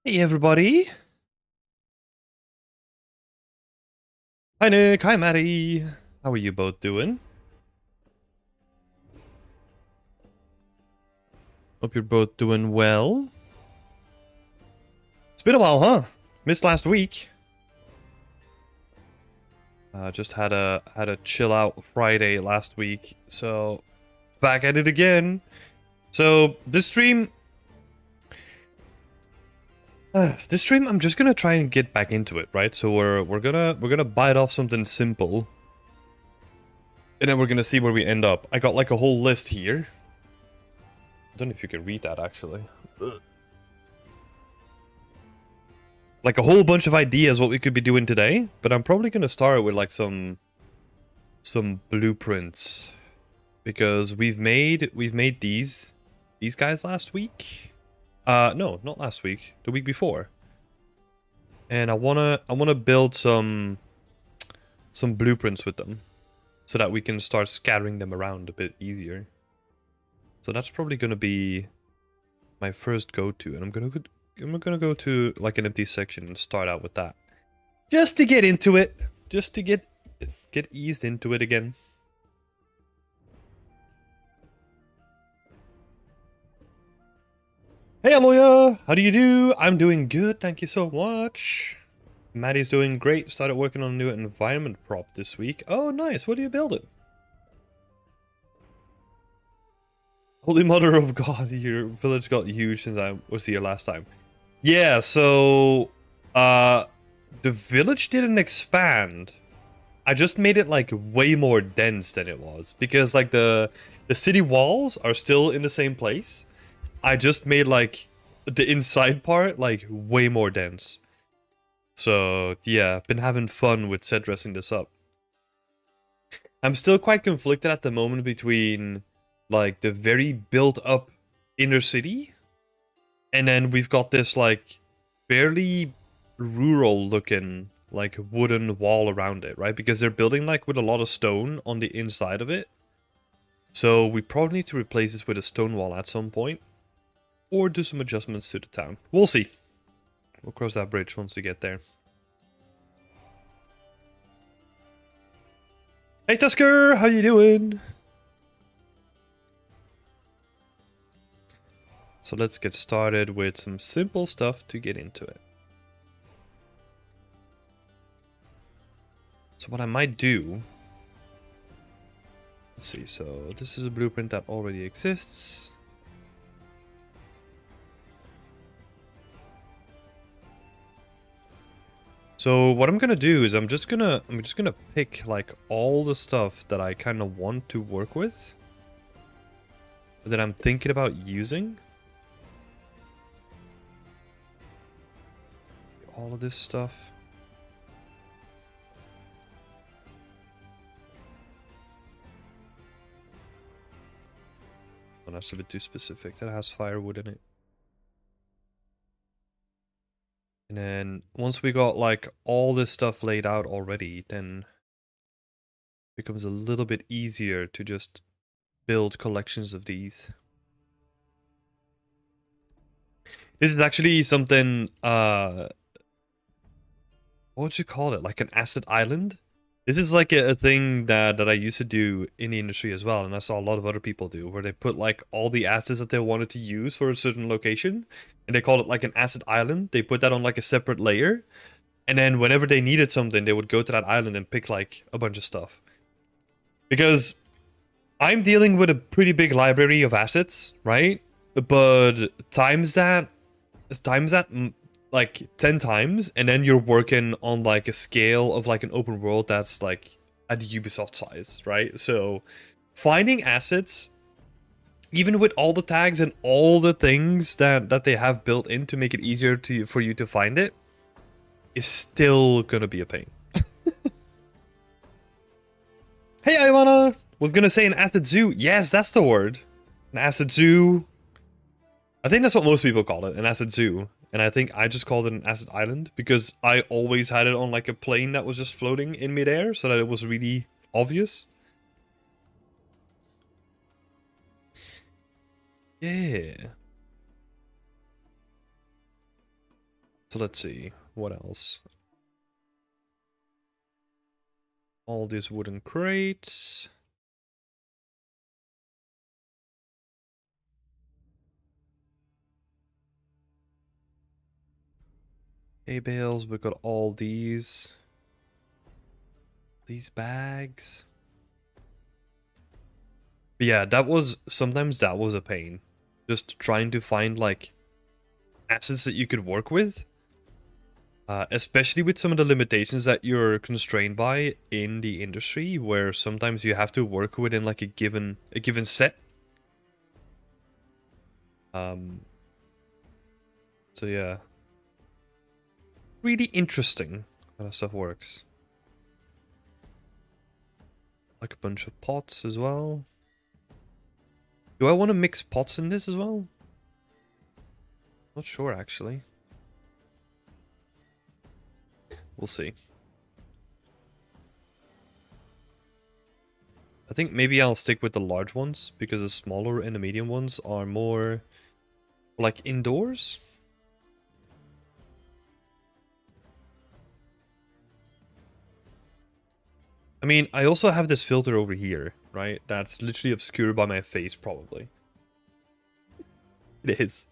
Hey everybody! Hi Nick, hi Maddie! How are you both doing? Hope you're both doing well. It's been a while, huh? Missed last week. Just had a chill out Friday last week, so back at it again. So this stream, I'm just gonna try and get back into it, right? So we're gonna bite off something simple, and then we're gonna see where we end up. I got like a whole list here. I don't know if you can read that actually. Like a whole bunch of ideas what we could be doing today, but I'm probably gonna start with like some blueprints because we've made these guys last week. No, not last week, the week before. And I wanna build some blueprints with them so that we can start scattering them around a bit easier. So that's probably gonna be my first go-to, and I'm gonna go to like an empty section and start out with that. Just to get into it. Just to get eased into it again. Hey Aloya! How do you do? I'm doing good, thank you so much. Maddie's doing great. Started working on a new environment prop this week. Oh, nice. What are you building? Holy Mother of God, your village got huge since I was here last time. Yeah, so the village didn't expand. I just made it like way more dense than it was because like the city walls are still in the same place. I just made like the inside part like way more dense. So yeah, been having fun with set dressing this up. I'm still quite conflicted at the moment between like the very built up inner city and then we've got this like barely rural looking like wooden wall around it, right? Because they're building like with a lot of stone on the inside of it. So we probably need to replace this with a stone wall at some point. Or do some adjustments to the town. We'll see. We'll cross that bridge once we get there. Hey Tusker, how you doing? So let's get started with some simple stuff to get into it. So what I might do... Let's see, so this is a blueprint that already exists. So what I'm gonna do is I'm just gonna pick like all the stuff that I kind of want to work with, that I'm thinking about using. All of this stuff. Oh, that's a bit too specific. That has firewood in it. And then once we got like all this stuff laid out already, then it becomes a little bit easier to just build collections of these. This is actually something, what would you call it? Like an asset island? This is like a thing that I used to do in the industry as well, and I saw a lot of other people do, where they put like all the assets that they wanted to use for a certain location, and they called it like an asset island. They put that on like a separate layer, and then whenever they needed something, they would go to that island and pick like a bunch of stuff. Because I'm dealing with a pretty big library of assets, right? But times that like 10 times, and then you're working on like a scale of like an open world that's like at the Ubisoft size, right? So finding assets, even with all the tags and all the things that they have built in to make it easier for you to find it, is still gonna be a pain. Hey Ivana! Was gonna say an asset zoo. Yes, that's the word. An asset zoo. I think that's what most people call it, an asset zoo. And I think I just called it an asset island because I always had it on like a plane that was just floating in midair so that it was really obvious. Yeah. So let's see, what else? All these wooden crates. Hay bales, we've got all these. These bags. But yeah, sometimes that was a pain. Just trying to find like assets that you could work with. Especially with some of the limitations that you're constrained by in the industry, where sometimes you have to work within like a given set. So yeah, really interesting how that stuff works. Like a bunch of pots as well. Do I want to mix pots in this as well? Not sure actually. We'll see. I think maybe I'll stick with the large ones because the smaller and the medium ones are more like indoors. I mean, I also have this filter over here, right? That's literally obscured by my face, probably. It is.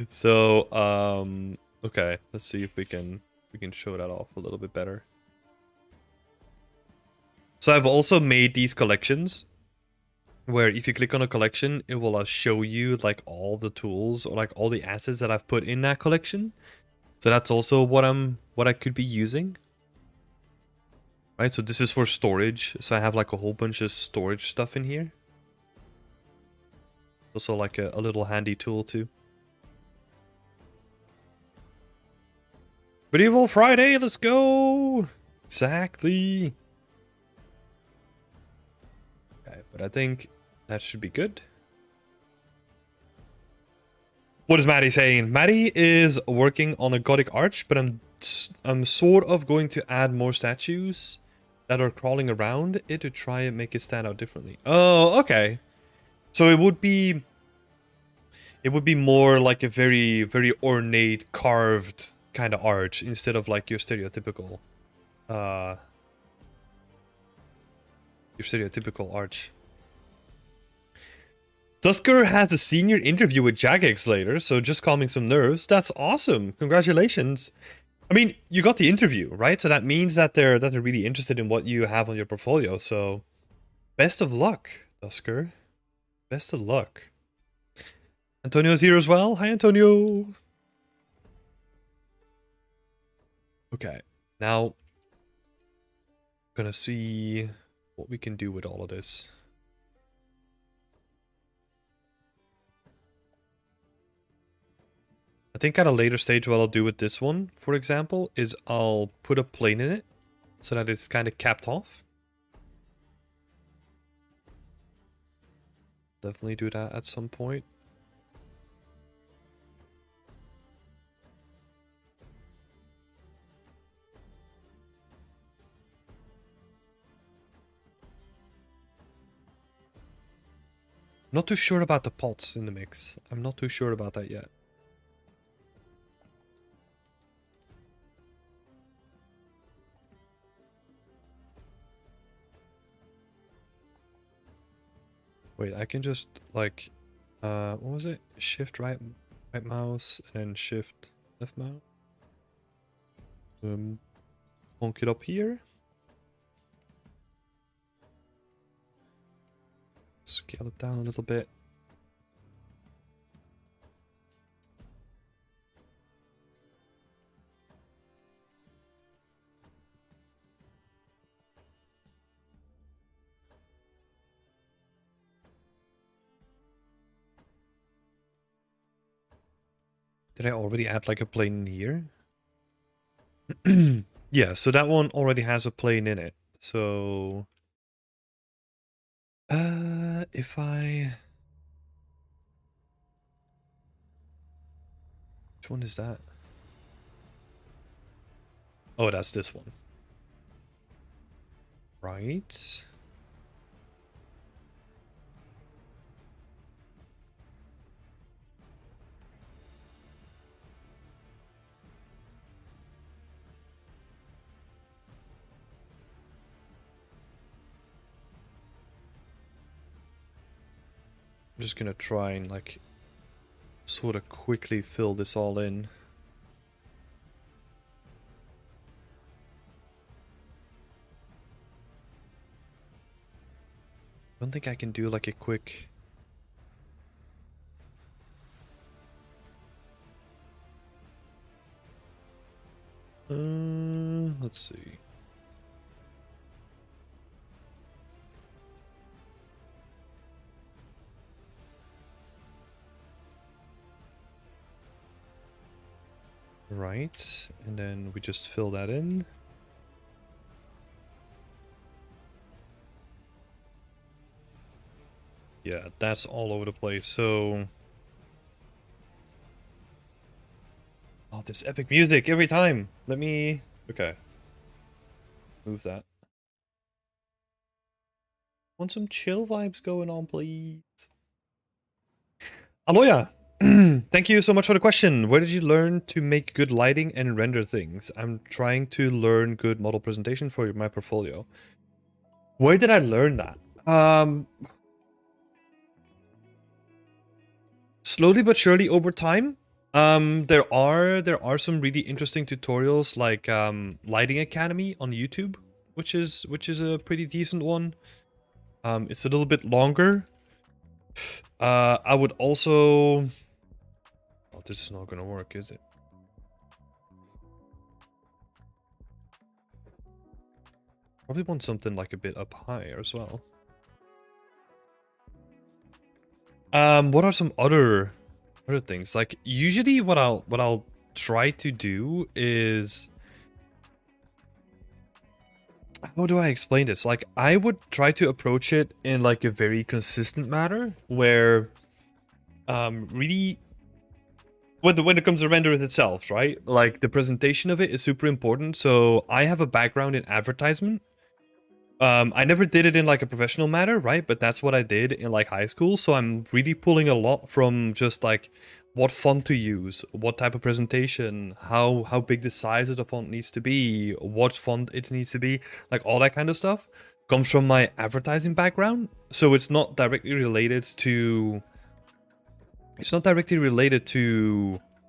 So, okay, let's see if we can show that off a little bit better. So I've also made these collections where if you click on a collection, it will show you like all the tools or like all the assets that I've put in that collection. So that's also what I could be using. Right, so this is for storage. So I have like a whole bunch of storage stuff in here. Also like a little handy tool too. Medieval Friday, let's go! Exactly. Okay, but I think that should be good. What is Maddie saying? Maddie is working on a Gothic arch, but I'm sort of going to add more statues that are crawling around it to try and make it stand out differently. Oh, okay. So it would be more like a very, very ornate, carved kind of arch instead of like your stereotypical arch. Tusker has a senior interview with Jagex later, so just calming some nerves. That's awesome. Congratulations. I mean, you got the interview, right? So that means that they're really interested in what you have on your portfolio. So best of luck, Tusker. Best of luck. Antonio's here as well. Hi, Antonio. Okay, now gonna see what we can do with all of this. I think at a later stage what I'll do with this one, for example, is I'll put a plane in it so that it's kind of capped off. Definitely do that at some point. Not too sure about the pots in the mix. I'm not too sure about that yet. Wait, I can just like, what was it? Shift right mouse and then shift left mouse. Honk it up here. Scale it down a little bit. Did I already add like a plane in here? Yeah, so that one already has a plane in it. So if I, which one is that? Oh, that's this one. Right. I'm just gonna try and like sort of quickly fill this all in. I don't think I can do like a quick... let's see. Right, and then we just fill that in. Yeah, that's all over the place, so... Oh, this epic music every time! Let me... Okay. Move that. Want some chill vibes going on, please? Aloya! Thank you so much for the question. Where did you learn to make good lighting and render things? I'm trying to learn good model presentation for my portfolio. Where did I learn that? Slowly but surely over time. There are some really interesting tutorials like Lighting Academy on YouTube, which is a pretty decent one. It's a little bit longer. I would also... Oh, this is not gonna work, is it? Probably want something like a bit up higher as well. What are some other things? Like usually what I'll try to do is... How do I explain this? Like I would try to approach it in like a very consistent manner where really when it comes to rendering itself, right? Like the presentation of it is super important. So I have a background in advertisement. I never did it in like a professional manner, right? But that's what I did in like high school. So I'm really pulling a lot from just like what font to use, what type of presentation, how big the size of the font needs to be, what font it needs to be, like all that kind of stuff comes from my advertising background. So it's not directly related to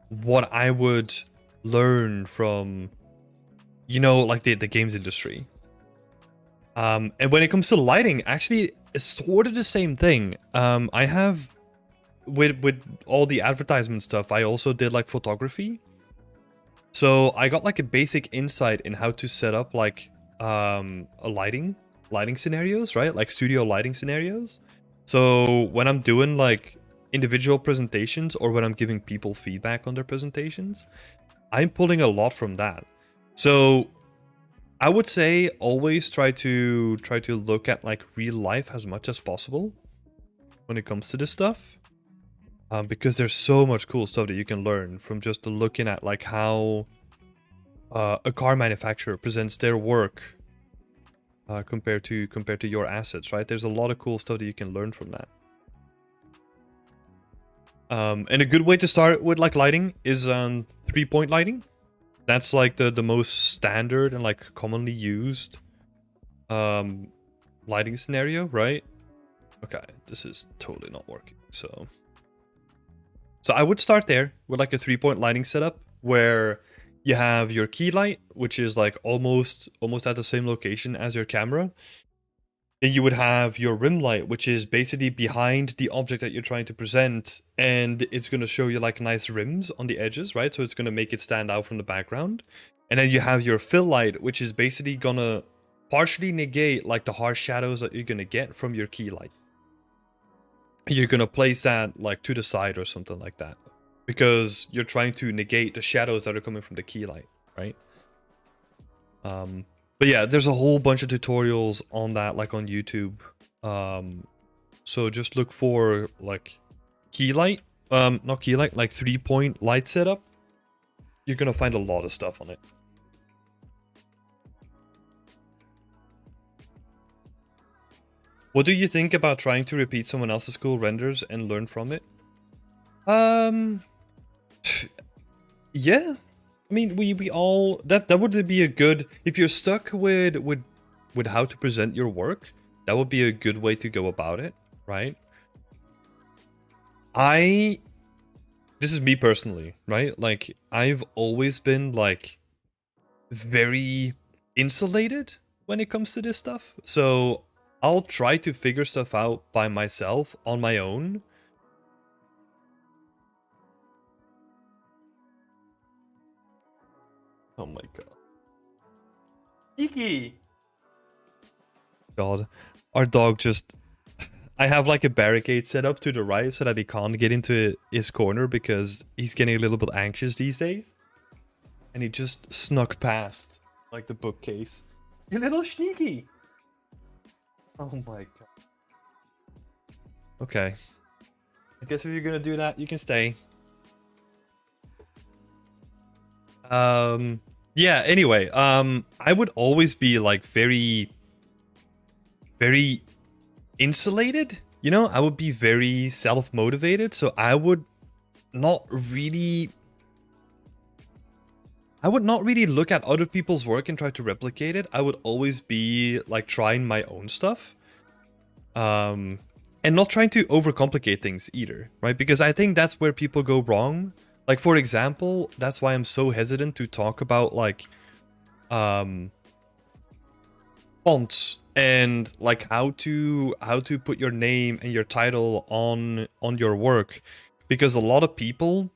what I would learn from, you know, like the games industry. And when it comes to lighting, actually, it's sort of the same thing. I have, with all the advertisement stuff, I also did like photography. So I got like a basic insight in how to set up like lighting scenarios, right? Like studio lighting scenarios. So when I'm doing like individual presentations or when I'm giving people feedback on their presentations, I'm pulling a lot from that. So I would say always try to look at like real life as much as possible when it comes to this stuff, because there's so much cool stuff that you can learn from just looking at like how a car manufacturer presents their work compared to your assets, right? There's a lot of cool stuff that you can learn from that. And a good way to start with like lighting is 3-point lighting. That's like the most standard and like commonly used lighting scenario, right? Okay, this is totally not working. So I would start there with like a 3-point lighting setup where you have your key light, which is like almost at the same location as your camera. Then you would have your rim light, which is basically behind the object that you're trying to present, and it's going to show you like nice rims on the edges, right? So it's going to make it stand out from the background. And then you have your fill light, which is basically going to partially negate like the harsh shadows that you're going to get from your key light. You're going to place that like to the side or something like that, because you're trying to negate the shadows that are coming from the key light, right? But yeah, there's a whole bunch of tutorials on that, like on YouTube. So just look for like key light, not key light, like 3-point light setup. You're gonna find a lot of stuff on it. What do you think about trying to repeat someone else's cool renders and learn from it? Yeah. I mean, we all that would be a good, if you're stuck with how to present your work, that would be a good way to go about it, right? I this is me personally, right? Like I've always been like very insulated when it comes to this stuff. So I'll try to figure stuff out by myself on my own. Oh my god. Iki. God. Our dog just I have like a barricade set up to the right so that he can't get into his corner because he's getting a little bit anxious these days. And he just snuck past like the bookcase. You little sneaky. Oh my god. Okay. I guess if you're gonna do that, you can stay. Yeah, anyway, I would always be like very insulated, you know? I would be very self-motivated, so not really I would not really look at other people's work and try to replicate it. I would always be like trying my own stuff. And not trying to overcomplicate things either, right? Because I think that's where people go wrong. Like for example, that's why I'm so hesitant to talk about like fonts and like how to put your name and your title on your work, because a lot of people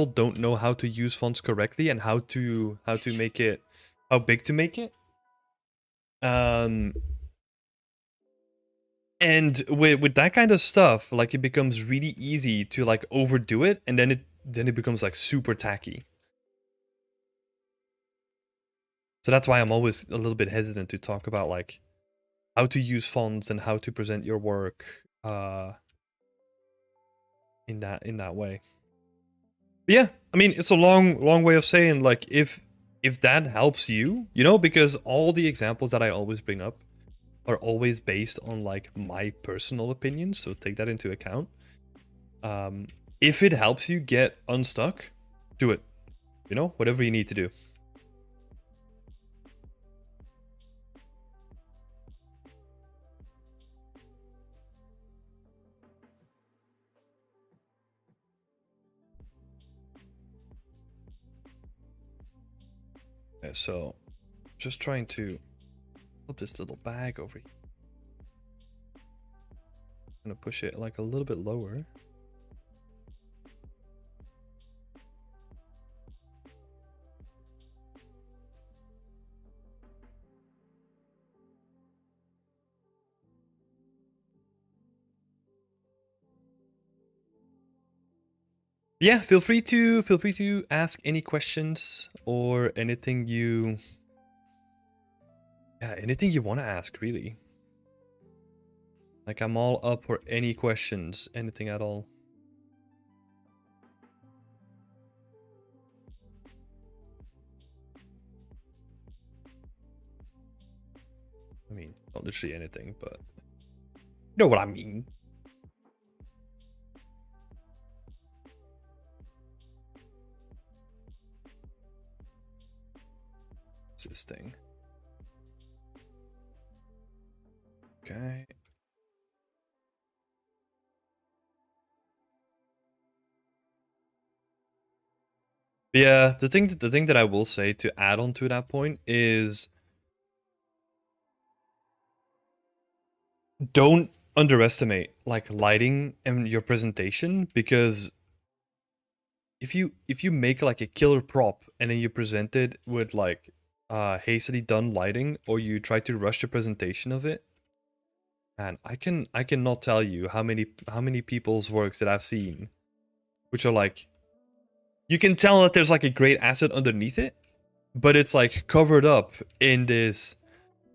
don't know how to use fonts correctly and how to make it, how big to make it. And with that kind of stuff, like it becomes really easy to like overdo it, and then it becomes like super tacky. So that's why I'm always a little bit hesitant to talk about like how to use fonts and how to present your work in that way. But yeah, I mean, it's a long way of saying like if that helps you, you know, because all the examples that I always bring up are always based on like my personal opinions, so take that into account. If it helps you get unstuck, do it. You know, whatever you need to do. Okay, so just trying to flip this little bag over here. I'm gonna push it like a little bit lower. Yeah, feel free to ask any questions or anything you want to ask, really. Like I'm all up for any questions, anything at all. I mean, not literally anything, but you know what I mean. What's this thing? Okay. Yeah, the thing that I will say to add on to that point is don't underestimate like lighting and your presentation, because if you make like a killer prop and then you present it with like hastily done lighting, or you try to rush the presentation of it, and I cannot tell you how many people's works that I've seen which are like, you can tell that there's like a great asset underneath it, but it's like covered up in this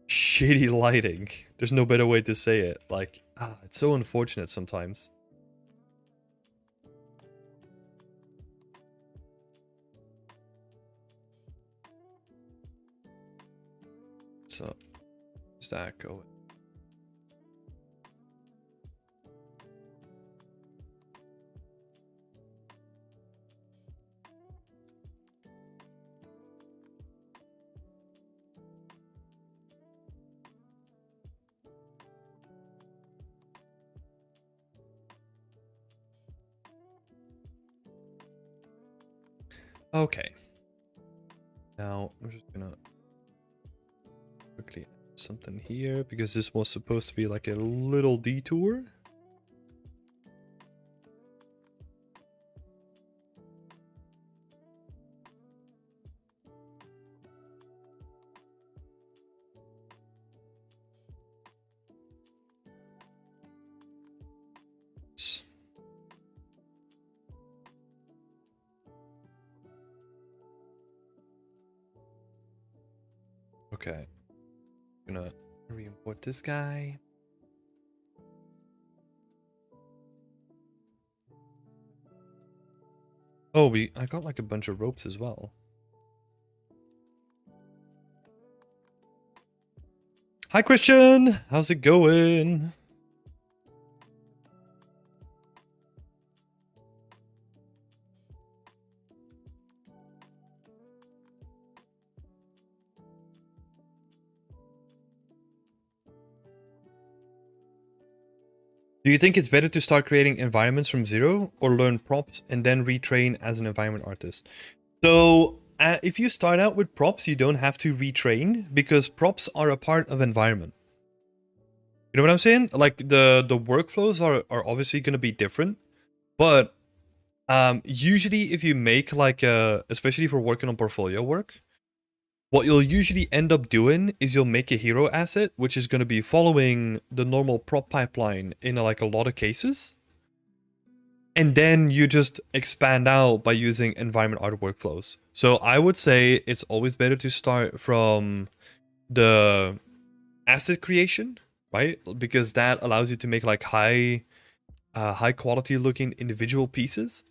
shitty lighting. There's no better way to say it. Like, it's so unfortunate sometimes. So, does that go? Okay. Now I'm just gonna quickly add something here because this was supposed to be like a little detour. Okay. I'm gonna re-import this guy. Oh, I got like a bunch of ropes as well. Hi Christian, how's it going? Do you think it's better to start creating environments from zero or learn props and then retrain as an environment artist? So if you start out with props, you don't have to retrain because props are a part of environment. You know what I'm saying? Like the workflows are obviously going to be different, but usually if you make like especially for working on portfolio work, what you'll usually end up doing is you'll make a hero asset, which is going to be following the normal prop pipeline in like a lot of cases. And then you just expand out by using environment art workflows. So I would say it's always better to start from the asset creation, right? Because that allows you to make like high quality looking individual pieces.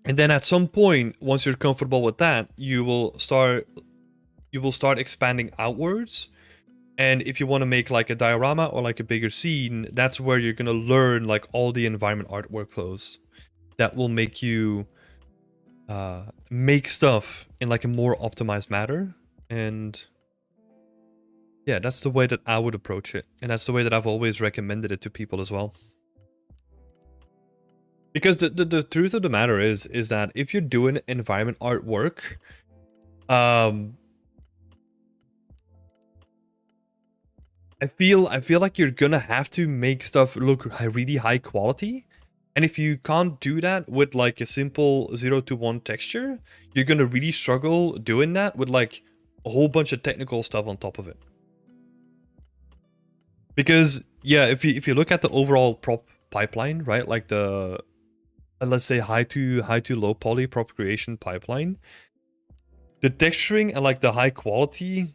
And then at some point, once you're comfortable with that, you will start expanding outwards. And if you want to make like a diorama or like a bigger scene, that's where you're going to learn like all the environment art workflows that will make you make stuff in like a more optimized manner. And yeah, that's the way that I would approach it. And that's the way that I've always recommended it to people as well. Because the truth of the matter is that if you're doing environment artwork, I feel like you're gonna have to make stuff look really high quality. And if you can't do that with like a simple 0 to 1 texture, you're gonna really struggle doing that with like a whole bunch of technical stuff on top of it. Because yeah, if you look at the overall prop pipeline, right, like the let's say high to low poly prop creation pipeline, the texturing and like the high quality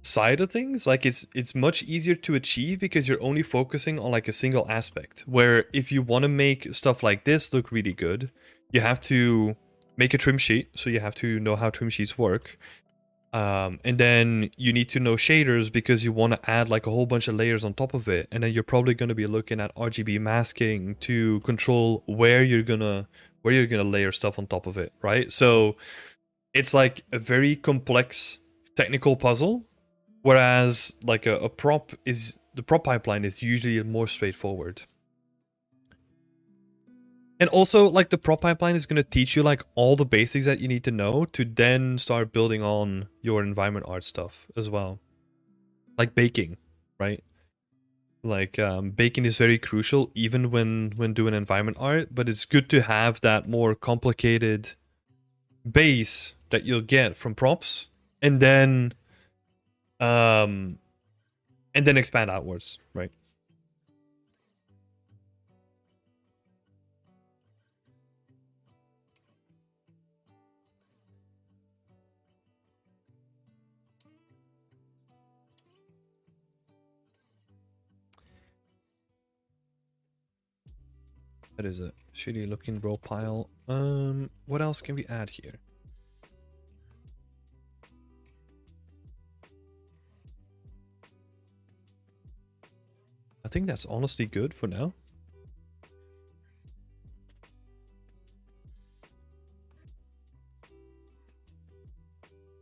side of things, like it's much easier to achieve because you're only focusing on like a single aspect. Where if you want to make stuff like this look really good, you have to make a trim sheet, so you have to know how trim sheets work. And then you need to know shaders because you want to add like a whole bunch of layers on top of it. And then you're probably going to be looking at RGB masking to control where you're gonna layer stuff on top of it, right? So it's like a very complex technical puzzle, whereas like a prop is, the prop pipeline is usually more straightforward. And also, like, the prop pipeline is going to teach you, like, all the basics that you need to know to then start building on your environment art stuff as well. Like baking, right? Like, baking is very crucial even when doing environment art, but it's good to have that more complicated base that you'll get from props, and then expand outwards, right? That is a shitty looking row pile. What else can we add here? I think that's honestly good for now.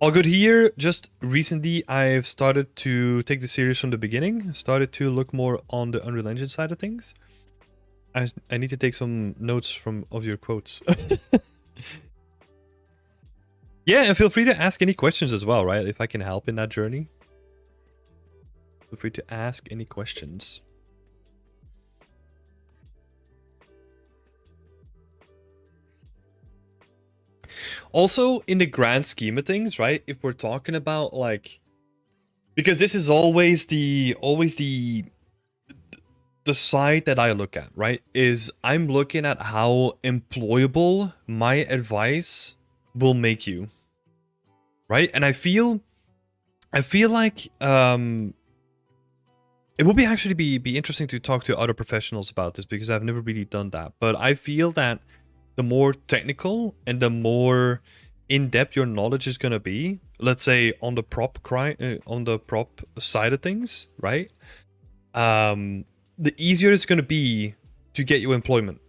All good here. Just recently, I've started to take the series from the beginning. Started to look more on the Unreal Engine side of things. I need to take some notes of your quotes. Yeah, and feel free to ask any questions as well, right? If I can help in that journey. Feel free to ask any questions. Also, in the grand scheme of things, right? If we're talking about like, because this is always the side that I look at, right? Is I'm looking at how employable my advice will make you, right? And I feel like it would be actually be interesting to talk to other professionals about this because I've never really done that. But I feel that the more technical and the more in-depth your knowledge is going to be, let's say on the prop side of things, right? The easier it's going to be to get you employment,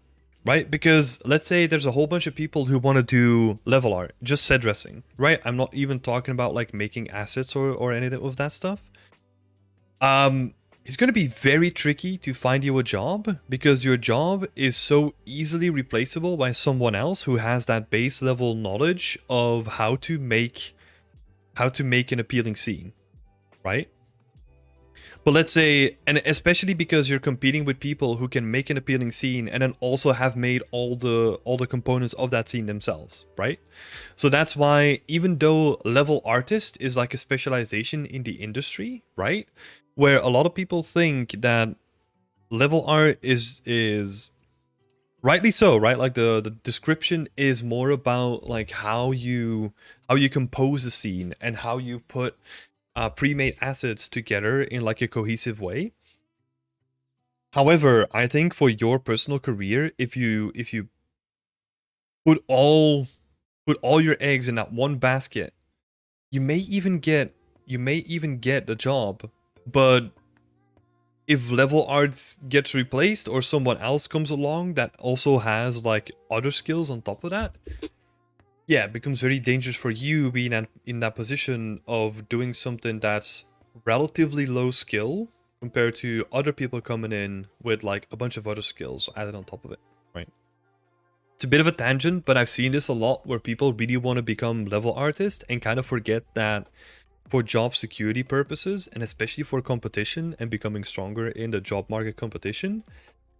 right? Because let's say there's a whole bunch of people who want to do level art, just set dressing, right? I'm not even talking about like making assets or any of that stuff. It's going to be very tricky to find you a job because your job is so easily replaceable by someone else who has that base level knowledge of how to make an appealing scene, right? But let's say, and especially because you're competing with people who can make an appealing scene and then also have made all the components of that scene themselves, right? So that's why even though level artist is like a specialization in the industry, right? Where a lot of people think that level art is rightly so, right? Like the description is more about like how you compose a scene and how you put pre-made assets together in like a cohesive way. However, I think for your personal career, if you put all your eggs in that one basket, you may even get the job. But if level arts gets replaced or someone else comes along that also has like other skills on top of that, yeah, it becomes very dangerous for you being in that position of doing something that's relatively low skill compared to other people coming in with like a bunch of other skills added on top of it, right? It's a bit of a tangent, but I've seen this a lot where people really want to become level artists and kind of forget that for job security purposes and especially for competition and becoming stronger in the job market competition,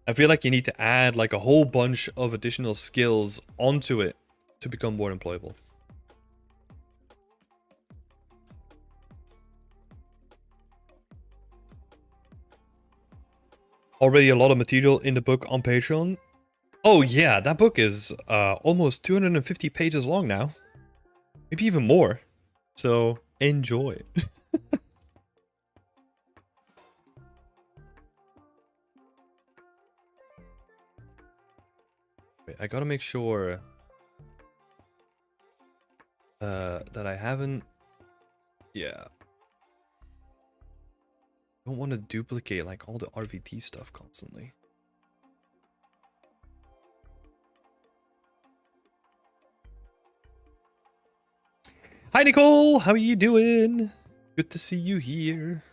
I feel like you need to add like a whole bunch of additional skills onto it to become more employable. Already a lot of material in the book on Patreon. Oh yeah, that book is almost 250 pages long now. Maybe even more. So enjoy. Wait, I gotta make sure that I haven't... Yeah. Don't want to duplicate like all the RVT stuff constantly. Hi Nicole, how are you doing? Good to see you here.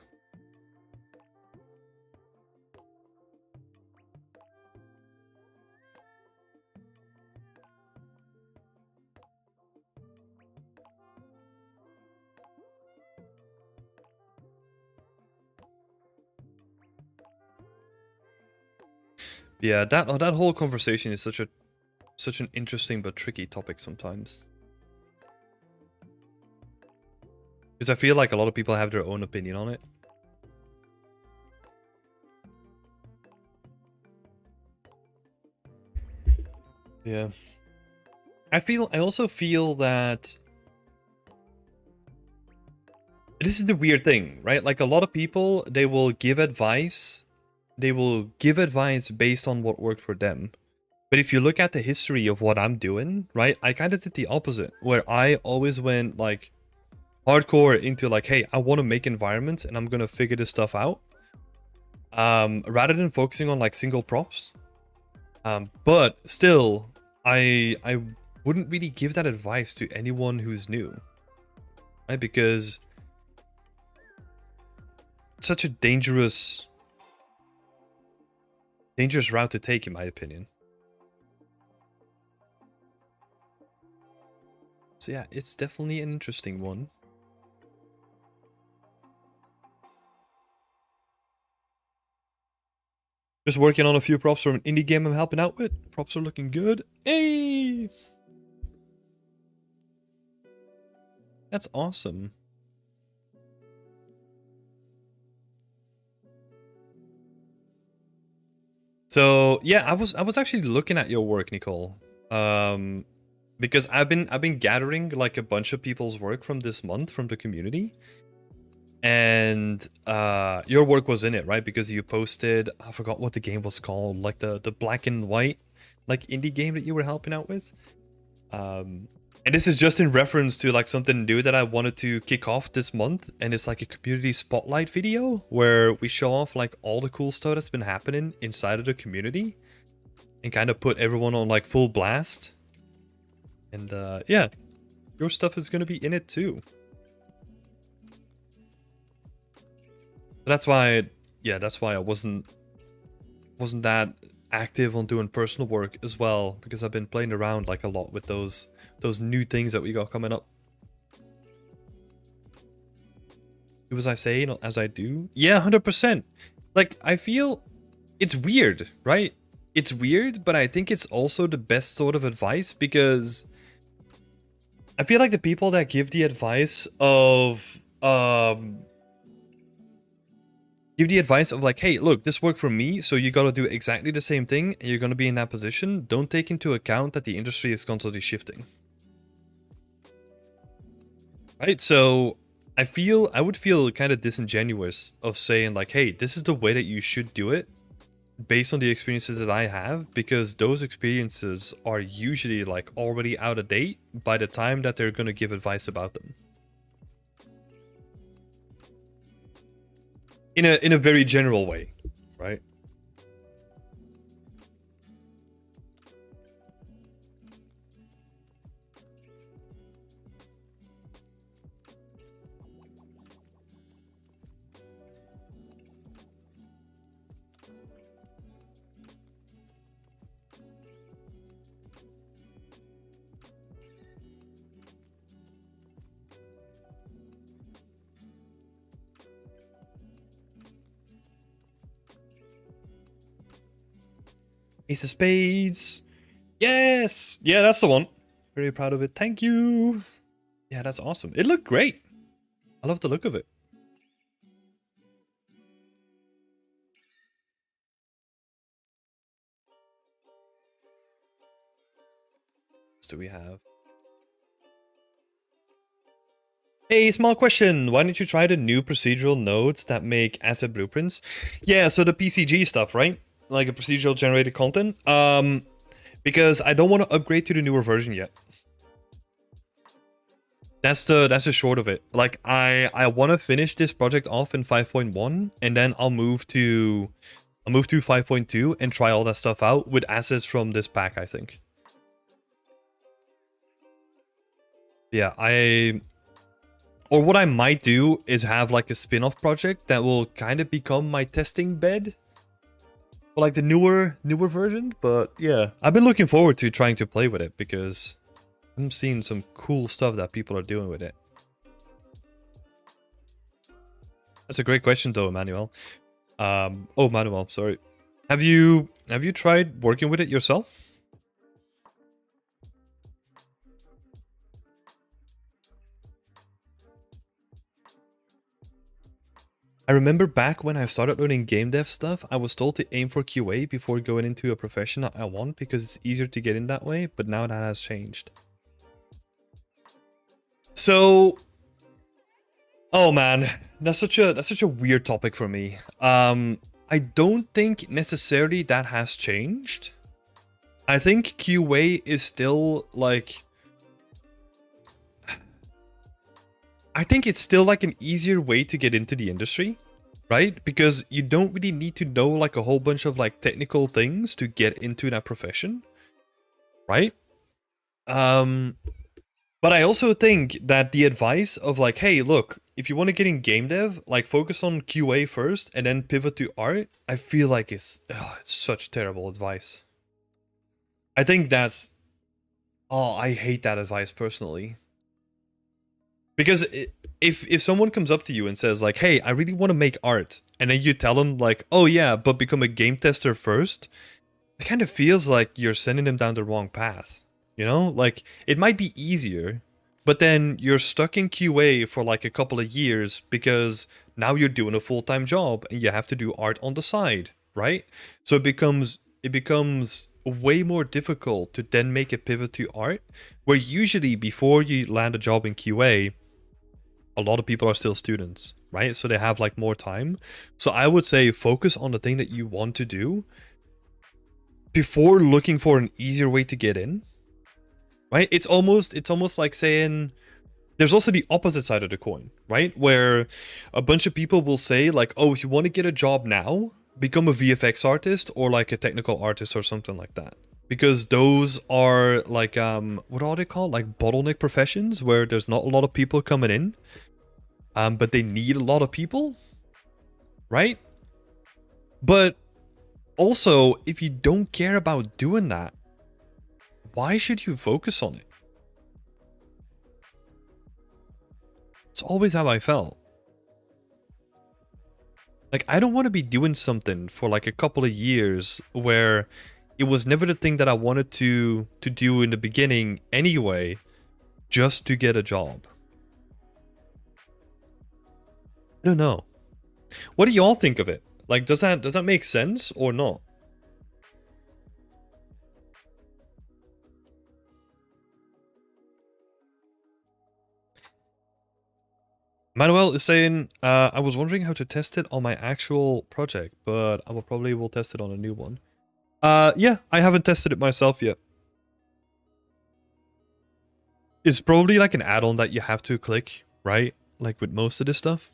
Yeah, that whole conversation is such an interesting but tricky topic sometimes. Because I feel like a lot of people have their own opinion on it. Yeah. I also feel that this is the weird thing, right? Like a lot of people, they will give advice based on what worked for them. But if you look at the history of what I'm doing, right? I kind of did the opposite, where I always went like hardcore into like, hey, I want to make environments and I'm going to figure this stuff out. Rather than focusing on like single props. But still, I wouldn't really give that advice to anyone who's new, right? Because it's such a dangerous route to take, in my opinion. So yeah, it's definitely an interesting one. Just working on a few props from an indie game I'm helping out with. Props are looking good. Hey! That's awesome. So yeah, I was actually looking at your work, Nicole. Because I've been gathering like a bunch of people's work from this month from the community. And your work was in it, right? Because you posted, I forgot what the game was called, like the black and white like indie game that you were helping out with. And this is just in reference to like something new that I wanted to kick off this month, and it's like a community spotlight video where we show off like all the cool stuff that's been happening inside of the community and kind of put everyone on like full blast. And yeah, your stuff is gonna be in it too. That's why, yeah, that's why I wasn't that active on doing personal work as well, because I've been playing around like a lot with those new things that we got coming up. Do as I say, not as I do. Yeah, 100%. Like, I feel it's weird, right? It's weird, but I think it's also the best sort of advice, because I feel like the people that give the advice of like, hey, look, this worked for me, so you gotta do exactly the same thing, and you're gonna be in that position, don't take into account that the industry is constantly shifting. Right? So I would feel kind of disingenuous of saying like, hey, this is the way that you should do it based on the experiences that I have, because those experiences are usually like already out of date by the time that they're gonna give advice about them. In a very general way, right? Ace of Spades. Yes! Yeah, that's the one. Very proud of it. Thank you. Yeah, that's awesome. It looked great. I love the look of it. What do we have? Hey, small question. Why don't you try the new procedural nodes that make asset blueprints? Yeah, so the PCG stuff, right? Like a procedural generated content. Because I don't want to upgrade to the newer version yet. That's the short of it. Like I want to finish this project off in 5.1, and then I'll move to 5.2 and try all that stuff out with assets from this pack, I think. Yeah, or what I might do is have like a spin-off project that will kind of become my testing bed for like the newer version. But yeah, I've been looking forward to trying to play with it because I'm seeing some cool stuff that people are doing with it. That's a great question though, Emmanuel. Oh, Manuel, sorry. Have you tried working with it yourself? I remember back when I started learning game dev stuff, I was told to aim for QA before going into a profession that I want because it's easier to get in that way, but now that has changed. So, oh man, that's such a weird topic for me. I don't think necessarily that has changed. I think QA is still like, I think it's still like an easier way to get into the industry, right? Because you don't really need to know like a whole bunch of like technical things to get into that profession, right? But I also think that the advice of like, hey, look, if you want to get in game dev, like focus on QA first and then pivot to art, I feel like it's such terrible advice. I think that's, oh, I hate that advice personally. Because if someone comes up to you and says like, "Hey, I really want to make art," and then you tell them like, "Oh yeah, but become a game tester first," it kind of feels like you're sending them down the wrong path. You know, like it might be easier, but then you're stuck in QA for like a couple of years because now you're doing a full-time job and you have to do art on the side, right? So it becomes way more difficult to then make a pivot to art, where usually before you land a job in QA, a lot of people are still students, right? So they have like more time. So I would say focus on the thing that you want to do before looking for an easier way to get in, right? It's almost like saying there's also the opposite side of the coin, right? Where a bunch of people will say like, "Oh, if you want to get a job now, become a VFX artist or like a technical artist or something like that." Because those are like what are they called? Like bottleneck professions where there's not a lot of people coming in. But they need a lot of people, right? But also, if you don't care about doing that, why should you focus on it? It's always how I felt. Like, I don't want to be doing something for like a couple of years where it was never the thing that I wanted to do in the beginning anyway, just to get a job. I don't know. What do y'all think of it? Like, does that make sense or not? Manuel is saying, I was wondering how to test it on my actual project, but I will probably will test it on a new one. Yeah, I haven't tested it myself yet. It's probably like an add-on that you have to click, right? Like with most of this stuff.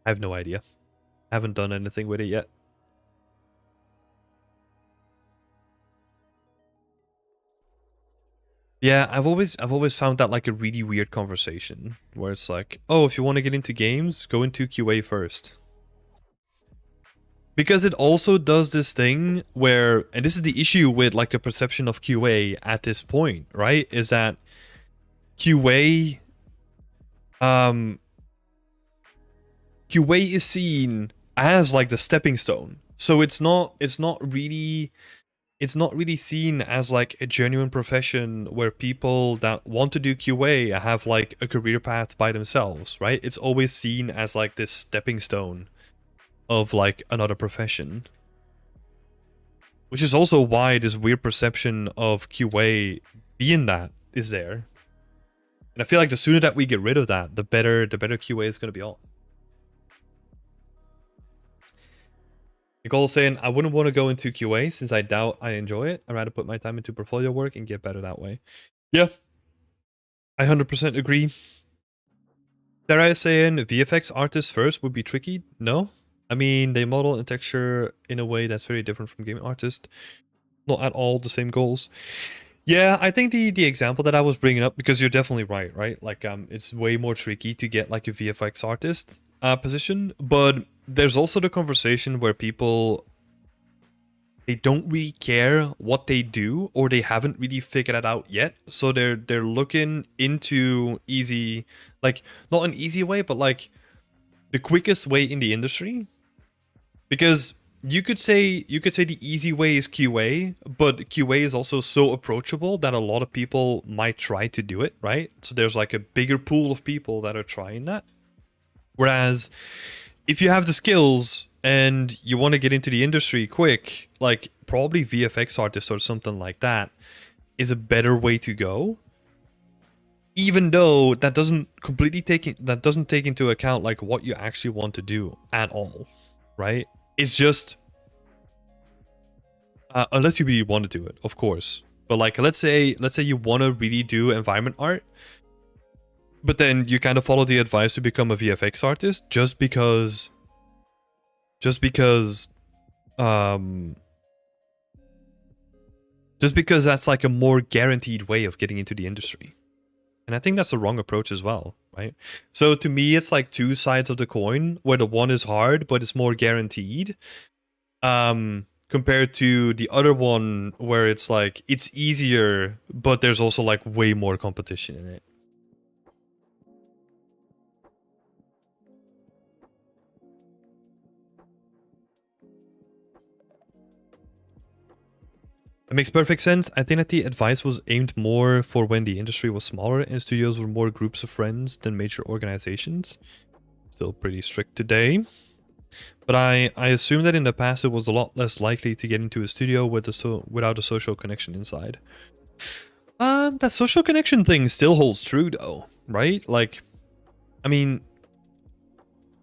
I have no idea. I haven't done anything with it yet. Yeah, I've always found that like a really weird conversation where it's like, oh, if you want to get into games, go into QA first. Because it also does this thing where, and this is the issue with like a perception of QA at this point, right? Is that QA, um, QA is seen as like the stepping stone. So it's not really seen as like a genuine profession where people that want to do QA have like a career path by themselves, right? It's always seen as like this stepping stone of like another profession. Which is also why this weird perception of QA being that is there. And I feel like the sooner that we get rid of that, the better QA is going to be all. Nicole saying, I wouldn't want to go into QA since I doubt I enjoy it. I'd rather put my time into portfolio work and get better that way. Yeah, I 100% agree. Sarah is saying VFX artists first would be tricky. No. I mean, they model and texture in a way that's very different from game artists. Not at all the same goals. Yeah, I think the example that I was bringing up, because you're definitely right? Like, it's way more tricky to get like a VFX artist position, but there's also the conversation where people, they don't really care what they do, or they haven't really figured it out yet. So they're looking into easy, like not an easy way, but like the quickest way in the industry. Because you could say the easy way is QA, but QA is also so approachable that a lot of people might try to do it, right? So there's like a bigger pool of people that are trying that. Whereas if you have the skills and you want to get into the industry quick, like probably VFX artist or something like that is a better way to go. Even though that doesn't take into account like what you actually want to do at all, right? It's just unless you really want to do it, of course. But like let's say you want to really do environment art, but then you kind of follow the advice to become a VFX artist just because um that's like a more guaranteed way of getting into the industry. And I think that's the wrong approach as well, right? So to me, it's like two sides of the coin, where the one is hard, but it's more guaranteed. Compared to the other one, where it's like, it's easier, but there's also like way more competition in it. It makes perfect sense. I think that the advice was aimed more for when the industry was smaller and studios were more groups of friends than major organizations. Still pretty strict today. But I assume that in the past it was a lot less likely to get into a studio with without a social connection inside. That social connection thing still holds true though, right? Like, I mean,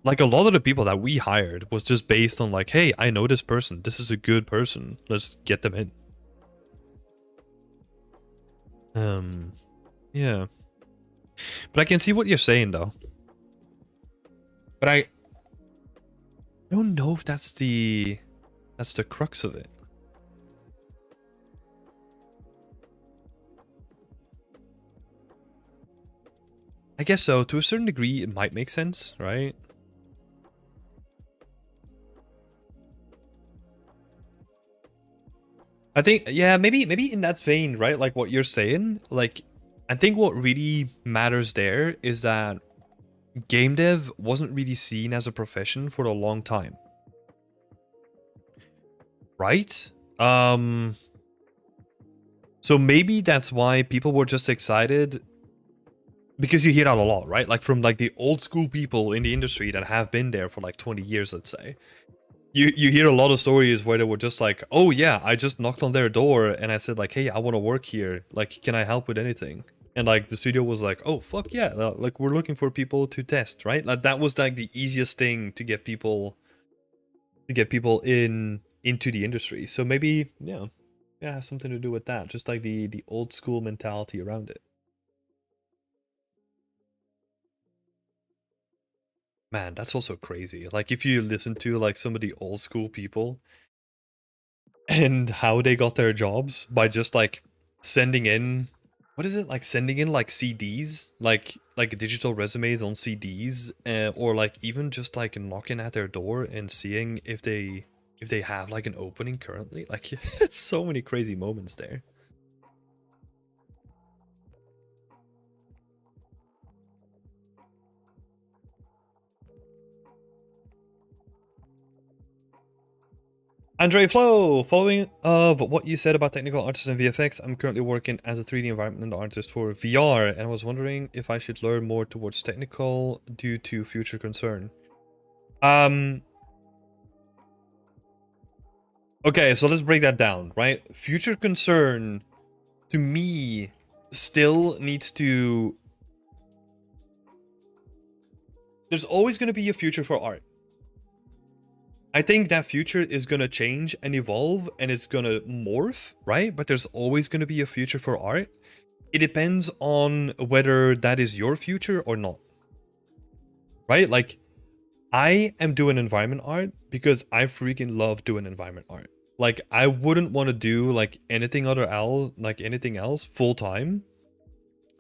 like a lot of the people that we hired was just based on like, hey, I know this person. This is a good person. Let's get them in. Yeah. But I can see what you're saying though. But I don't know if that's the crux of it. I guess so. To a certain degree, it might make sense, right? I think, yeah, maybe in that vein, right? Like what you're saying, like, I think what really matters there is that game dev wasn't really seen as a profession for a long time. Right? So maybe that's why people were just excited, because you hear that a lot, right? Like from like the old school people in the industry that have been there for like 20 years, let's say. You hear a lot of stories where they were just like, oh yeah, I just knocked on their door and I said like, hey, I want to work here. Like, can I help with anything? And like the studio was like, oh fuck yeah, like we're looking for people to test, right? Like that was like the easiest thing to get people into the industry. So maybe yeah, it has something to do with that. Just like the old school mentality around it. Man, that's also crazy. Like if you listen to like some of the old school people and how they got their jobs by just like sending in, what is it, like sending in like CDs, like digital resumes on CDs, or like even just like knocking at their door and seeing if they have like an opening currently. Like so many crazy moments there. Andre Flo, following of what you said about technical artists and VFX, I'm currently working as a 3D environment artist for VR, and I was wondering if I should learn more towards technical due to future concern. Okay, so let's break that down, right? Future concern, to me, still needs to... There's always going to be a future for art. I think that future is going to change and evolve and it's going to morph, right? But there's always going to be a future for art. It depends on whether that is your future or not. Right? Like, I am doing environment art because I freaking love doing environment art. Like, I wouldn't want to do like anything else full time.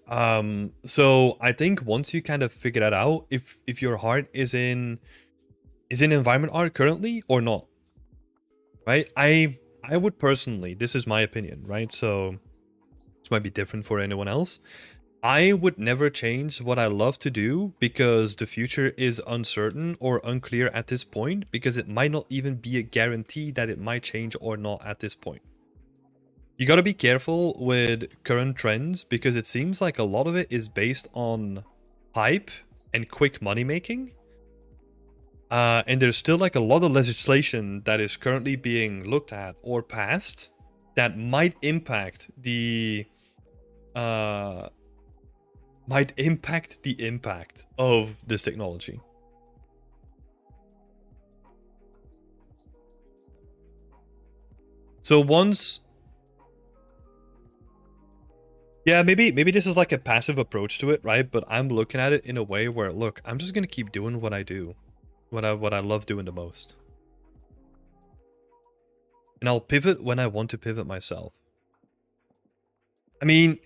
So I think once you kind of figure that out, if your heart is in environment art currently or not, right? I would personally, this is my opinion, right? So this might be different for anyone else. I would never change what I love to do because the future is uncertain or unclear at this point, because it might not even be a guarantee that it might change or not at this point. You gotta be careful with current trends because it seems like a lot of it is based on hype and quick money making. And there's still like a lot of legislation that is currently being looked at or passed that might impact the impact of this technology. So once, yeah, maybe this is like a passive approach to it, right? But I'm looking at it in a way where, look, I'm just gonna keep doing what I do, what I love doing the most, and I'll pivot when I want to pivot myself. I mean,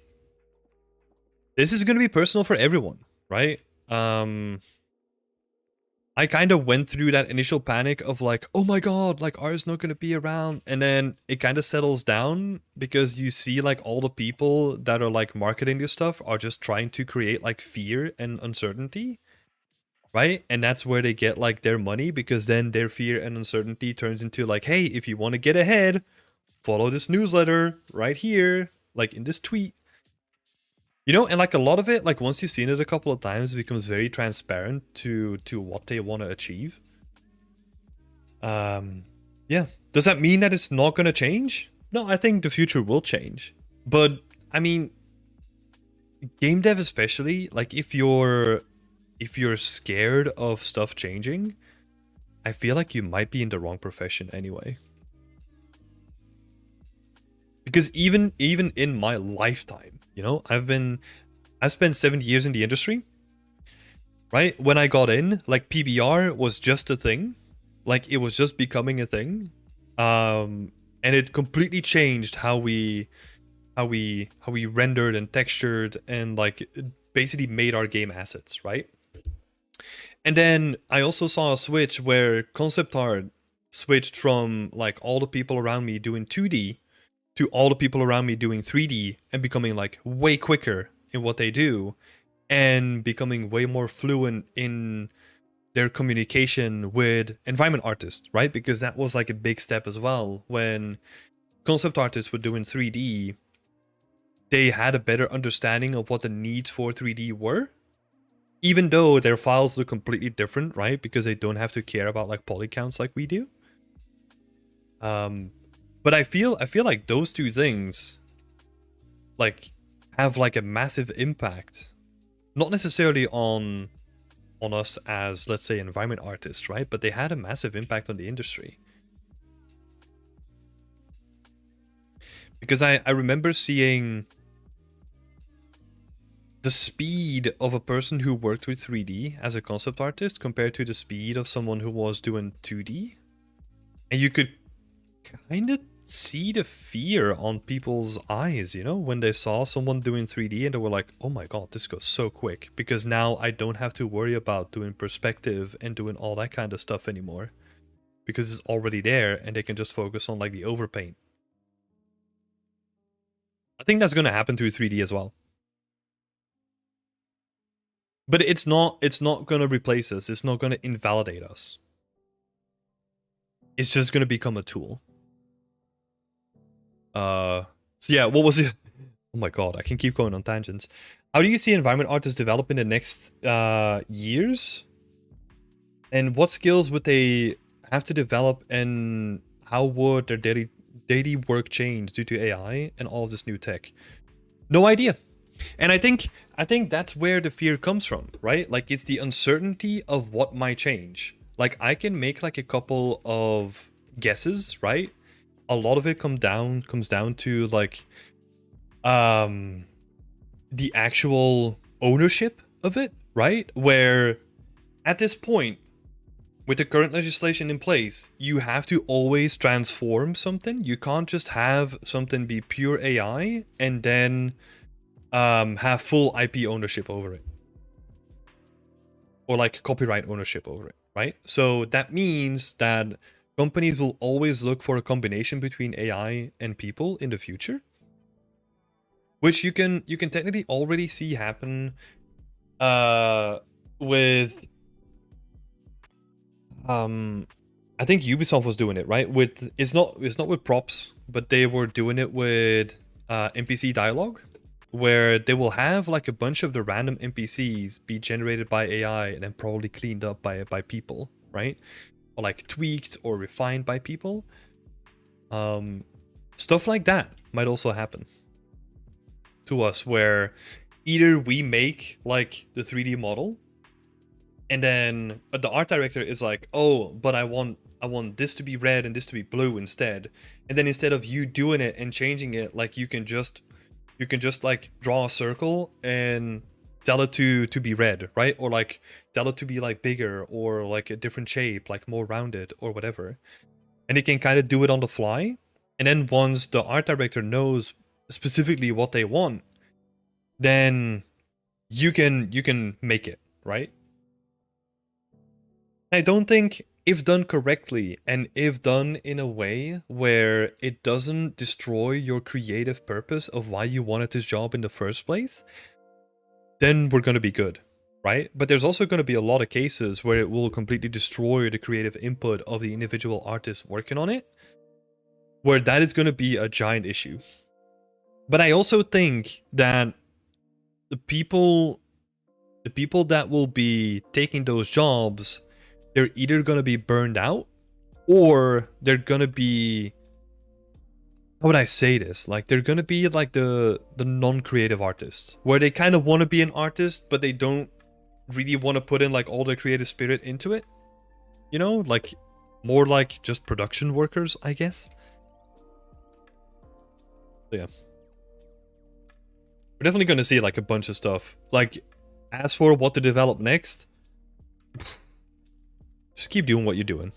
this is gonna be personal for everyone, right? I kind of went through that initial panic of like, oh my god, like art is not going to be around. And then it kind of settles down because you see like all the people that are like marketing this stuff are just trying to create like fear and uncertainty, right? And that's where they get like their money, because then their fear and uncertainty turns into like, hey, if you want to get ahead, follow this newsletter right here, like in this tweet. You know, and like a lot of it, like once you've seen it a couple of times, it becomes very transparent to what they want to achieve. Yeah. Does that mean that it's not going to change? No, I think the future will change. But I mean, game dev especially, like if you're scared of stuff changing, I feel like you might be in the wrong profession anyway. Because even in my lifetime, you know, I've spent 7 years in the industry. Right? When I got in, like PBR was just a thing. Like it was just becoming a thing. And it completely changed how we rendered and textured and like it basically made our game assets, right? And then I also saw a switch where concept art switched from like all the people around me doing 2D to all the people around me doing 3D and becoming like way quicker in what they do and becoming way more fluent in their communication with environment artists, right? Because that was like a big step as well. When concept artists were doing 3D, they had a better understanding of what the needs for 3D were, even though their files look completely different, right? Because they don't have to care about like poly counts like we do. But I feel like those two things like have like a massive impact, not necessarily on us as, let's say, environment artists, right? But they had a massive impact on the industry. Because I remember seeing the speed of a person who worked with 3D as a concept artist compared to the speed of someone who was doing 2D. And you could kind of see the fear on people's eyes, you know, when they saw someone doing 3D and they were like, oh my god, this goes so quick, because now I don't have to worry about doing perspective and doing all that kind of stuff anymore, because it's already there and they can just focus on like the overpaint. I think that's going to happen to 3D as well. But it's not going to replace us. It's not going to invalidate us. It's just going to become a tool. So yeah, what was it? Oh my god, I can keep going on tangents. How do you see environment artists develop in the next years? And what skills would they have to develop, and how would their daily work change due to AI and all of this new tech? No idea. And I think that's where the fear comes from, right? Like it's the uncertainty of what might change. Like I can make like a couple of guesses, right? A lot of it comes down to like the actual ownership of it, right? Where at this point, with the current legislation in place, you have to always transform something. You can't just have something be pure AI and then have full IP ownership over it, or like copyright ownership over it, right? So that means that companies will always look for a combination between AI and people in the future, which you can technically already see happen with I think Ubisoft was doing it, right? With it's not with props, but they were doing it with NPC dialogue, where they will have like a bunch of the random NPCs be generated by AI and then probably cleaned up by people, right? Or like tweaked or refined by people. Stuff like that might also happen to us, where either we make like the 3D model and then the art director is like, oh, but I want this to be red and this to be blue instead. And then instead of you doing it and changing it, like you can just like draw a circle and tell it to be red, right? Or like tell it to be like bigger or like a different shape, like more rounded or whatever. And it can kind of do it on the fly. And then once the art director knows specifically what they want, then you can make it, right? I don't think, if done correctly and if done in a way where it doesn't destroy your creative purpose of why you wanted this job in the first place, then we're going to be good, right? But there's also going to be a lot of cases where it will completely destroy the creative input of the individual artist working on it. where that is going to be a giant issue. But I also think that the people that will be taking those jobs, they're either going to be burned out, or they're going to be, how would I say this? Like, they're going to be like the non-creative artists, where they kind of want to be an artist, but they don't really want to put in like all their creative spirit into it. You know, like more like just production workers, I guess. So yeah. We're definitely going to see like a bunch of stuff. Like, as for what to develop next, just keep doing what you're doing.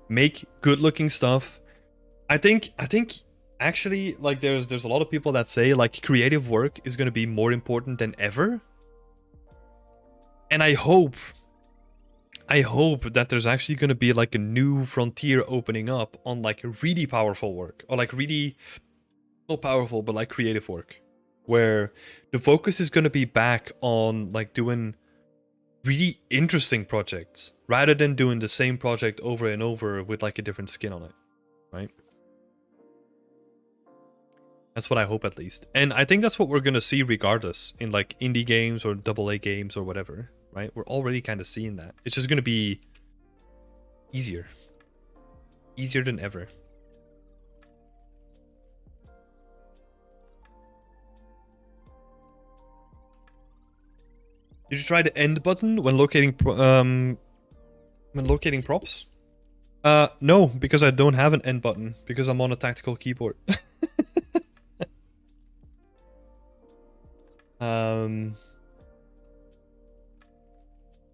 Make good looking stuff. I think actually, like, there's a lot of people that say like creative work is going to be more important than ever. And I hope that there's actually going to be like a new frontier opening up on like really powerful work, or like really not powerful, but like creative work, where the focus is going to be back on like doing really interesting projects rather than doing the same project over and over with like a different skin on it, right? That's what I hope, at least. And I think that's what we're going to see regardless in like indie games or AA games or whatever, right? We're already kind of seeing that. It's just going to be easier than ever. Did you try the end button when locating props? No, because I don't have an end button, because I'm on a tactical keyboard.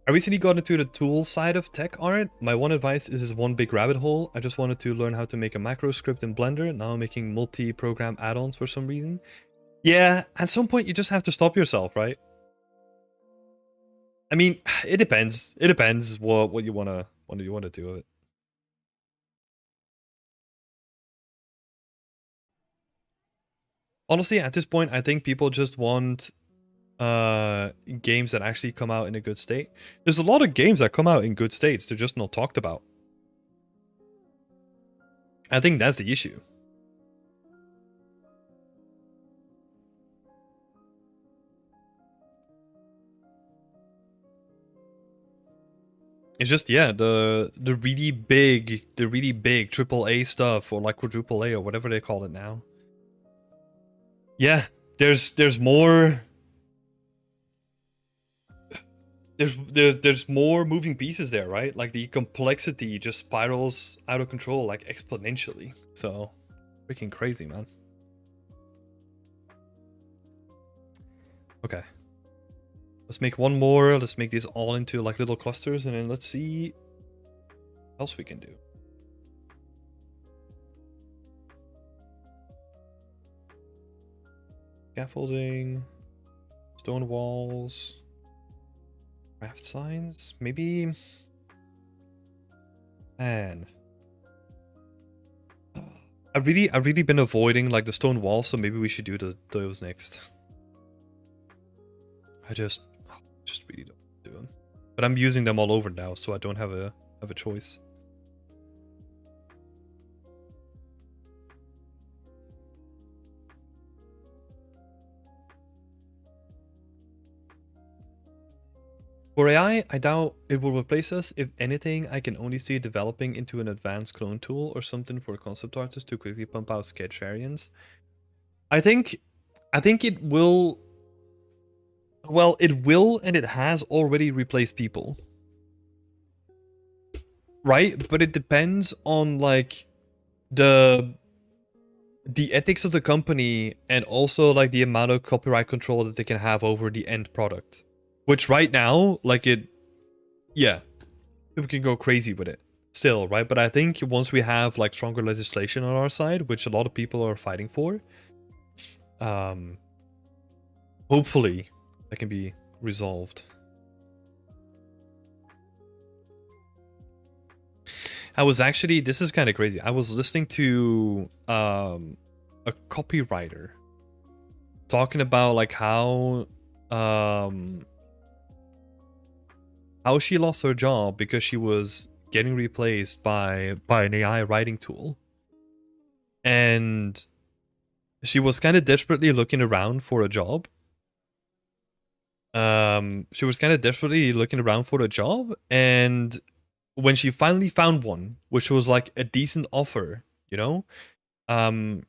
I recently got into the tool side of tech art. My one advice is one big rabbit hole. I just wanted to learn how to make a macro script in Blender. Now I'm making multi-program add-ons for some reason. Yeah, at some point you just have to stop yourself, right? I mean, it depends. It depends what you wanna do with it. Honestly, at this point, I think people just want games that actually come out in a good state. There's a lot of games that come out in good states, they're just not talked about. I think that's the issue. It's just, yeah, the really big AAA stuff, or like quadruple A or whatever they call it now. Yeah, there's more. There's more moving pieces there, right? Like the complexity just spirals out of control, like exponentially. So, freaking crazy, man. Okay. Let's make one more. Let's make these all into like little clusters, and then let's see what else we can do. Scaffolding, stone walls, craft signs, maybe. Man, I've really been avoiding like the stone walls, so maybe we should do those next. I just really don't do them, but I'm using them all over now, so I don't have a choice. For AI, I doubt it will replace us. If anything, I can only see it developing into an advanced clone tool or something for concept artists to quickly pump out sketch variants. I think it will. Well, it will, and it has already replaced people. Right? But it depends on like the ethics of the company, and also like the amount of copyright control that they can have over the end product. Which right now, like yeah, people can go crazy with it still, right? But I think once we have like stronger legislation on our side, which a lot of people are fighting for, hopefully that can be resolved. I was actually, this is kind of crazy. I was listening to a copywriter talking about like how she lost her job because she was getting replaced by an AI writing tool. and she was kind of desperately looking around for a job. She was kind of desperately looking around for a job, and when she finally found one, which was like a decent offer, you know,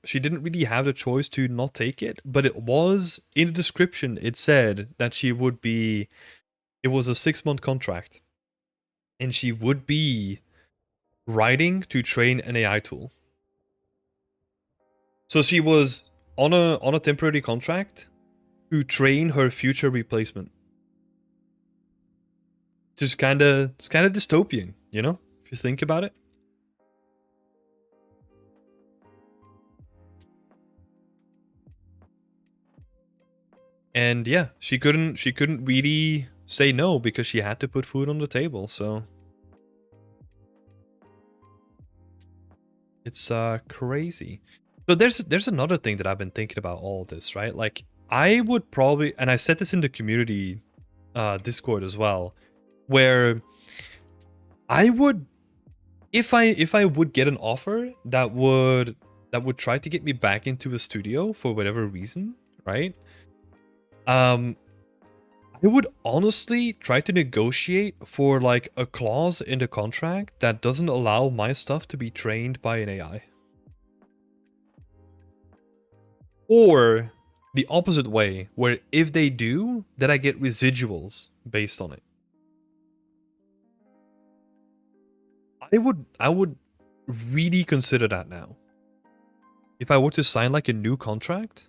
she didn't really have the choice to not take it, but it was in the description. It said that she would be. It was a 6-month contract, and she would be writing to train an AI tool. So she was on a temporary contract to train her future replacement. Just it's kind of dystopian, you know, if you think about it. And yeah, she couldn't really say no because she had to put food on the table. So it's crazy. So there's another thing that I've been thinking about all this, right? Like I would probably, and I said this in the community Discord as well, where I would, if I would get an offer that would try to get me back into a studio for whatever reason, right? I would honestly try to negotiate for like a clause in the contract that doesn't allow my stuff to be trained by an AI. Or the opposite way, where if they do, then I get residuals based on it. I would really consider that now. If I were to sign like a new contract,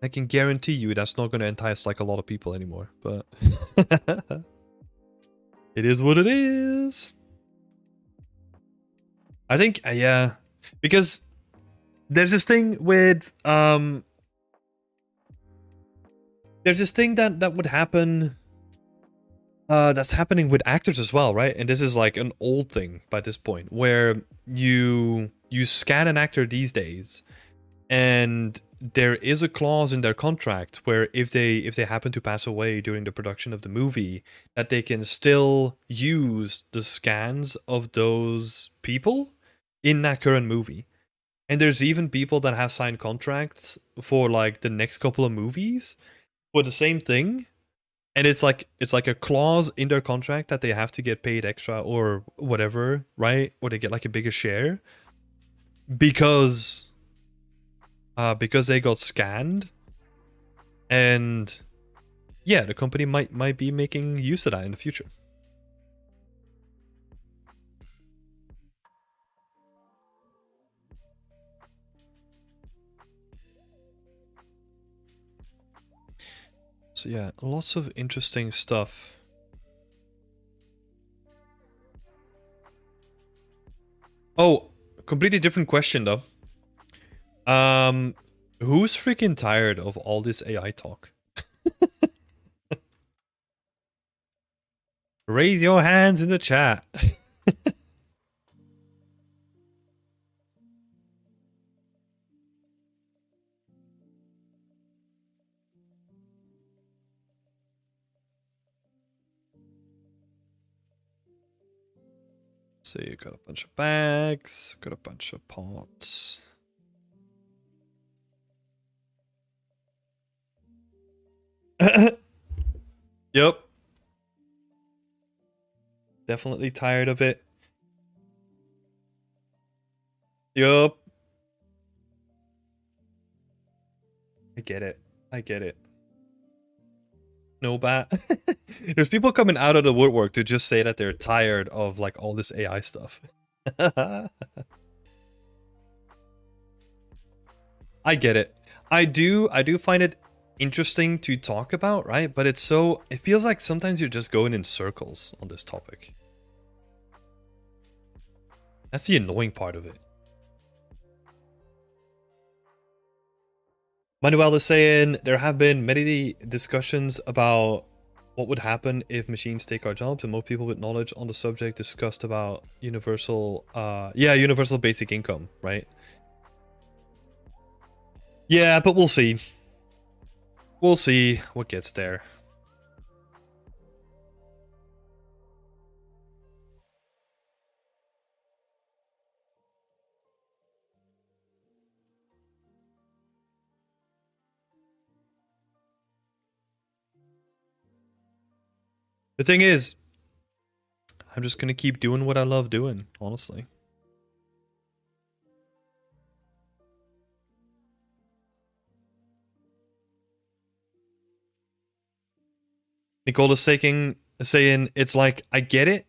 I can guarantee you that's not going to entice like a lot of people anymore, but it is what it is. I think, yeah, because there's this thing with, there's this thing that would happen, that's happening with actors as well, right? And this is like an old thing by this point, where you scan an actor these days, and there is a clause in their contract where if they happen to pass away during the production of the movie, that they can still use the scans of those people in that current movie. And there's even people that have signed contracts for like the next couple of movies for the same thing. And it's like a clause in their contract that they have to get paid extra or whatever, right? Or they get like a bigger share because they got scanned. And yeah, the company might be making use of that in the future. So yeah, lots of interesting stuff. Oh, completely different question though. Who's freaking tired of all this AI talk? Raise your hands in the chat. So you got a bunch of bags, got a bunch of pots. Yep. Definitely tired of it. Yup. I get it. I get it. No bat. There's people coming out of the woodwork to just say that they're tired of like all this AI stuff. I get it. I do find it interesting to talk about, right? But it feels like sometimes you're just going in circles on this topic. That's the annoying part of it. Manuel is saying there have been many discussions about what would happen if machines take our jobs, and most people with knowledge on the subject discussed about universal basic income, right? Yeah, but we'll see. We'll see what gets there. The thing is, I'm just gonna keep doing what I love doing, honestly. Nicole is saying it's like, I get it,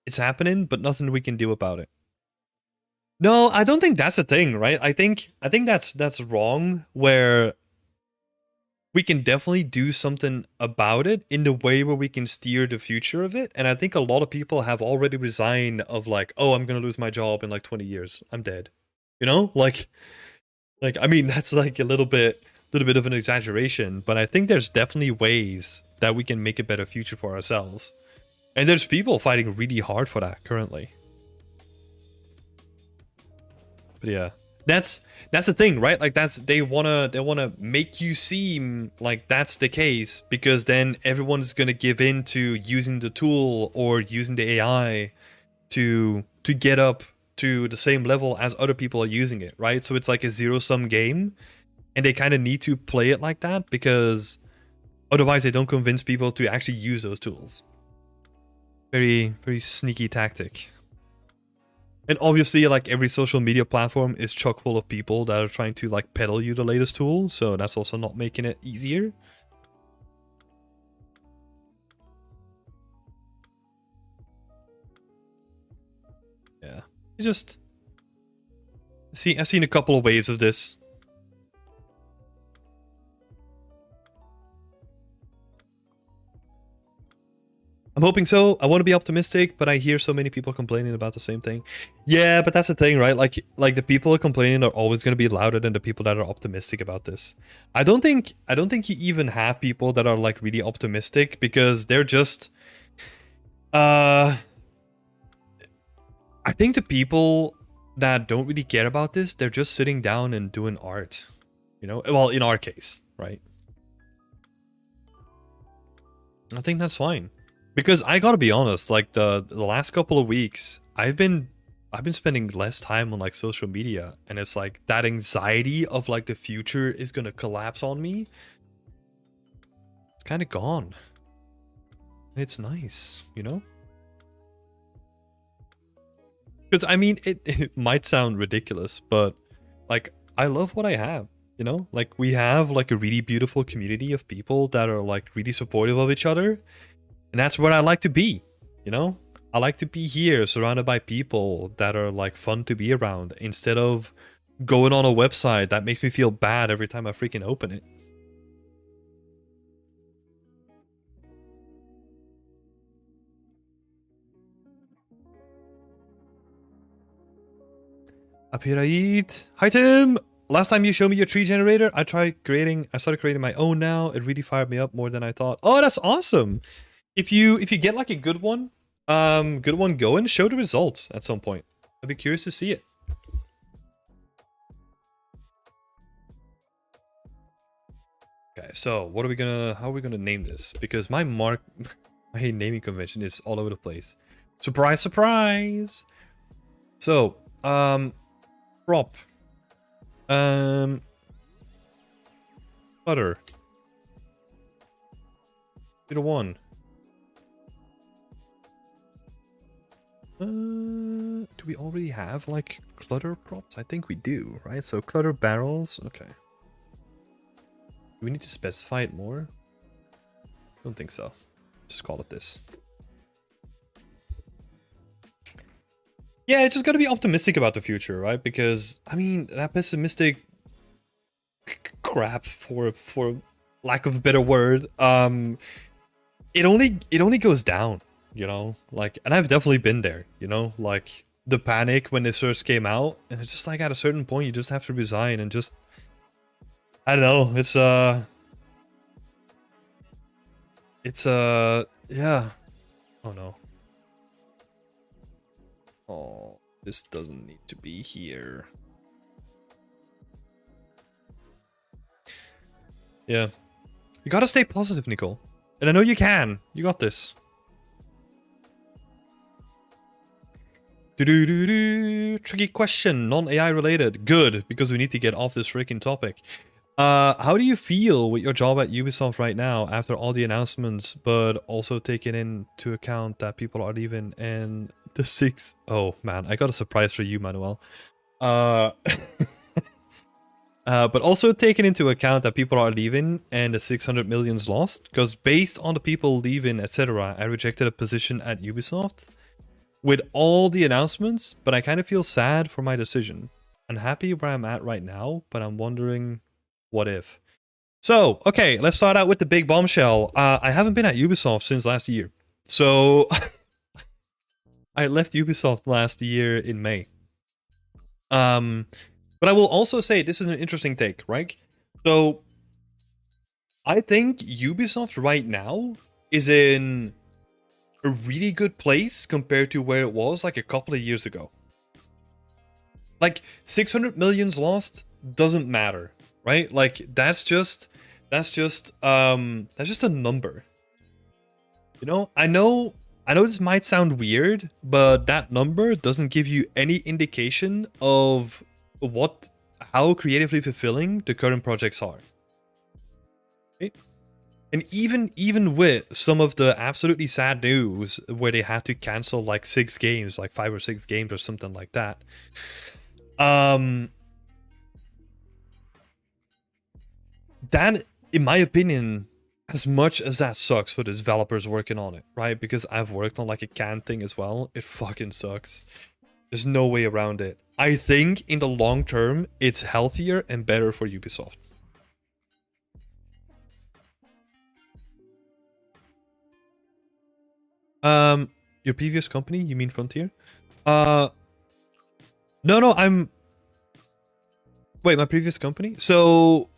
it's happening, but nothing we can do about it. No, I don't think that's a thing, right? I think that's wrong, where we can definitely do something about it in the way where we can steer the future of it. And I think a lot of people have already resigned of like, oh, I'm gonna lose my job in like 20 years. I'm dead. You know? Like I mean, that's like a little bit of an exaggeration, but I think there's definitely ways that we can make a better future for ourselves. And there's people fighting really hard for that currently. But yeah, that's the thing, right? Like they wanna make you seem like that's the case, because then everyone's gonna give in to using the tool or using the AI to get up to the same level as other people are using it, right? So it's like a zero-sum game, and they kind of need to play it like that, because otherwise they don't convince people to actually use those tools. Very, very sneaky tactic. And obviously, like, every social media platform is chock full of people that are trying to like peddle you the latest tool, so that's also not making it easier. Yeah, just see, I've seen a couple of waves of this. I'm hoping so. I want to be optimistic, but I hear so many people complaining about the same thing. Yeah, but that's the thing, right? Like the people who are complaining are always going to be louder than the people that are optimistic about this. I don't think you even have people that are like really optimistic, because they're just I think the people that don't really care about this, they're just sitting down and doing art. You know? Well, in our case, right? I think that's fine. Because I gotta be honest, like the last couple of weeks, I've been spending less time on like social media, and it's like that anxiety of like the future is gonna collapse on me. It's kind of gone. It's nice, you know? Because I mean, it might sound ridiculous, but like I love what I have, you know? Like we have like a really beautiful community of people that are like really supportive of each other. And that's where I like to be, you know? I like to be here, surrounded by people that are like fun to be around, instead of going on a website that makes me feel bad every time I freaking open it. Apiraid. Hi Tim! Last time you showed me your tree generator, I started creating my own now. It really fired me up more than I thought. Oh, that's awesome! If you get like a good one going, show the results at some point. I'd be curious to see it. Okay, so how are we gonna name this? Because my naming convention is all over the place. Surprise, surprise! So, prop. Butter. 1. Do we already have like clutter props? I think we do, right? So clutter barrels, okay. Do we need to specify it more? Don't think so. Just call it this. Yeah, it's just gotta be optimistic about the future, right? Because I mean, that pessimistic crap, for lack of a better word, it only goes down. You know, like, and I've definitely been there, you know, like the panic when this first came out, and it's just like at a certain point you just have to resign and just, I don't know, yeah. Oh no. Oh, this doesn't need to be here. Yeah. You gotta stay positive, Nicole. And I know you can. You got this. Tricky question, non-AI related. Good, because we need to get off this freaking topic. How do you feel with your job at Ubisoft right now after all the announcements, but also taking into account that people are leaving and the six? Oh man, I got a surprise for you, Manuel. Uh, but also taking into account that people are leaving and the 600 million's lost, because based on the people leaving, etc., I rejected a position at Ubisoft with all the announcements, but I kind of feel sad for my decision. I'm happy where I'm at right now, but I'm wondering what if. So, okay, let's start out with the big bombshell. I haven't been at Ubisoft since last year. So, I left Ubisoft last year in May. But I will also say this is an interesting take, right? So, I think Ubisoft right now is in a really good place compared to where it was like a couple of years ago. Like 600 millions lost doesn't matter, right? Like that's just a number. You know, I know this might sound weird, but that number doesn't give you any indication of how creatively fulfilling the current projects are. Right? And even with some of the absolutely sad news where they had to cancel like 6 games, like 5 or 6 games or something like that. That, in my opinion, as much as that sucks for the developers working on it, right? Because I've worked on like a can thing as well. It fucking sucks. There's no way around it. I think in the long term, it's healthier and better for Ubisoft. Your previous company? You mean Frontier? No, Wait, my previous company? So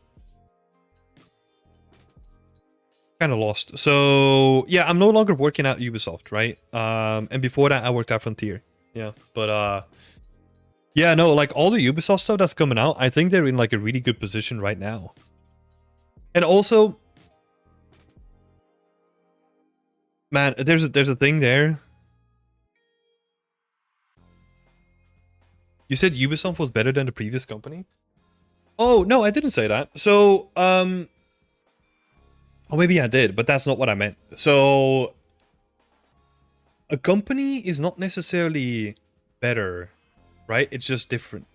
kind of lost. So yeah, I'm no longer working at Ubisoft, right? And before that I worked at Frontier. Yeah, but yeah, no, like all the Ubisoft stuff that's coming out, I think they're in like a really good position right now. And also, man, there's a thing there. You said Ubisoft was better than the previous company? Oh, no, I didn't say that. So, oh, maybe I did, but that's not what I meant. So, a company is not necessarily better, right? It's just different.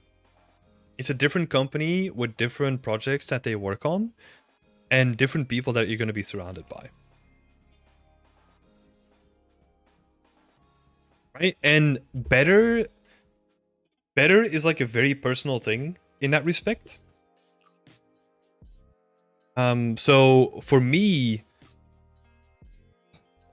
It's a different company with different projects that they work on and different people that you're going to be surrounded by. Right? And better is like a very personal thing in that respect. So for me,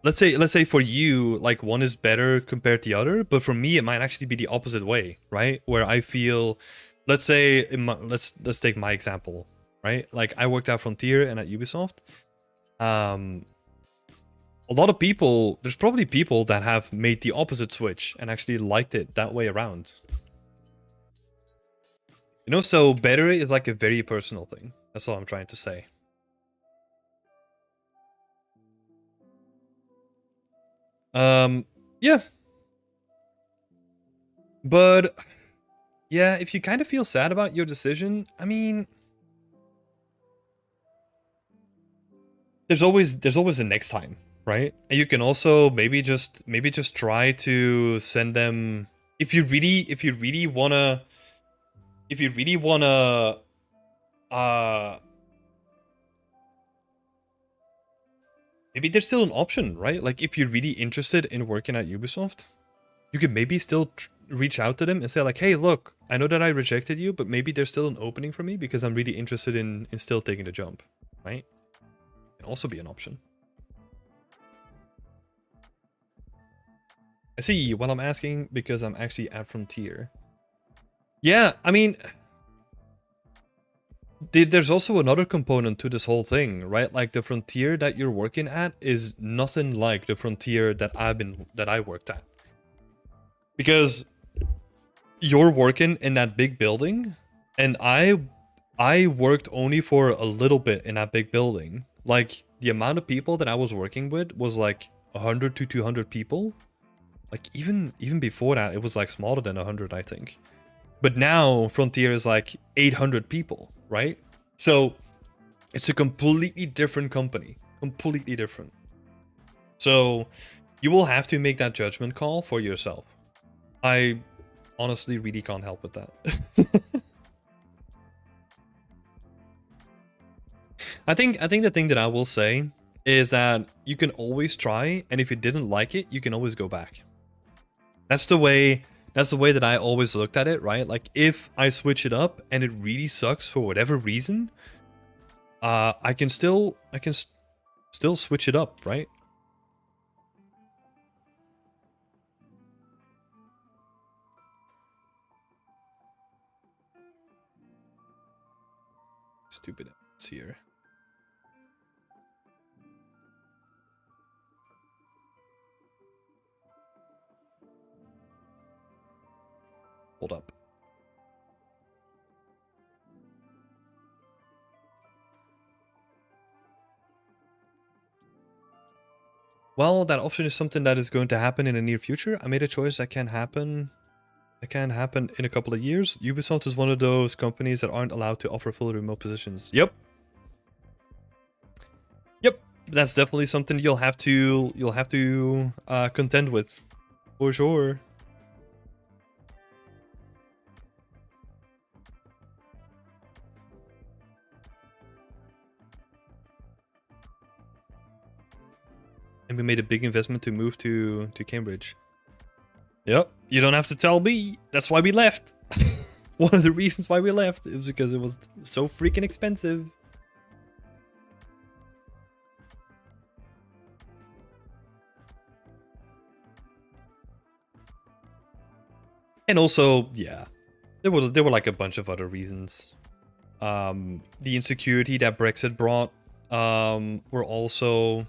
let's say for you, like one is better compared to the other, but for me it might actually be the opposite way, right? Where I feel, let's say, let's take my example, right? Like I worked at Frontier and at Ubisoft. A lot of people, there's probably people that have made the opposite switch and actually liked it that way around. You know, so better is like a very personal thing. That's all I'm trying to say. Yeah. But yeah, if you kind of feel sad about your decision, I mean, there's always a next time, right? And you can also maybe just try to send them, if you really wanna maybe there's still an option, right? Like if you're really interested in working at Ubisoft, you could maybe still reach out to them and say like, hey, look, I know that I rejected you, but maybe there's still an opening for me because I'm really interested in still taking the jump, right? Can also be an option. I see. Well, I'm asking because I'm actually at Frontier. Yeah, I mean, there's also another component to this whole thing, right? Like the Frontier that you're working at is nothing like the Frontier that I worked at. Because you're working in that big building, and I worked only for a little bit in that big building. Like the amount of people that I was working with was like 100 to 200 people. Like even before that, it was like smaller than 100, I think. But now Frontier is like 800 people, right? So it's a completely different company. Completely different. So you will have to make that judgment call for yourself. I honestly really can't help with that. I think the thing that I will say is that you can always try, and if you didn't like it, you can always go back. That's the way that I always looked at it, right? Like if I switch it up and it really sucks for whatever reason, I can still switch it up, right? Stupid ads here. Hold up. Well, that option is something that is going to happen in the near future. I made a choice that can happen. It can happen in a couple of years. Ubisoft is one of those companies that aren't allowed to offer full remote positions. Yep. Yep. That's definitely something you'll have to contend with, for sure. And we made a big investment to move to Cambridge. Yep. You don't have to tell me. That's why we left. One of the reasons why we left is because it was so freaking expensive. And also, yeah, there were like a bunch of other reasons. The insecurity that Brexit brought were also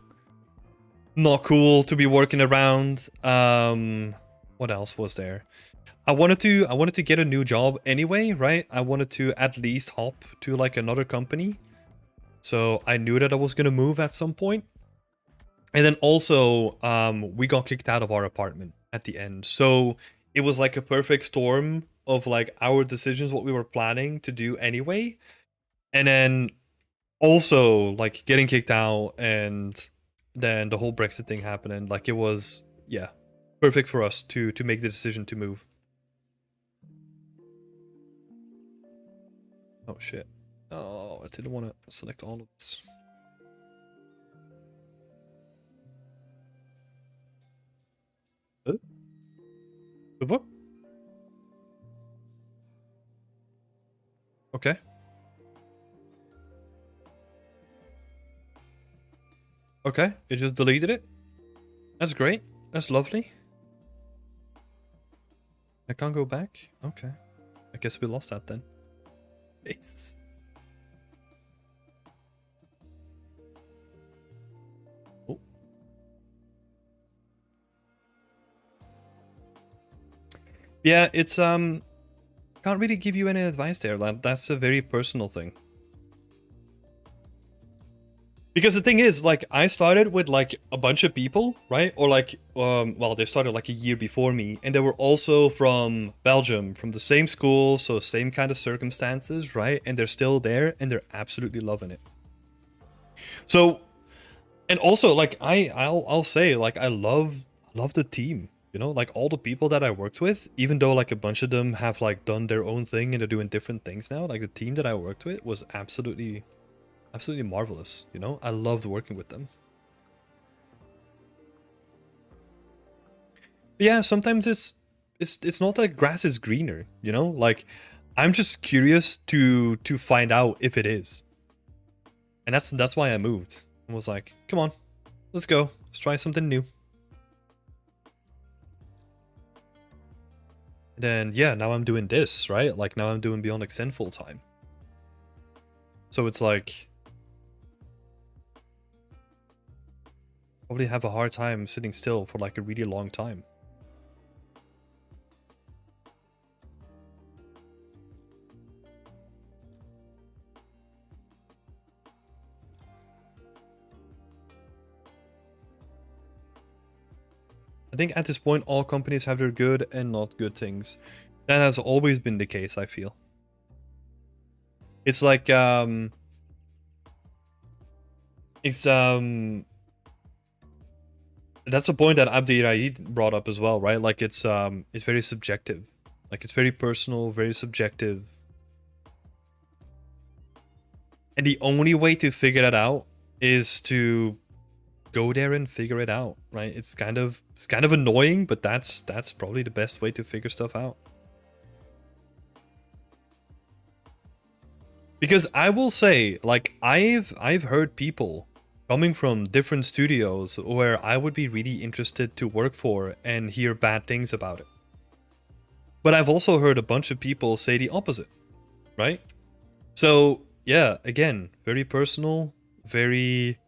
not cool to be working around. What else was there? I wanted to get a new job anyway, right? I wanted to at least hop to like another company. So I knew that I was gonna move at some point. And then also, we got kicked out of our apartment at the end. So it was like a perfect storm of like our decisions, what we were planning to do anyway. And then also like getting kicked out and then the whole Brexit thing happening. Like it was, yeah, perfect for us to make the decision to move. Oh shit. Oh, I didn't want to select all of this. What? Okay. Okay, it just deleted it. That's great. That's lovely. I can't go back? Okay. I guess we lost that then. Jesus. Oh. Yeah, it's can't really give you any advice there. That's a very personal thing. Because the thing is, like, I started with like a bunch of people, right? Or like, well, they started like a year before me, and they were also from Belgium, from the same school, so same kind of circumstances, right? And they're still there, and they're absolutely loving it. So, and also, like, I'll say, like, I love the team. You know, like all the people that I worked with, even though like a bunch of them have like done their own thing and they're doing different things now, like the team that I worked with was absolutely marvelous. You know, I loved working with them. But yeah, sometimes it's not that grass is greener, you know? Like I'm just curious to find out if it is. And that's why I moved. I was like, come on, let's go. Let's try something new. And then yeah, now I'm doing this, right? Like now I'm doing Beyond Extend full time. So it's like probably have a hard time sitting still for like a really long time. I think at this point, all companies have their good and not good things. That has always been the case, I feel. It's like, It's that's a point that Abdi Raid brought up as well, right? Like it's very subjective. Like it's very personal, very subjective. And the only way to figure that out is to go there and figure it out, right? It's kind of annoying, but that's probably the best way to figure stuff out. Because I will say, like, I've heard people coming from different studios where I would be really interested to work for and hear bad things about it. But I've also heard a bunch of people say the opposite, right? So, yeah, again, very personal, very...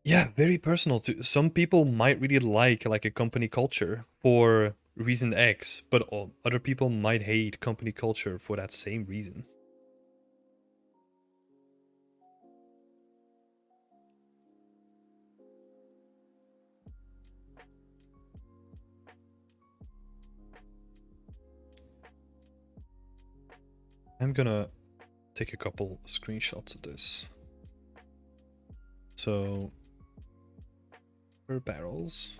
Yeah, very personal. To some people might really like a company culture for reason X, but other people might hate company culture for that same reason. I'm gonna take a couple screenshots of this. So, for barrels.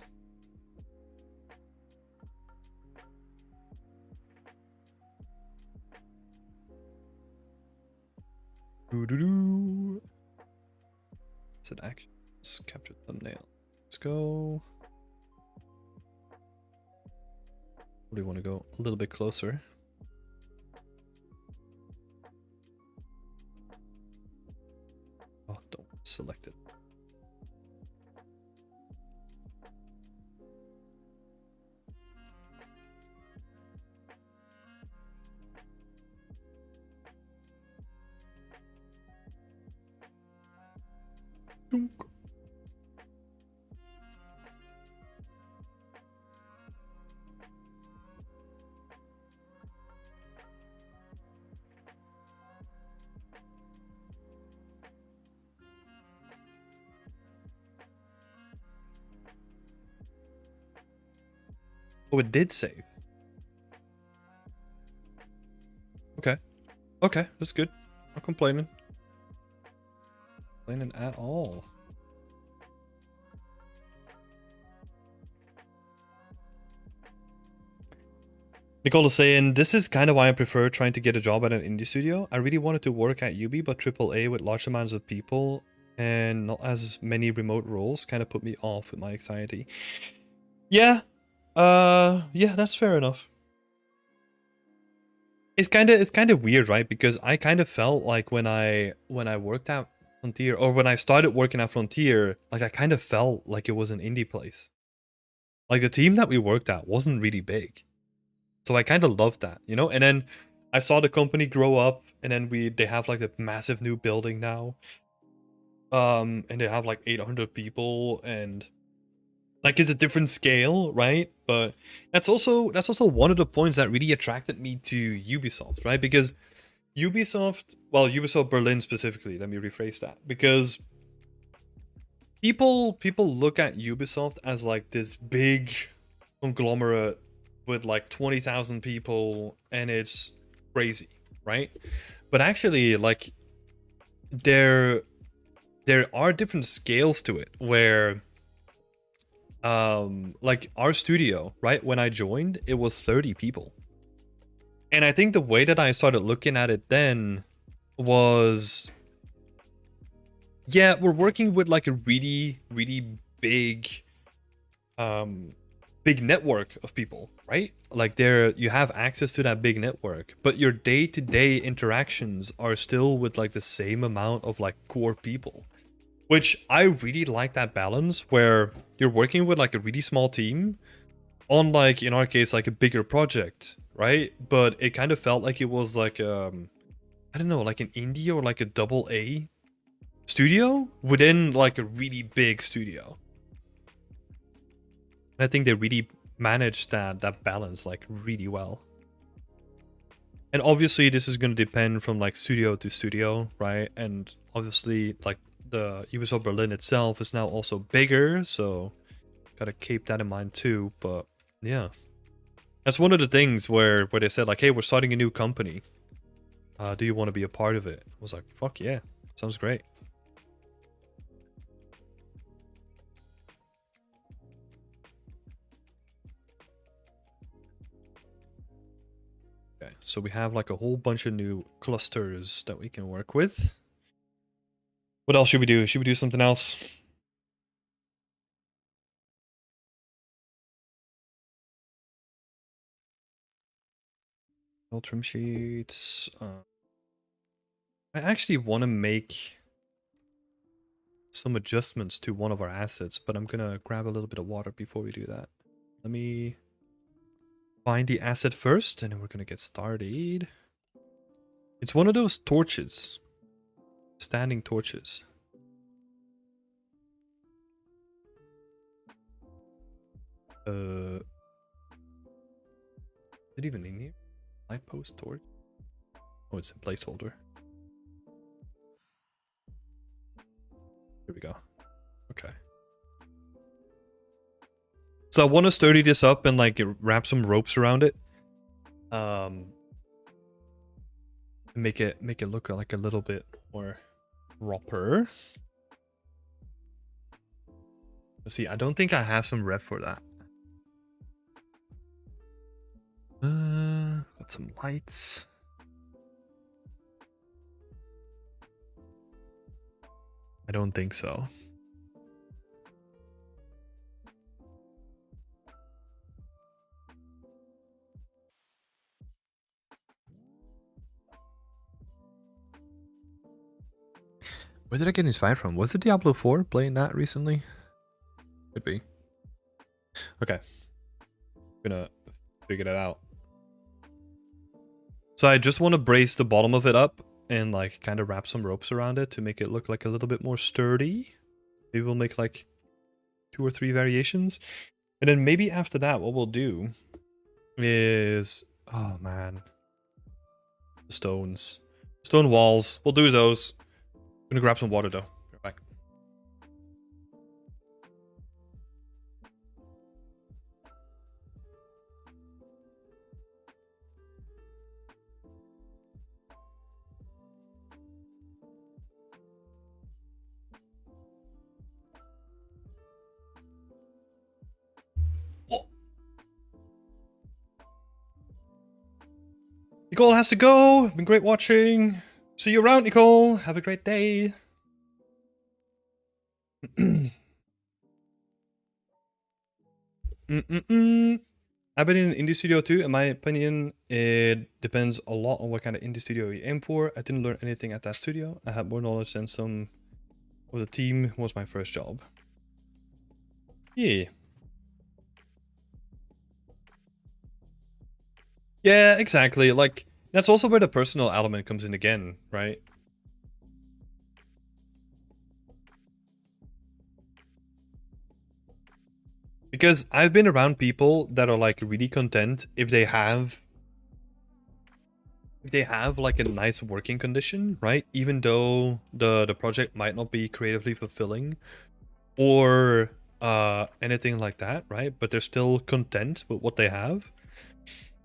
Doo-doo-doo. Set actions, capture thumbnail. Let's go. We want to go a little bit closer. Oh, don't select it. Dunk. Oh, it did save. Okay. Okay, that's good. Not complaining. Complaining at all. Nicole is saying, this is kind of why I prefer trying to get a job at an indie studio. I really wanted to work at UB, but AAA with large amounts of people and not as many remote roles kind of put me off with my anxiety. Yeah. Yeah, that's fair enough. It's kind of weird, right? Because I kind of felt like when I worked at Frontier, or when I started working at Frontier, like I kind of felt like it was an indie place. Like the team that we worked at wasn't really big. So I kind of loved that, you know? And then I saw the company grow up, and then they have like a massive new building now. And they have like 800 people, and like it's a different scale, right? But that's also one of the points that really attracted me to Ubisoft, right? Because Ubisoft, well, Ubisoft Berlin specifically, let me rephrase that, because people look at Ubisoft as like this big conglomerate with like 20,000 people, and it's crazy, right? But actually, like there are different scales to it, where like our studio, right, when I joined, it was 30 people. And I think the way that I started looking at it then was, yeah, we're working with like a really big big network of people, right? Like you have access to that big network, but your day-to-day interactions are still with like the same amount of like core people, which I really like that balance, where you're working with like a really small team on, like in our case, like a bigger project, right? But it kind of felt like it was like I don't know, like an indie or like a double A studio within like a really big studio. And I think they really managed that balance like really well. And obviously this is going to depend from like studio to studio, right? And obviously like the Ubisoft Berlin itself is now also bigger, so gotta keep that in mind too. But yeah, that's one of the things where they said like, hey, we're starting a new company. Do you want to be a part of it? I was like, fuck yeah, sounds great. Okay, so we have like a whole bunch of new clusters that we can work with. What else should we do? Should we do something else? Trim sheets. I actually want to make some adjustments to one of our assets, but I'm gonna grab a little bit of water before we do that. Let me find the asset first, and then we're gonna get started. It's one of those torches. Standing torches. Is it even in here? Light post torch? Oh, it's a placeholder. Here we go. Okay. So I want to sturdy this up and like wrap some ropes around it. Make it look like a little bit more proper. Let's see, I don't think I have some rev for that. Got some lights. I don't think so. Where did I get inspired from? Was it Diablo 4 playing that recently? Could be. Okay. Gonna figure that out. So I just want to brace the bottom of it up and like kind of wrap some ropes around it to make it look like a little bit more sturdy. Maybe we'll make like 2 or 3 variations. And then maybe after that, what we'll do is, oh man, the stones. Stone walls. We'll do those. I'm gonna grab some water though. Right back. Oh. Nicole has to go. Been great watching. See you around, Nicole. Have a great day. I've been in an indie studio too. In my opinion, it depends a lot on what kind of indie studio you aim for. I didn't learn anything at that studio. I had more knowledge than some of the team. It was my first job. Yeah. Yeah, exactly. Like, that's also where the personal element comes in again, right? Because I've been around people that are like really content if they have like a nice working condition, right? Even though the project might not be creatively fulfilling or anything like that, right? But they're still content with what they have.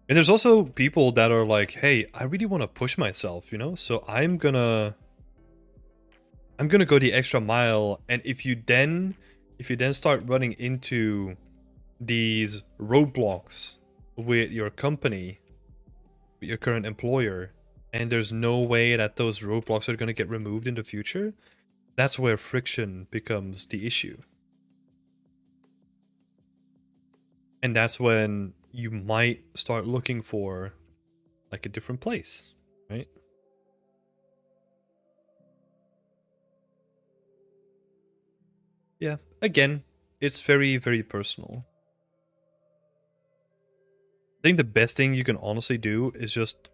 And there's also people that are like, hey, I really want to push myself, you know? So I'm gonna go the extra mile. And if you then start running into these roadblocks with your company, with your current employer, and there's no way that those roadblocks are going to get removed in the future, that's where friction becomes the issue. And that's when you might start looking for like a different place, right? Yeah, again, it's very, very personal. I think the best thing you can honestly do is just,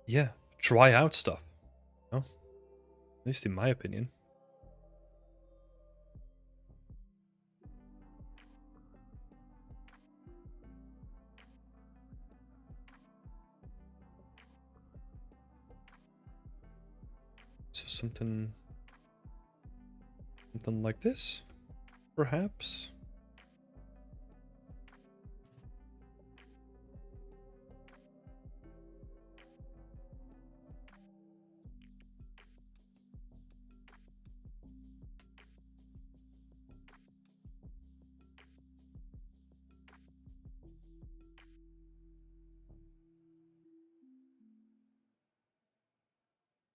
yeah, try out stuff. You know? At least in my opinion. So something like this, perhaps.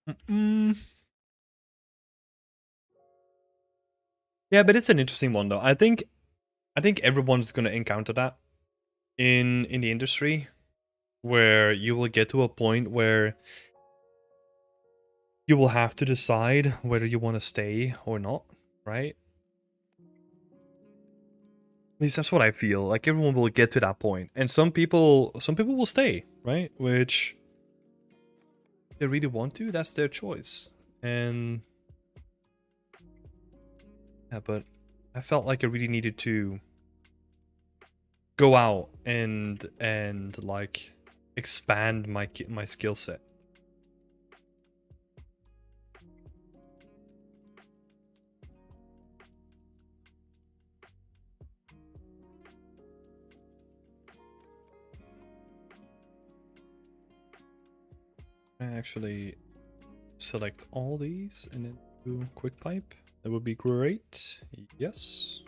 Mm. Yeah, but it's an interesting one though. I think everyone's gonna encounter that in the industry, where you will get to a point where you will have to decide whether you want to stay or not, right? At least that's what I feel. Like everyone will get to that point, and some people will stay, right? Which they really want to. That's their choice, and yeah. But I felt like I really needed to go out and like expand my skill set. I actually select all these and then do quick pipe. That would be great. Yes.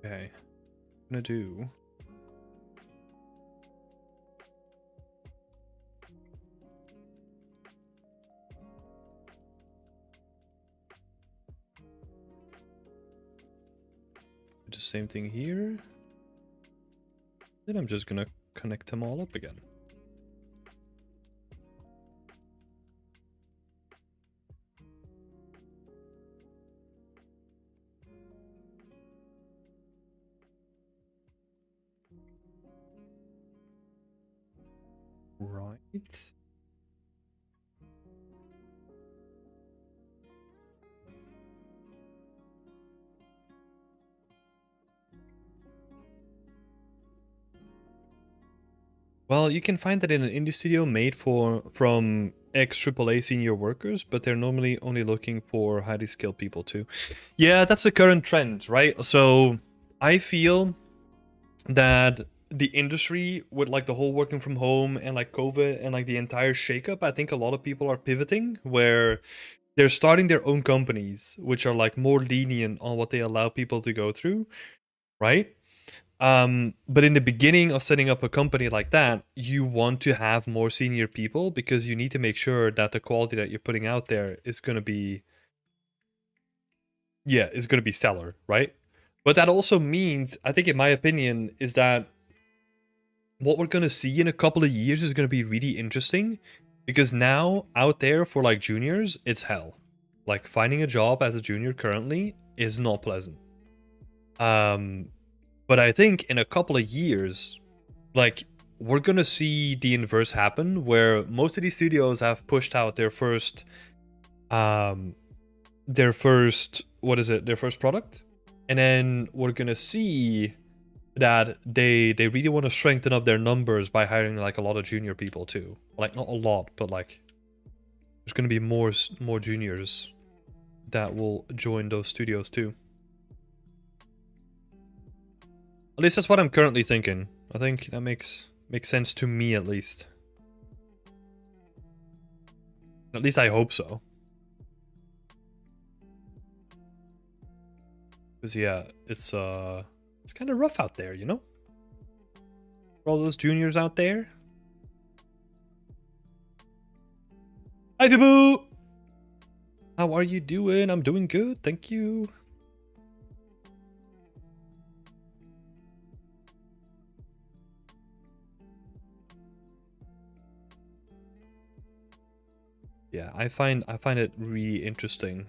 Okay. I'm gonna do the same thing here. Then I'm just gonna connect them all up again. Right. Well, you can find that in an indie studio made from ex AAA senior workers, but they're normally only looking for highly skilled people too. Yeah, that's the current trend, right? So I feel that the industry with like the whole working from home and like COVID and like the entire shakeup, I think a lot of people are pivoting where they're starting their own companies, which are like more lenient on what they allow people to go through, right? But in the beginning of setting up a company like that, you want to have more senior people because you need to make sure that the quality that you're putting out there is going to be, yeah, is going to be stellar, right? But that also means, I think, in my opinion, is that what we're going to see in a couple of years is going to be really interesting because now out there for like juniors, it's hell. Like finding a job as a junior currently is not pleasant. Um, but I think in a couple of years, like we're gonna see the inverse happen where most of these studios have pushed out um their first what is it their first product, and then we're gonna see that they really want to strengthen up their numbers by hiring like a lot of junior people too, like not a lot but like there's gonna be more juniors that will join those studios too. At least that's what I'm currently thinking. I think that makes sense to me at least. At least I hope so. Because yeah, it's kind of rough out there, you know? For all those juniors out there. Hi Fibu! How are you doing? I'm doing good, thank you. Yeah, I find it really interesting.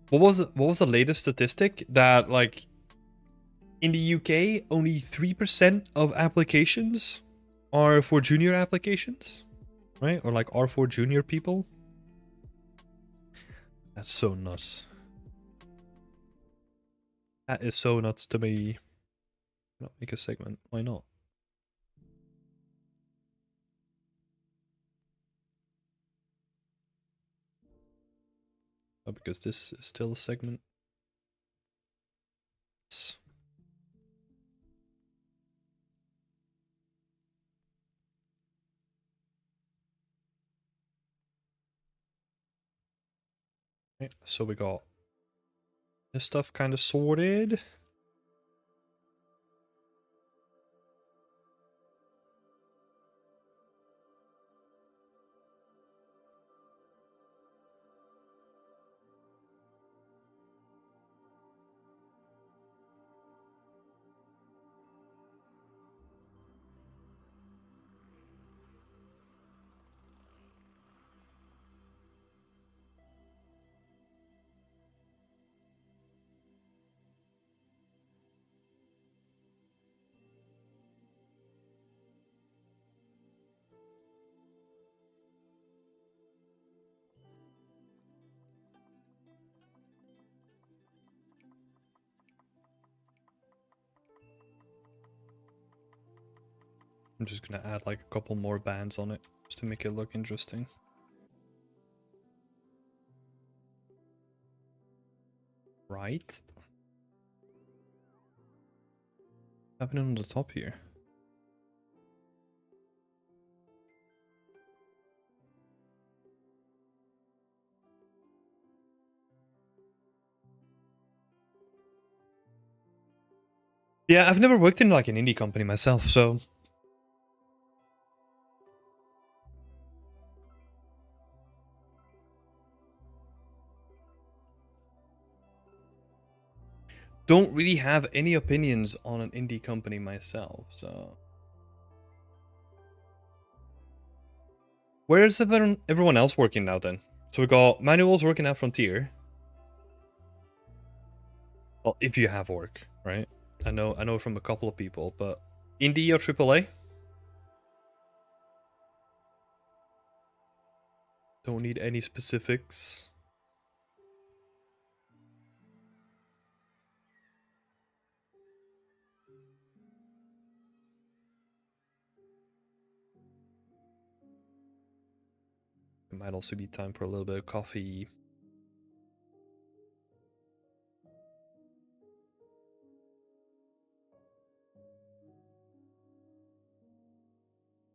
What was the latest statistic that like in the UK only 3% of applications are for junior applications? Right? Or like are for junior people? That's so nuts. That is so nuts to me. Not make a segment. Why not? Oh, because this is still a segment. Yes. Okay, so we got this stuff kind of sorted. I'm just gonna add like a couple more bands on it just to make it look interesting. Right? What's happening on the top here? Yeah, I've never worked in like an indie company myself, so don't really have any opinions on an indie company myself, so. Where is everyone else working now then? So we got Manuel's working at Frontier. Well, if you have work, right? I know from a couple of people, but indie or AAA? Don't need any specifics. It might also be time for a little bit of coffee.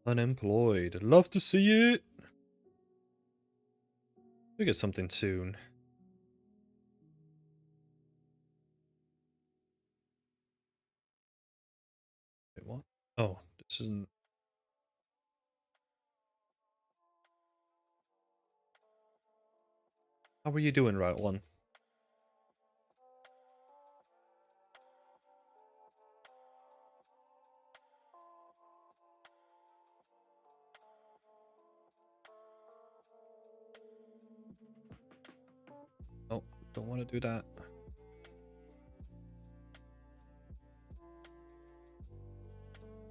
Unemployed. Love to see it. We get something soon. Wait, what? Oh, this isn't. How are you doing, Route 1? Oh, don't want to do that.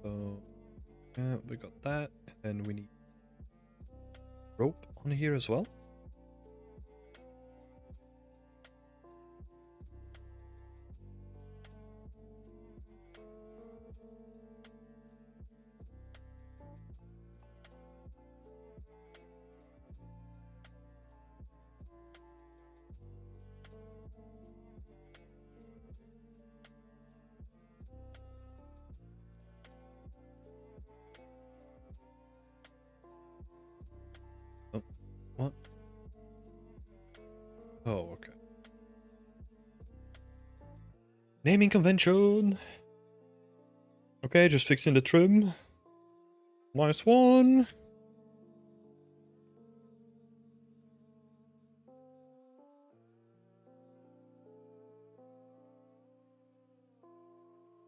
So, yeah, we got that. And we need rope on here as well. Oh, what? Oh, okay. Naming convention. Okay, just fixing the trim. Nice one.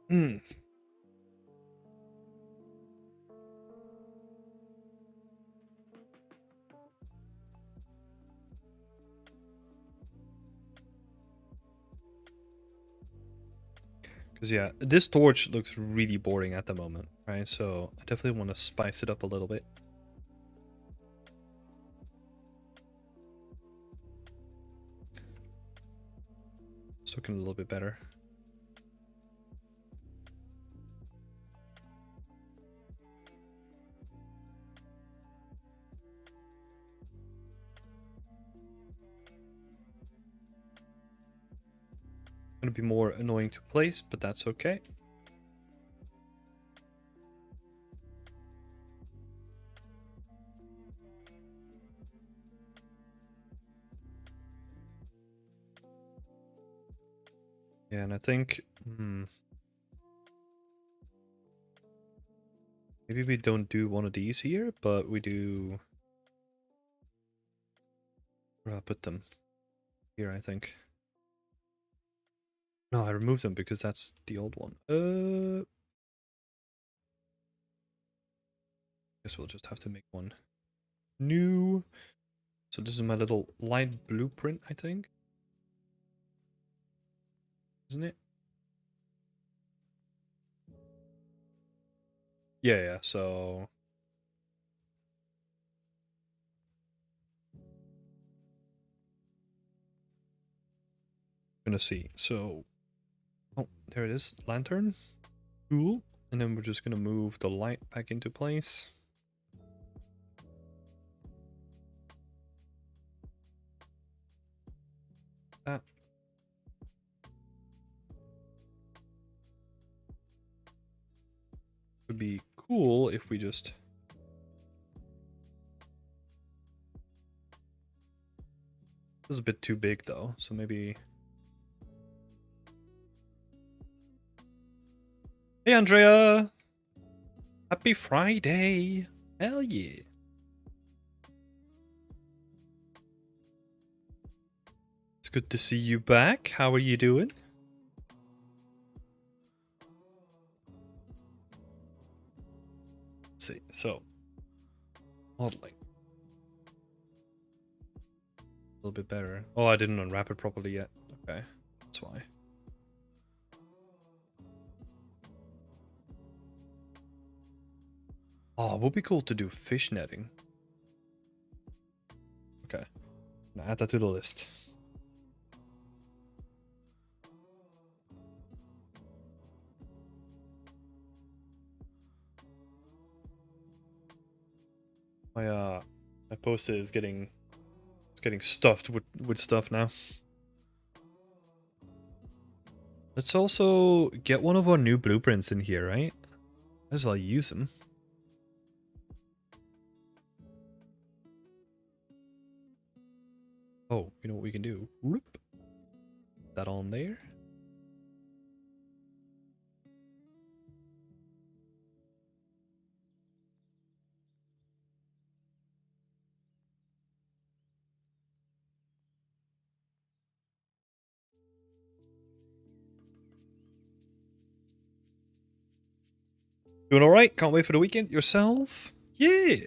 Hmm. Because, yeah, this torch looks really boring at the moment, right? So I definitely want to spice it up a little bit. It's looking a little bit better. I'm gonna be more annoying to place, but that's okay. Yeah, and I think maybe we don't do one of these here, but we do put them here, I think. No, I removed them because that's the old one. Guess we'll just have to make one new. So this is my little light blueprint, I think. Isn't it? Yeah, so gonna see. So oh, there it is. Lantern. Cool. And then we're just gonna move the light back into place. That. Would be cool if we just this is a bit too big though, so maybe. Hey Andrea! Happy Friday! Hell yeah! It's good to see you back. How are you doing? Let's see, so modeling. A little bit better. Oh, I didn't unwrap it properly yet. Okay, that's why. Oh, it would be cool to do fish netting. Okay, now add that to the list. My poster is getting stuffed with stuff now. Let's also get one of our new blueprints in here, right? Might as well use them. Oh, you know what we can do? Whoop. That on there. Doing alright? Can't wait for the weekend. Yourself? Yeah.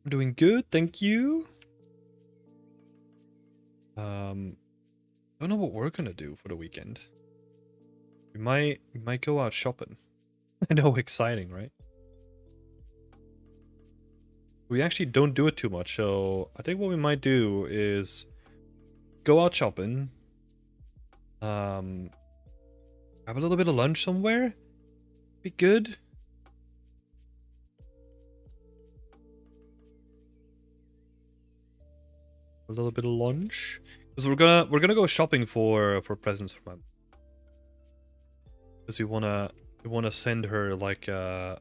I'm doing good, thank you. Don't know what we're gonna do for the weekend. We might go out shopping. I know, exciting, right? We actually don't do it too much, so I think what we might do is go out shopping. Have a little bit of lunch somewhere. Be good. A little bit of lunch. Because we're gonna go shopping for presents for my. Because we wanna send her like a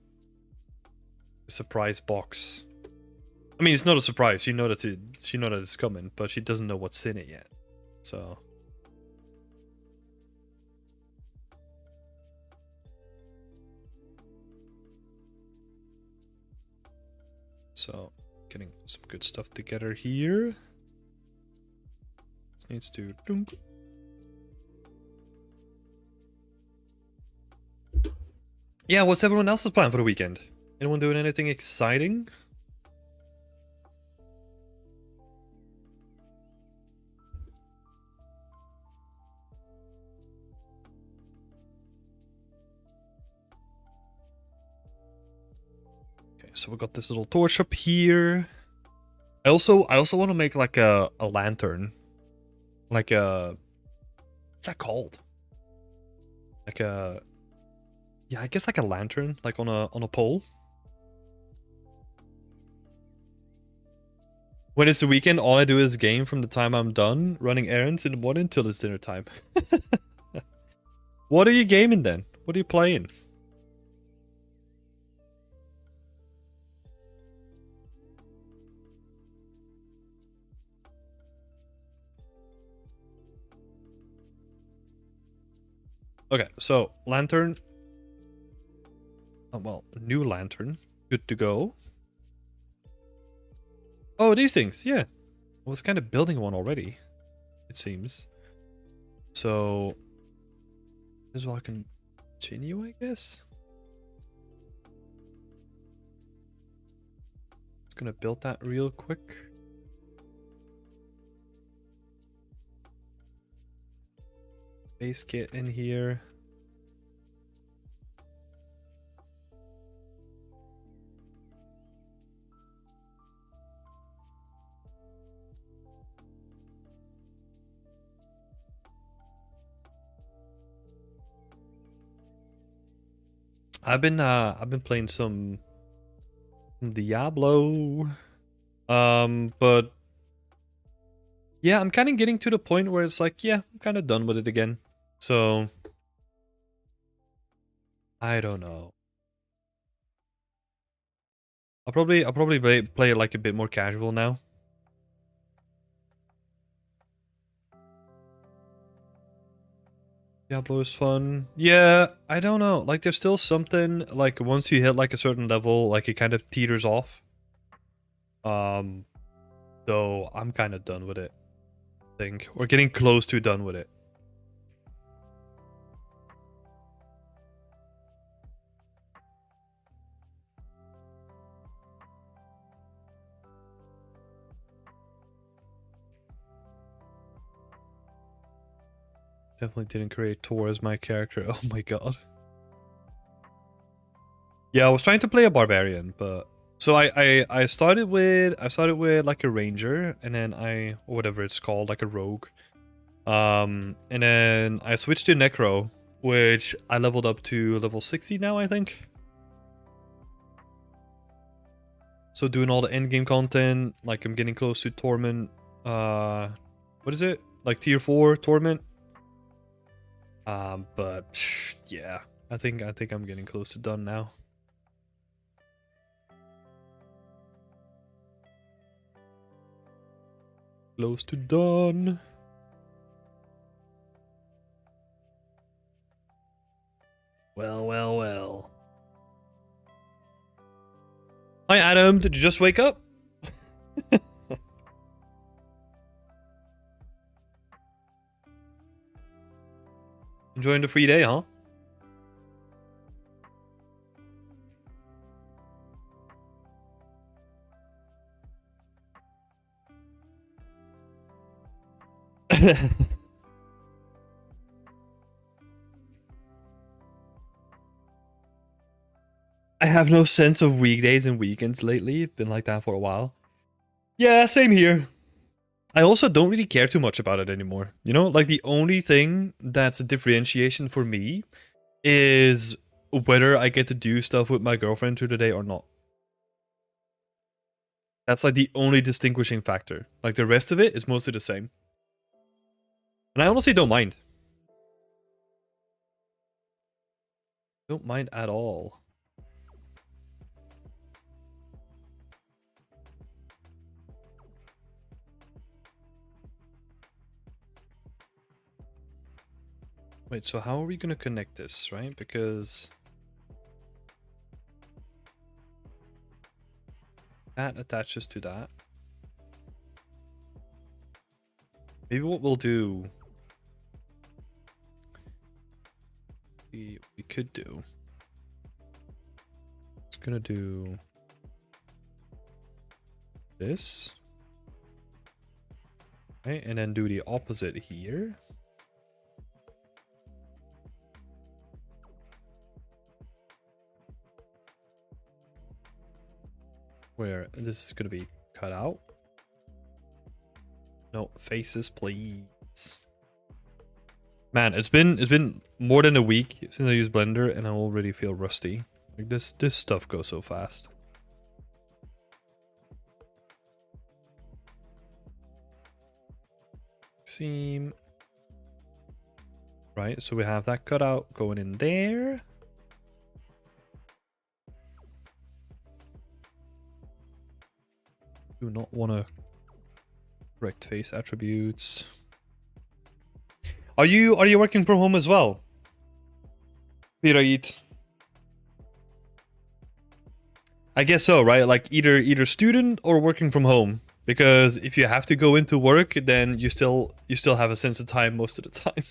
surprise box. I mean, it's not a surprise. She know that it's coming, but she doesn't know what's in it yet. So. So, getting some good stuff together here. This needs to. Dunk. Yeah, what's everyone else's plan for the weekend? Anyone doing anything exciting? Okay, so we got this little torch up here. I also want to make like a lantern. Like a what's that called? Like a yeah, I guess like a lantern, like on a pole. When it's the weekend, all I do is game from the time I'm done running errands in the morning till it's dinner time. What are you gaming then? What are you playing? Okay, so lantern. Oh, well, new lantern. Good to go. Oh, these things. Yeah. I was kind of building one already, it seems. So this is what I can continue, I guess. Just gonna build that real quick. Base kit in here. I've been playing some Diablo. But yeah, I'm kind of getting to the point where it's like, yeah, I'm kind of done with it again. So I don't know. I'll probably play it like a bit more casual now. Diablo is fun. Yeah, I don't know. Like there's still something like once you hit like a certain level, like it kind of teeters off. So I'm kind of done with it. I think we're getting close to done with it. Definitely didn't create Tor as my character. Oh my god. Yeah, I was trying to play a barbarian, but so I started with like a ranger, and then or whatever it's called, like a rogue. And then I switched to necro, which I leveled up to level 60 now, I think. So doing all the end game content, like I'm getting close to torment. What is it? Like tier 4 torment. But yeah, I think I'm getting close to done now. Close to done. Well, well, well. Hi, Adam. Did you just wake up? Enjoying the free day, huh? I have no sense of weekdays and weekends lately. Been like that for a while. Yeah, same here. I also don't really care too much about it anymore. You know, like the only thing that's a differentiation for me is whether I get to do stuff with my girlfriend through the day or not. That's like the only distinguishing factor. Like the rest of it is mostly the same. And I honestly don't mind. Don't mind at all. Wait, so how are we gonna connect this, right? Because that attaches to that. Maybe what we'll do, we could do, it's gonna do this, right? And then do the opposite here. Where this is gonna be cut out. No faces, please. Man, it's been more than a week since I used Blender, and I already feel rusty. Like this stuff goes so fast. Seam. right? So we have that cutout going in there. Do not want to correct face attributes. Are you working from home as well? Piraid. I guess so, right? Like either student or working from home. Because if you have to go into work, then you still have a sense of time most of the time.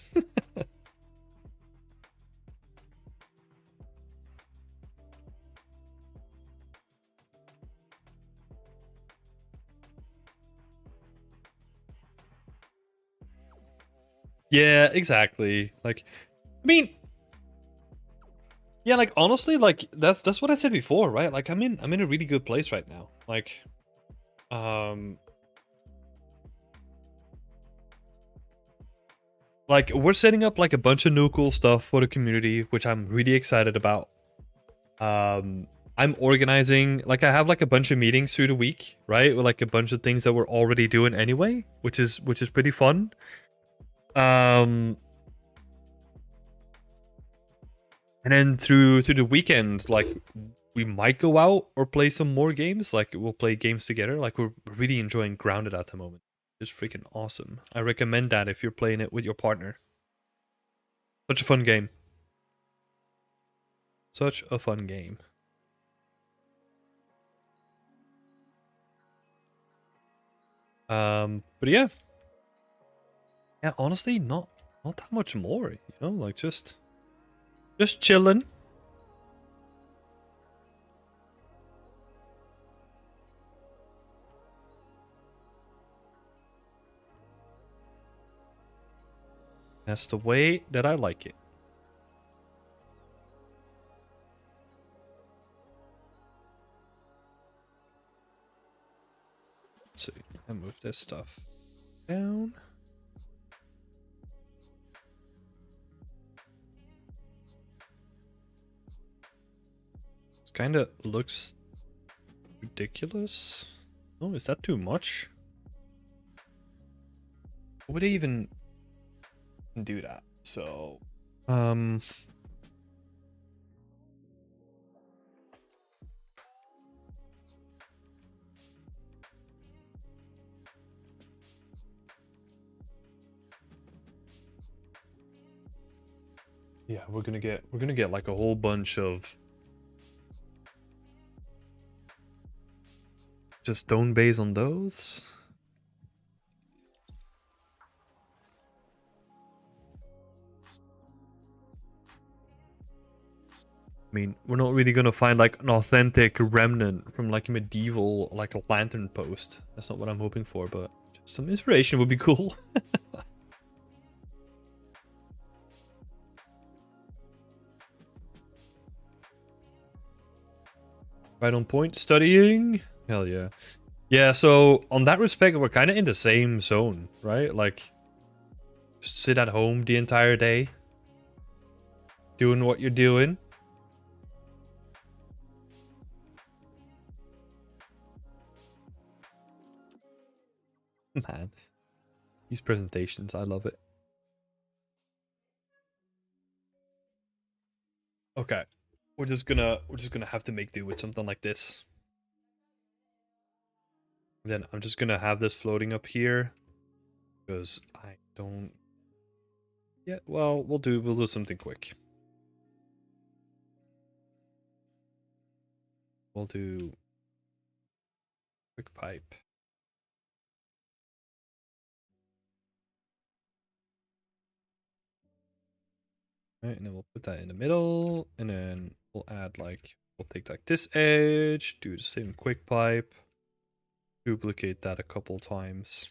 Yeah, exactly. Like, I mean, yeah, like honestly, like that's what I said before, right? Like I'm in a really good place right now. Um like we're setting up like a bunch of new cool stuff for the community, which I'm really excited about. I'm organizing, like I have like a bunch of meetings through the week, right? With like a bunch of things that we're already doing anyway, which is pretty fun. And then through the weekend, like we might go out or play some more games. Like we'll play games together. Like we're really enjoying Grounded at the moment. It's freaking awesome. I recommend that if you're playing it with your partner. Such a fun game. Such a fun game. But yeah. Yeah, honestly, not that much more, you know, like just chilling. That's the way that I like it. Let's see. I move this stuff down. This kind of looks ridiculous. Oh, is that too much? Would I even do that? So, yeah, we're gonna get like a whole bunch of just stone base on those. I mean, we're not really gonna find like an authentic remnant from like a medieval like a lantern post. That's not what I'm hoping for, but some inspiration would be cool. Right on point. Studying. Hell yeah. Yeah, so on that respect, we're kind of in the same zone, right? Like, just sit at home the entire day, doing what you're doing. Man, these presentations, I love it. Okay, we're just gonna have to make do with something like this. Then I'm just gonna have this floating up here because I don't. Yeah, well, we'll do something quick. We'll do quick pipe. Right, and then we'll put that in the middle, and then we'll add like, we'll take like this edge, do the same quick pipe, duplicate that a couple times.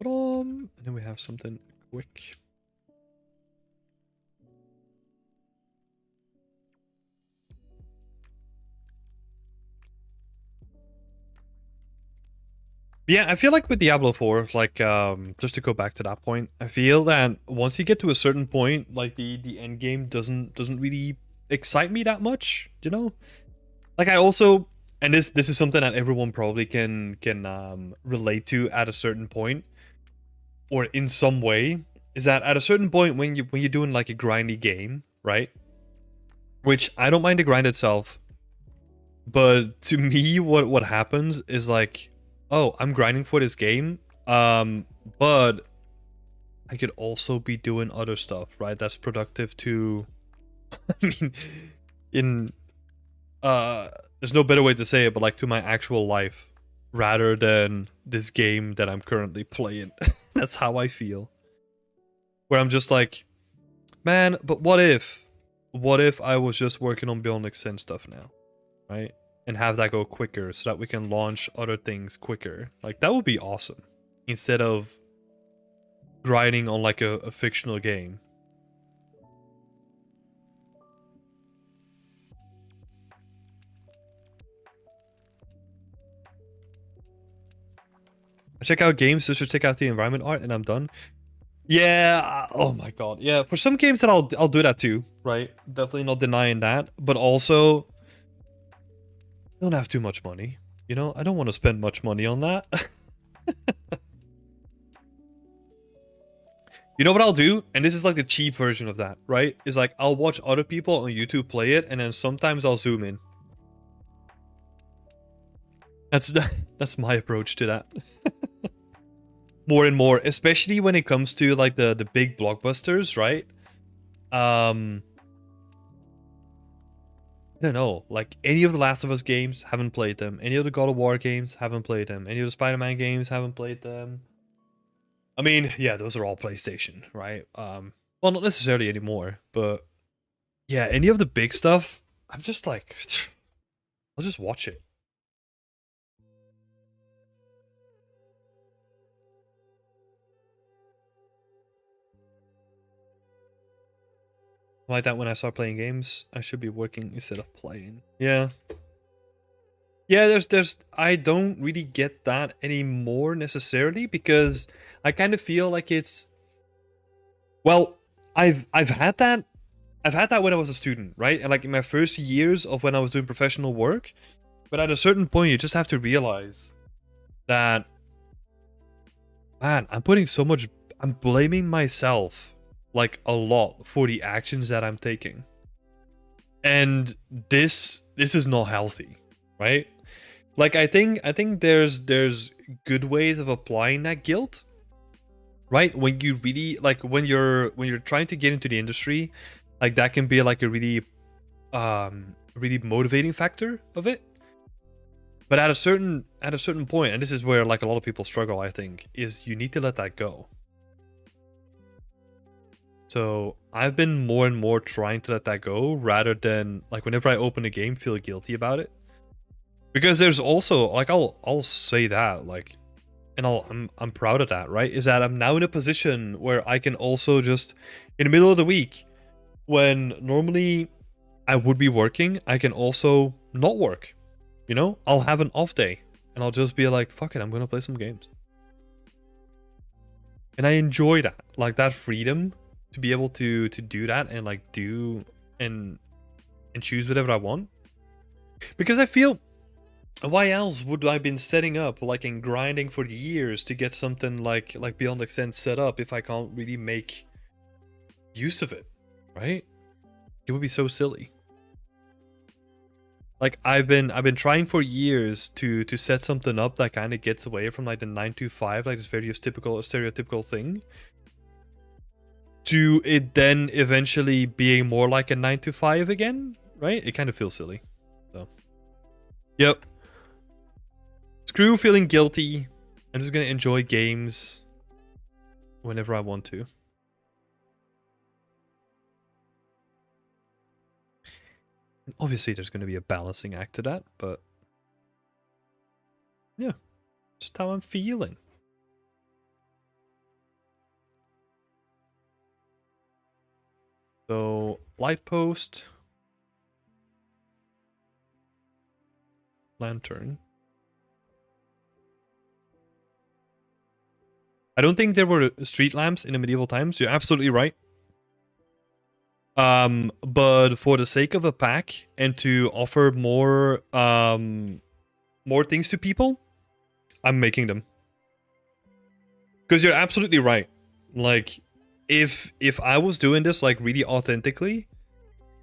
And then we have something quick. Yeah, I feel like with Diablo 4, like just to go back to that point, I feel that once you get to a certain point, like the end game doesn't really excite me that much, you know? Like I also, and this is something that everyone probably can relate to at a certain point. or in some way, is that at a certain point when you're doing like a grindy game, right? Which I don't mind the grind itself, but to me, what happens is like, oh, I'm grinding for this game, but I could also be doing other stuff, right? That's productive to. I mean, in there's no better way to say it, but like to my actual life, rather than this game that I'm currently playing. That's how I feel. Where I'm just like, man, but what if? What if I was just working on Beyond Extend stuff now, right? And have that go quicker so that we can launch other things quicker. Like, that would be awesome. Instead of grinding on like a fictional game. I check out games just to check out the environment art and I'm done. Yeah, oh my god. Yeah, for some games that I'll do that too, right? Definitely not denying that, but also I don't have too much money. You know, I don't want to spend much money on that. You know what I'll do? And this is like the cheap version of that, right? Is like I'll watch other people on YouTube play it and then sometimes I'll zoom in. That's my approach to that. More and more, especially when it comes to like the big blockbusters, right? I don't know, like any of the Last of Us games, haven't played them. Any of the God of War games, haven't played them. Any of the Spider-Man games, haven't played them. I mean, yeah, those are all PlayStation, right? Well, not necessarily anymore, but yeah, any of the big stuff, I'm just like, I'll just watch it. Like that when I start playing games, I should be working instead of playing. Yeah. Yeah, there's I don't really get that anymore necessarily because I kind of feel like it's well, I've had that when I was a student, right? And like in my first years of when I was doing professional work, but at a certain point you just have to realize that man, I'm blaming myself like a lot for the actions that I'm taking. And this is not healthy, right? Like I think there's good ways of applying that guilt, right? When you really like when you're trying to get into the industry, like that can be like a really motivating factor of it. But at a certain point, and this is where like a lot of people struggle, I think, is you need to let that go. So I've been more and more trying to let that go rather than like whenever I open a game feel guilty about it. Because there's also like I'll say that like and I'm proud of that, right? Is that I'm now in a position where I can also just in the middle of the week when normally I would be working, I can also not work. You know? I'll have an off day and I'll just be like, fuck it, I'm going to play some games. And I enjoy that. Like that freedom to be able to do that and like do and choose whatever I want. Because I feel why else would I been setting up like and grinding for years to get something like Beyond Extend set up if I can't really make use of it, right? It would be so silly. Like I've been trying for years to set something up that kind of gets away from like the 9 to 5, like this very stereotypical thing, to it then eventually being more like a 9 to 5 again, right? It kind of feels silly. So, yep. Screw feeling guilty. I'm just gonna enjoy games whenever I want to. And obviously, there's gonna be a balancing act to that, but yeah, just how I'm feeling. So, light post, lantern. I don't think there were street lamps in the medieval times. You're absolutely right. But for the sake of a pack and to offer more things to people, I'm making them. Because you're absolutely right. Like, if I was doing this like really authentically,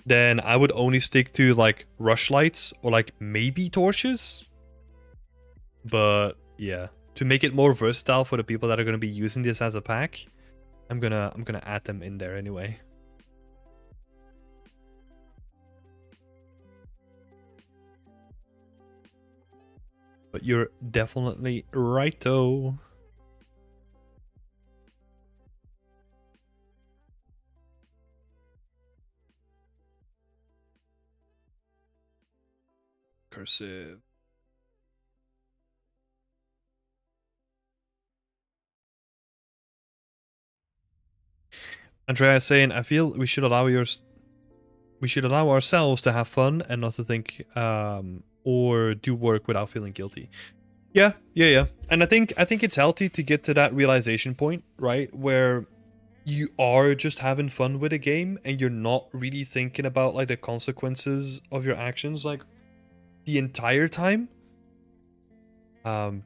then I would only stick to like rushlights or like maybe torches. But yeah, to make it more versatile for the people that are gonna be using this as a pack, I'm gonna add them in there anyway. But you're definitely right though. Cursive. Andrea is saying, I feel we should allow ourselves to have fun and not to think or do work without feeling guilty. Yeah. And I think it's healthy to get to that realization point, right? Where you are just having fun with a game and you're not really thinking about like the consequences of your actions like the entire time.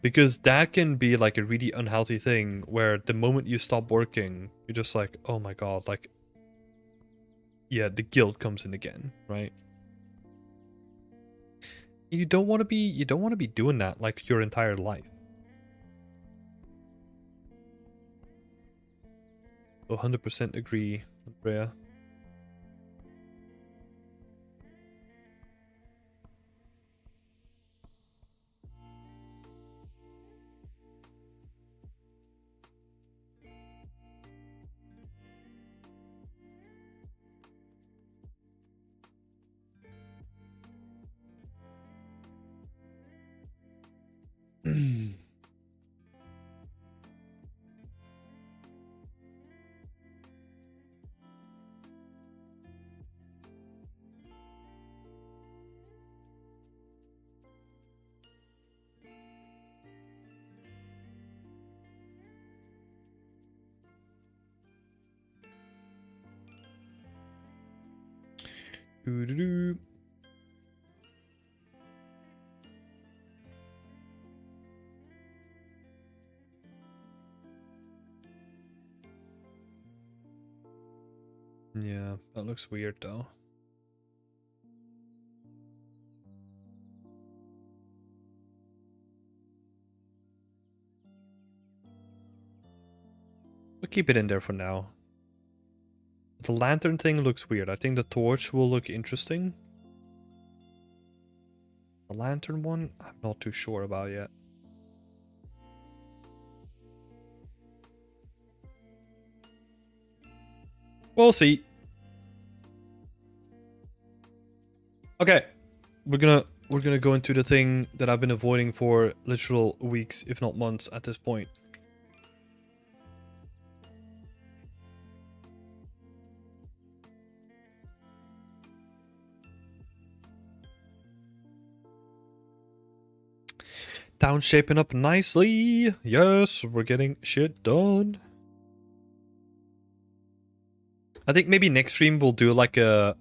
Because that can be like a really unhealthy thing where the moment you stop working, you're just like, oh my god, like, yeah, the guilt comes in again, right? You don't want to be doing that like your entire life. 100% agree, Andrea. Doo-doo-doo. Yeah, that looks weird though. We'll keep it in there for now. The lantern thing looks weird. I think the torch will look interesting. The lantern one, I'm not too sure about yet. We'll see. Okay, we're gonna go into the thing that I've been avoiding for literal weeks, if not months, at this point. Town shaping up nicely. Yes, we're getting shit done. I think maybe next stream we'll do like a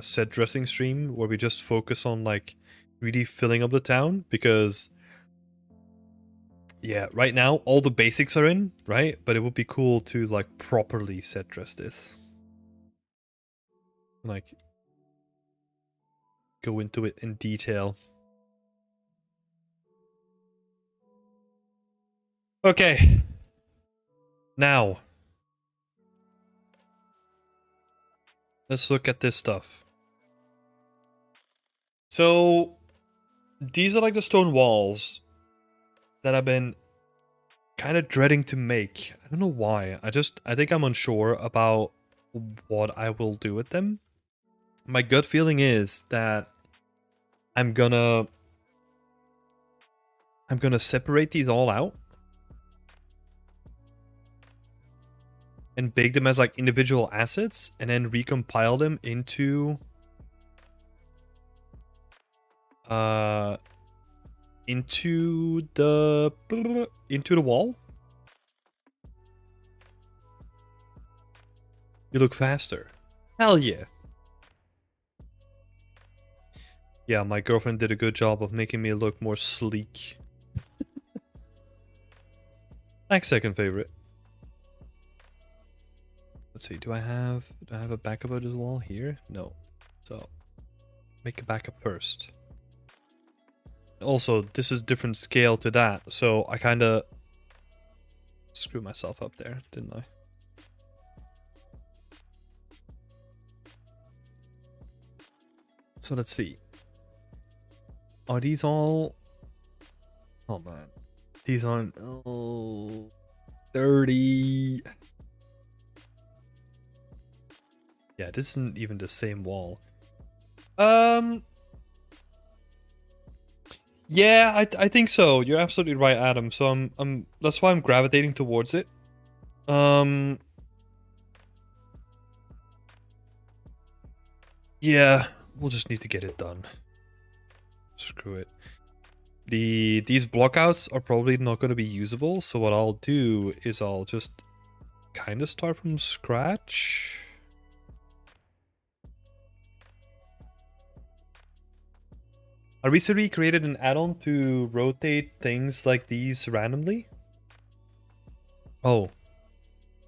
set dressing stream where we just focus on like really filling up the town, because yeah, right now all the basics are in, right? But it would be cool to like properly set dress this. Like go into it in detail. Okay. Now let's look at this stuff. So these are like the stone walls that I've been kind of dreading to make. I don't know why. I think I'm unsure about what I will do with them. My gut feeling is that I'm gonna separate these all out and bake them as like individual assets and then recompile them into into the wall. You look faster. Hell yeah. Yeah, my girlfriend did a good job of making me look more sleek. Thanks, second favorite. Let's see, do I have a backup of this wall here? No. So make a backup first. Also, this is different scale to that, so I kinda screwed myself up there, didn't I? So let's see. Are these all... Oh man. These aren't... Oh... 30... Yeah, this isn't even the same wall. Yeah, I think so. You're absolutely right, Adam. So I'm that's why I'm gravitating towards it. Yeah, we'll just need to get it done. Screw it. These blockouts are probably not going to be usable, so what I'll do is I'll just kind of start from scratch. I recently created an add-on to rotate things like these randomly. Oh,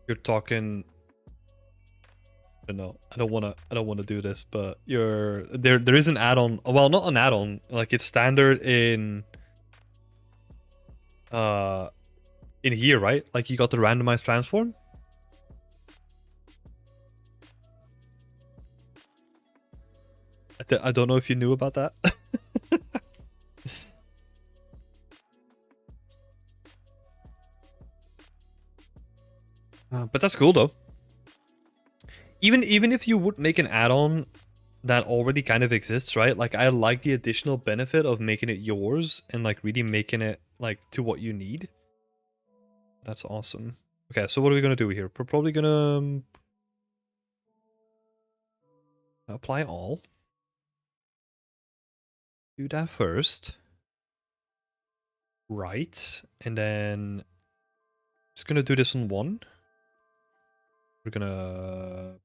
you're talking. No, I don't wanna do this, but there is an add-on. Well, not an add-on. Like it's standard in here, right? Like you got the randomized transform. I don't know if you knew about that. But that's cool though. Even if you would make an add-on that already kind of exists, right? Like I like the additional benefit of making it yours and like really making it like to what you need. That's awesome. Okay, so what are we gonna do here? We're probably gonna apply all. Do that first. Right, and then just gonna do this on one. We're gonna...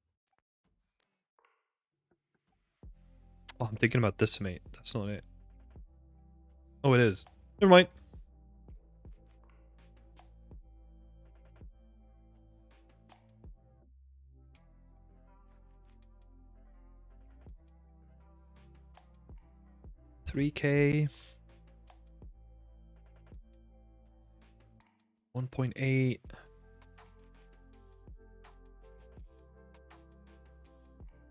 Oh, I'm thinking about decimate. That's not it. Oh, it is. Never mind. $3K. 1.8.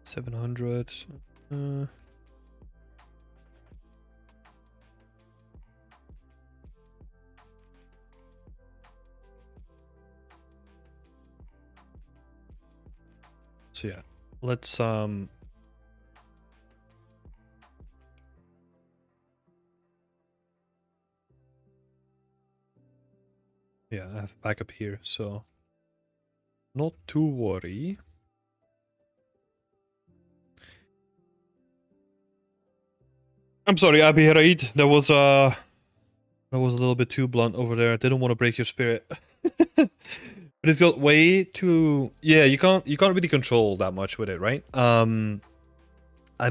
$700. So yeah, let's yeah, I have a backup here, so not to worry. I'm sorry, Abi Raid. That was a little bit too blunt over there. I didn't want to break your spirit. But it's got way too... Yeah, you can't really control that much with it, right? I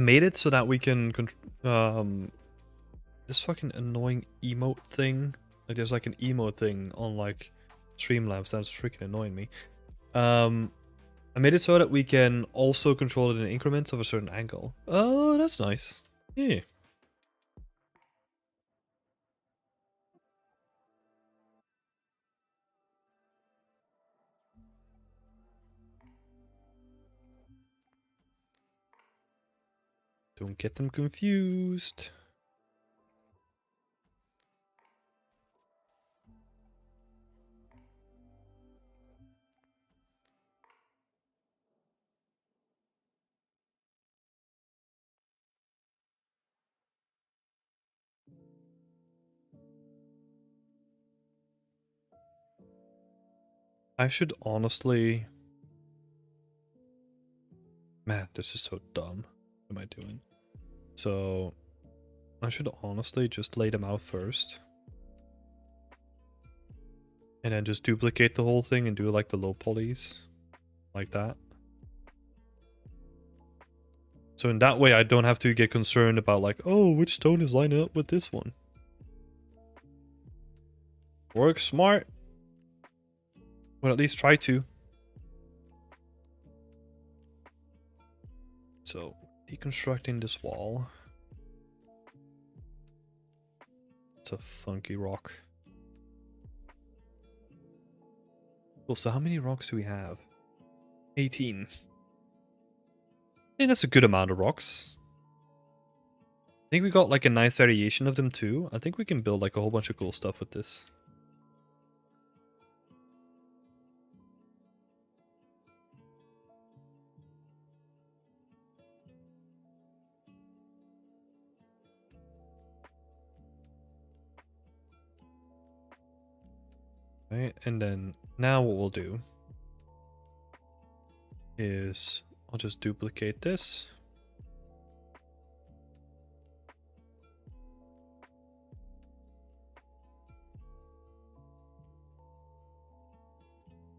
made it so that we can this fucking annoying emote thing. Like there's like an emote thing on like Streamlabs that's freaking annoying me. I made it so that we can also control it in increments of a certain angle. Oh, that's nice. Yeah. Don't get them confused. I should honestly... Man, this is so dumb. What am I doing? So, I should honestly just lay them out first. And then just duplicate the whole thing and do like the low polys. Like that. So in that way, I don't have to get concerned about like, oh, which stone is lining up with this one. Work smart. Well, at least try to. So, deconstructing this wall. It's a funky rock. Cool, so how many rocks do we have? 18. I think that's a good amount of rocks. I think we got like a nice variation of them too. I think we can build like a whole bunch of cool stuff with this. Right, and then now what we'll do is I'll just duplicate this.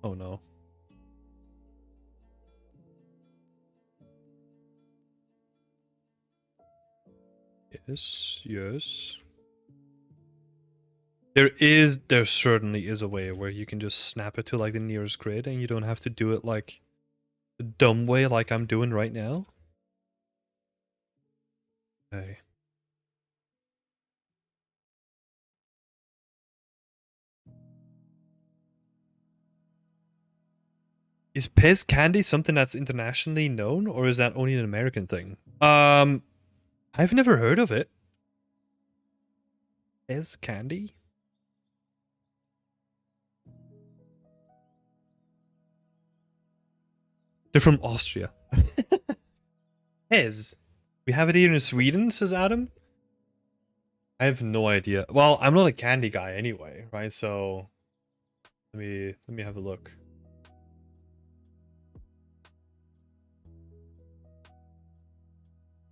Oh no. Yes, yes. There certainly is a way where you can just snap it to like the nearest grid and you don't have to do it like the dumb way like I'm doing right now. Okay. Is Pez candy something that's internationally known or is that only an American thing? I've never heard of it. Pez candy? They're from Austria. Pez. We have it here in Sweden, says Adam. I have no idea. Well, I'm not a candy guy anyway, right? So let me have a look.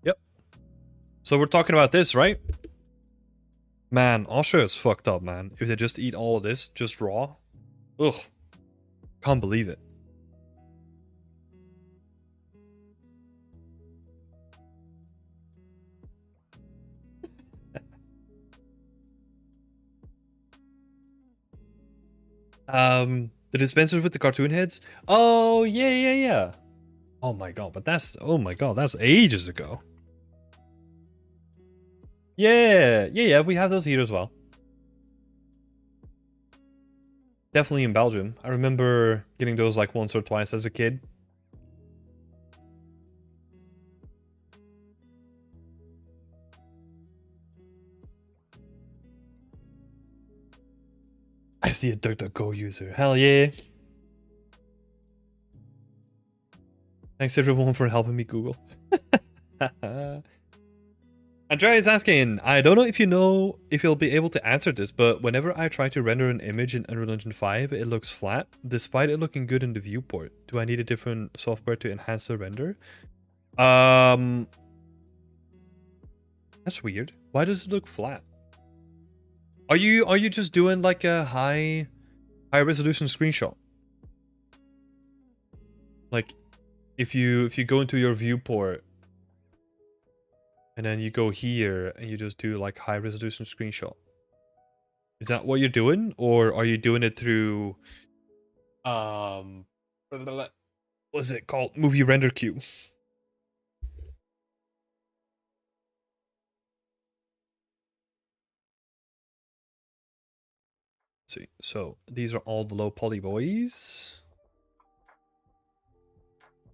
Yep. So we're talking about this, right? Man, Austria is fucked up, man. If they just eat all of this, just raw. Ugh. Can't believe it. The dispensers with the cartoon heads? Oh, yeah. Oh my god, but oh my god, that's ages ago. Yeah, we have those here as well. Definitely in Belgium. I remember getting those like once or twice as a kid. I see a DuckDuckGo user. Hell yeah. Thanks everyone for helping me Google. Andrea is asking, I don't know if you'll be able to answer this, but whenever I try to render an image in Unreal Engine 5, it looks flat, despite it looking good in the viewport. Do I need a different software to enhance the render? That's weird. Why does it look flat? Are you just doing like a high resolution screenshot? Like if you go into your viewport and then you go here and you just do like high resolution screenshot. Is that what you're doing, or are you doing it through what's it called? Movie render queue. Let's see. So these are all the low poly boys.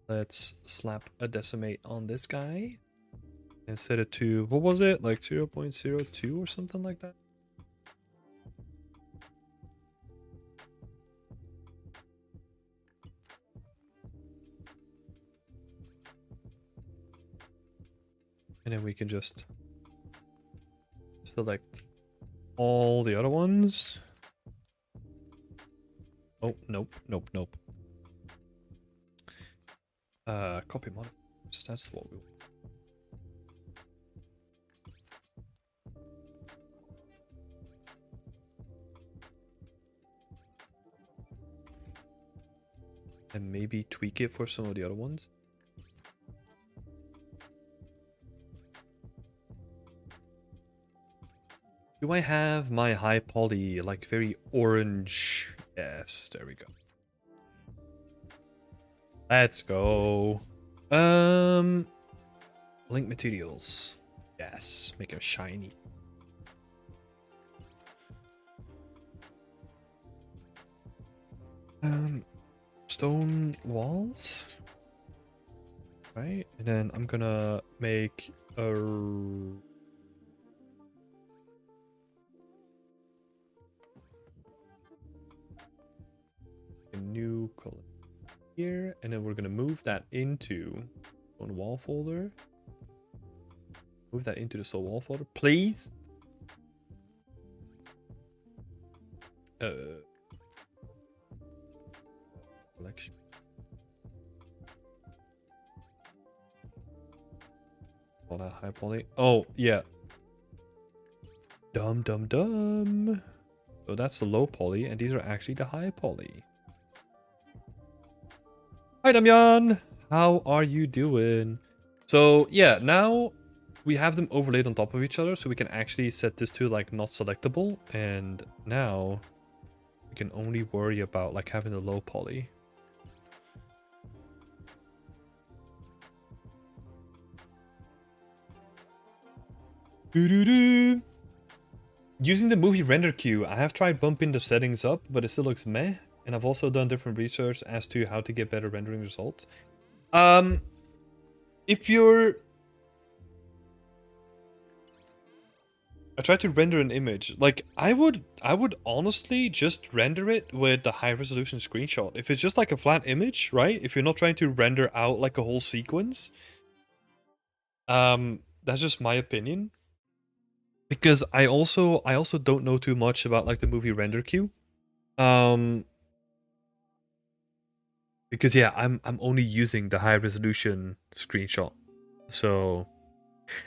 Let's slap a decimate on this guy. And set it to, what was it? Like 0.02 or something like that? And then we can just select all the other ones. Oh, nope. Copy modifiers, that's what we want. And maybe tweak it for some of the other ones. Do I have my high poly like very orange? Yes, there we go. Let's go. Link materials. Yes, make them shiny. Stone walls. Right, and then I'm gonna make a new color here, and then we're gonna move that into one wall folder. Move that into the soul wall folder, please. Collection. All that high poly. Oh yeah. Dum. So that's the low poly, and these are actually the high poly. Hi Damyan, how are you doing? So yeah, now we have them overlaid on top of each other, so we can actually set this to like not selectable, and now we can only worry about like having the low poly. Using the movie render queue, I have tried bumping the settings up, but it still looks meh. And I've also done different research as to how to get better rendering results. If you're... I tried to render an image. Like, I would honestly just render it with the high resolution screenshot. If it's just like a flat image, right? If you're not trying to render out like a whole sequence. That's just my opinion. Because I also don't know too much about like the movie render queue. Because yeah, I'm only using the high resolution screenshot. So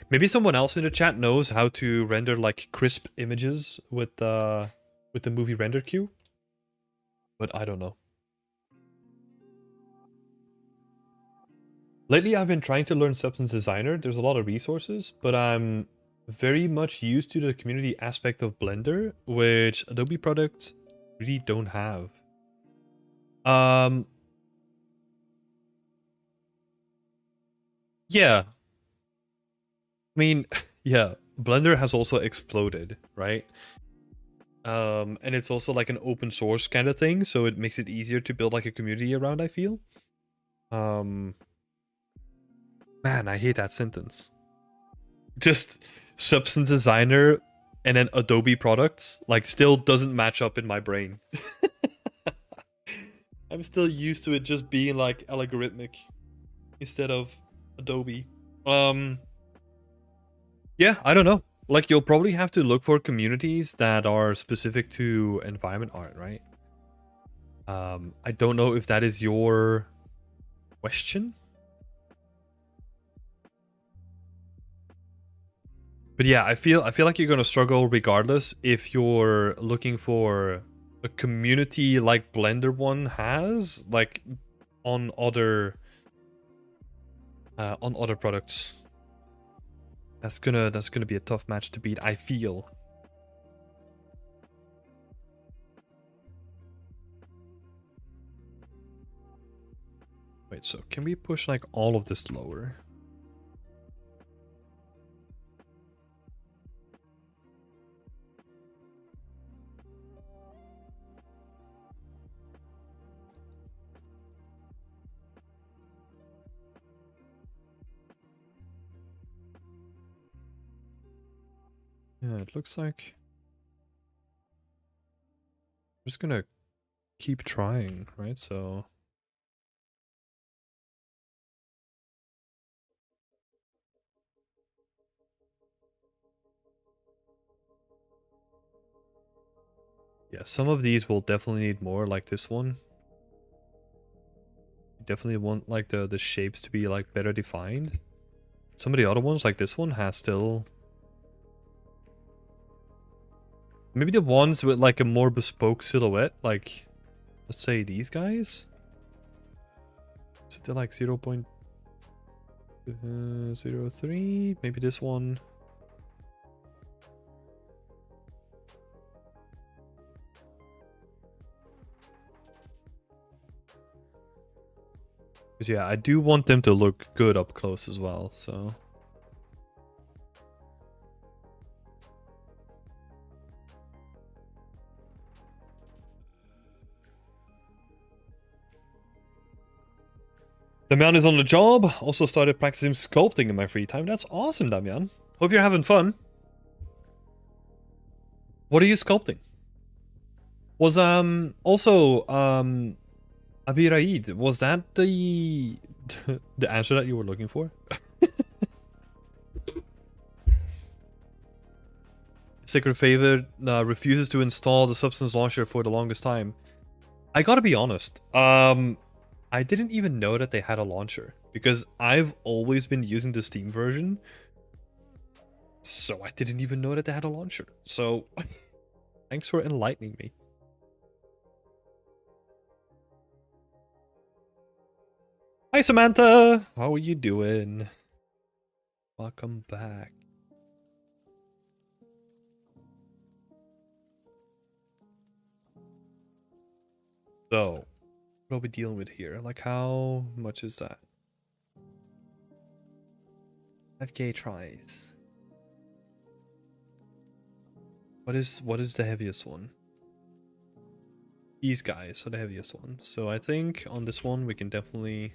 maybe someone else in the chat knows how to render like crisp images with the movie render queue. But I don't know. Lately I've been trying to learn Substance Designer. There's a lot of resources, but I'm very much used to the community aspect of Blender, which Adobe products really don't have. Yeah. I mean, yeah, Blender has also exploded, right? And it's also like an open source kind of thing, so it makes it easier to build like a community around, I feel. Man, I hate that sentence. Just Substance Designer and then Adobe products, like, still doesn't match up in my brain. I'm still used to it just being like algorithmic instead of Adobe. Yeah, I don't know. Like, you'll probably have to look for communities that are specific to environment art, right? I don't know if that is your question. But yeah, I feel like you're gonna struggle regardless if you're looking for a community like Blender one has, like on other products. That's gonna be a tough match to beat, I feel. Wait, so can we push like all of this lower? Yeah, it looks like I'm just gonna keep trying, right? So yeah, some of these will definitely need more, like this one. You definitely want like the shapes to be like better defined. Some of the other ones, like this one, has still... Maybe the ones with like a more bespoke silhouette, like let's say these guys. So they're like 0.03. Maybe this one. Because yeah, I do want them to look good up close as well, so... Damian is on the job. Also started practicing sculpting in my free time. That's awesome, Damian. Hope you're having fun. What are you sculpting? Was also Abiraid, was that the answer that you were looking for? Sacred Favor refuses to install the Substance Launcher for the longest time. I gotta be honest. I didn't even know that they had a launcher because I've always been using the Steam version. So I didn't even know that they had a launcher. So thanks for enlightening me. Hi Samantha, how are you doing? Welcome back. So, what are we dealing with here? Like, how much is that? 5k tries. What is the heaviest one? These guys are the heaviest one. So I think on this one we can definitely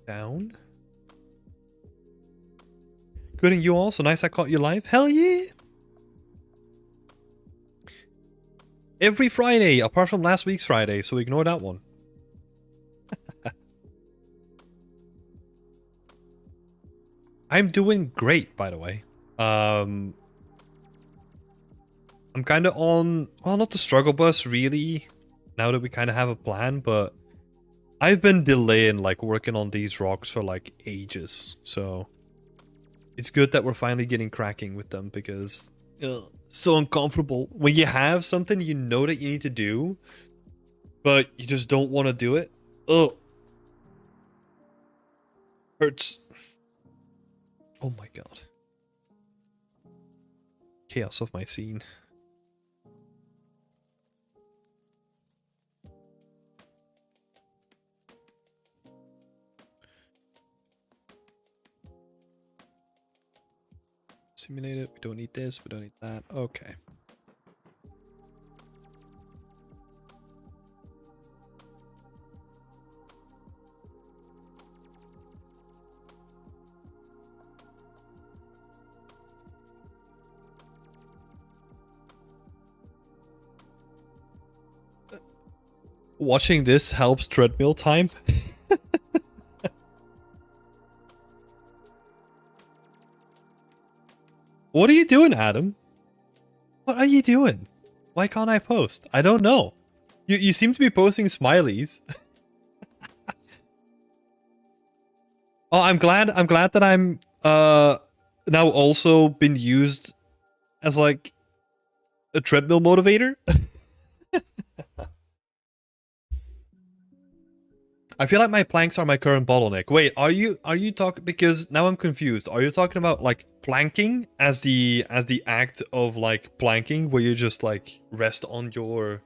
down. Good, and you all? So nice I caught you live. Hell yeah! Every Friday, apart from last week's Friday, so ignore that one. I'm doing great, by the way. I'm kind of on, well, not the struggle bus, really, now that we kind of have a plan, but I've been delaying, like, working on these rocks for, like, ages, so it's good that we're finally getting cracking with them, because so uncomfortable. When you have something you know that you need to do, but you just don't want to do it. Ugh. Hurts. Oh my god. Chaos of my scene. Simulate it. We don't need this. We don't need that. Okay. Watching this helps treadmill time. What are you doing, Adam? What are you doing? Why can't I post? I don't know. You seem to be posting smileys. Oh, I'm glad that I'm now also been used as like a treadmill motivator. I feel like my planks are my current bottleneck. Wait, are you talking, because now I'm confused. Are you talking about like planking as the act of like planking where you just like rest on your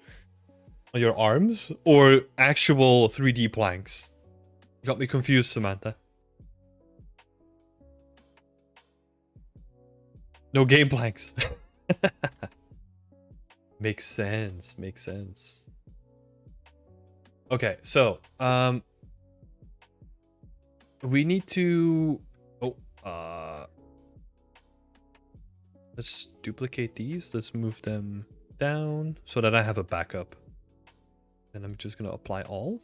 arms, or actual 3D planks? You got me confused, Samantha. No game planks. Makes sense. Makes sense. Okay, so we need to let's duplicate these. Let's move them down so that I have a backup. And I'm just gonna apply all.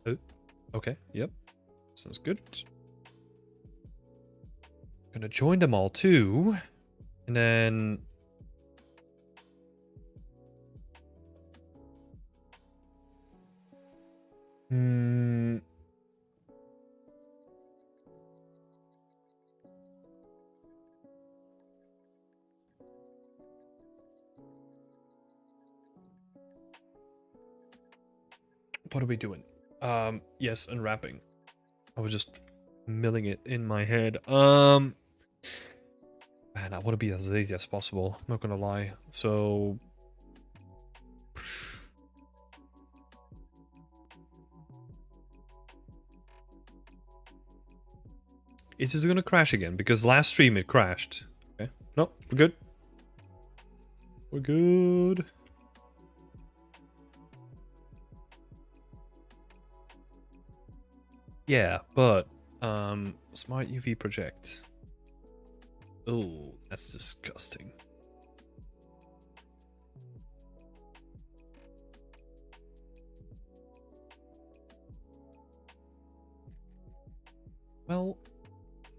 Oh, okay, yep. Sounds good. Gonna join them all too. And then what are we doing? Yes, unwrapping. I was just milling it in my head. Man, I want to be as lazy as possible, not gonna lie. So is this gonna crash again? Because last stream it crashed. Okay. No, we're good. We're good. Yeah, but smart UV project. Oh, that's disgusting. Well,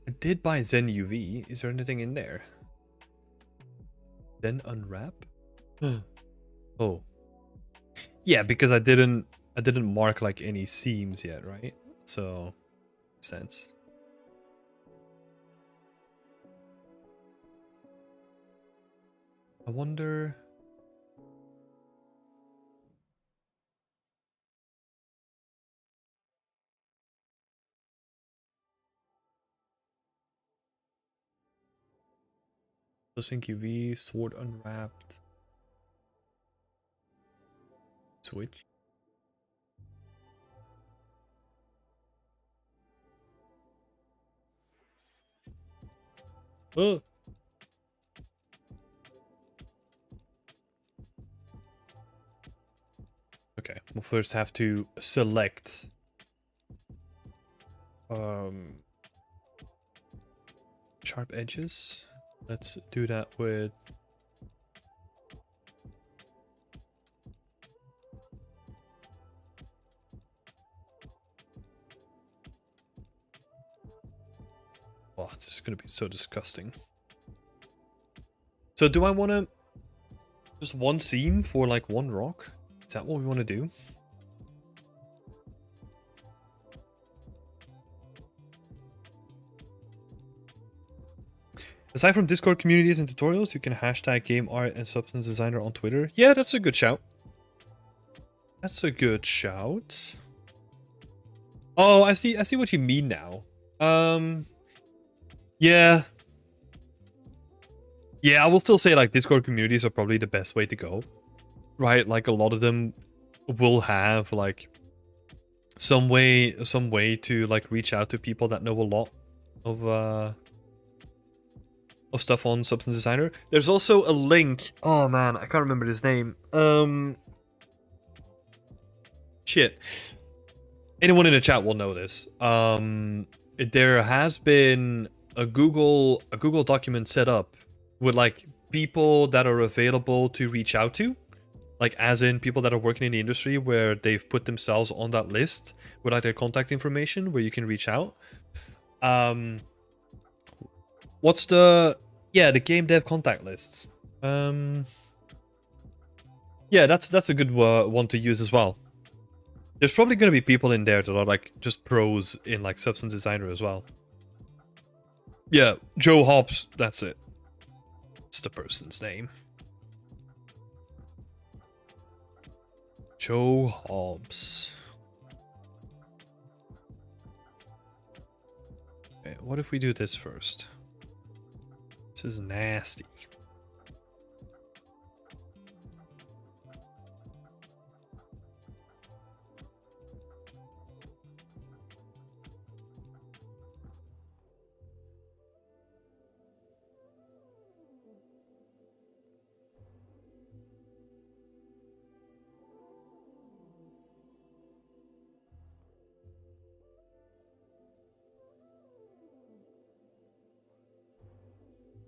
I did buy Zen UV. Is there anything in there? Then unwrap? Oh. Yeah, because I didn't mark like any seams yet, right? So makes sense. I wonder. Sync UV, sword unwrapped. Switch. Oh. Okay, we'll first have to select sharp edges. Let's do that with oh, this is gonna be so disgusting. So do I want to just one seam for like one rock? Is that what we want to do? Aside from Discord communities and tutorials, you can hashtag game art and substance designer on Twitter. Yeah, that's a good shout. That's a good shout. Oh, I see what you mean now. Yeah. Yeah, I will still say like Discord communities are probably the best way to go. Right? Like a lot of them will have like some way to like reach out to people that know a lot of stuff on Substance Designer. There's also a link. Oh man, I can't remember his name. Shit. Anyone in the chat will know this. There has been a Google document set up with like people that are available to reach out to. Like as in people that are working in the industry where they've put themselves on that list with like their contact information where you can reach out. What's the game dev contact list? Yeah, that's a good one to use as well. There's probably going to be people in there that are like just pros in like Substance Designer as well. Yeah, Joe Hobbs, that's it. It's the person's name. Joe Hobbs. Okay, what if we do this first? This is nasty.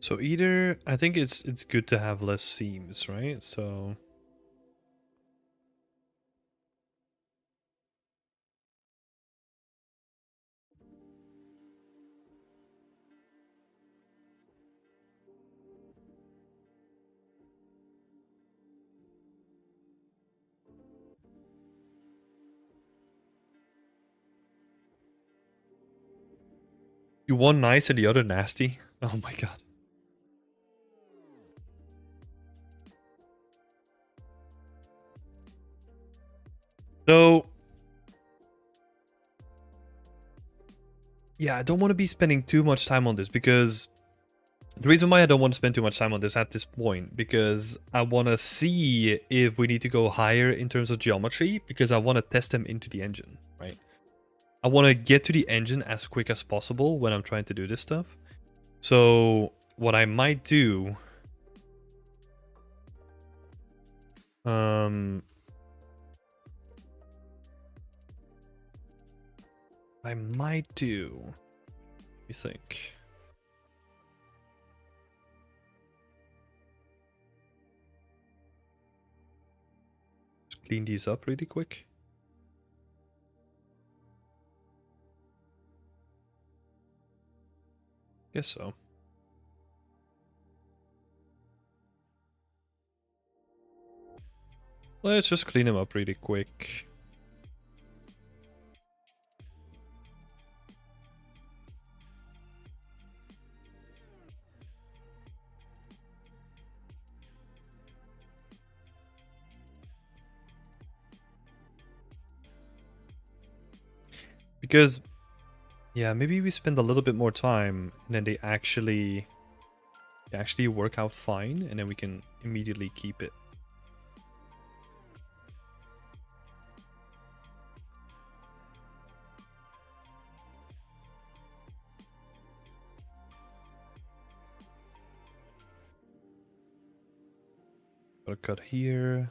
So either I think it's good to have less seams, right? So you one nice and the other nasty. Oh my god. So yeah, I don't want to be spending too much time on this because the reason why I don't want to spend too much time on this at this point, because I want to see if we need to go higher in terms of geometry, because I want to test them into the engine, right? I want to get to the engine as quick as possible when I'm trying to do this stuff. So what I might do, I might do. You think? Just clean these up really quick. Guess so. Let's just clean them up really quick. Because, yeah, maybe we spend a little bit more time and then they actually work out fine and then we can immediately keep it. Gotta cut here.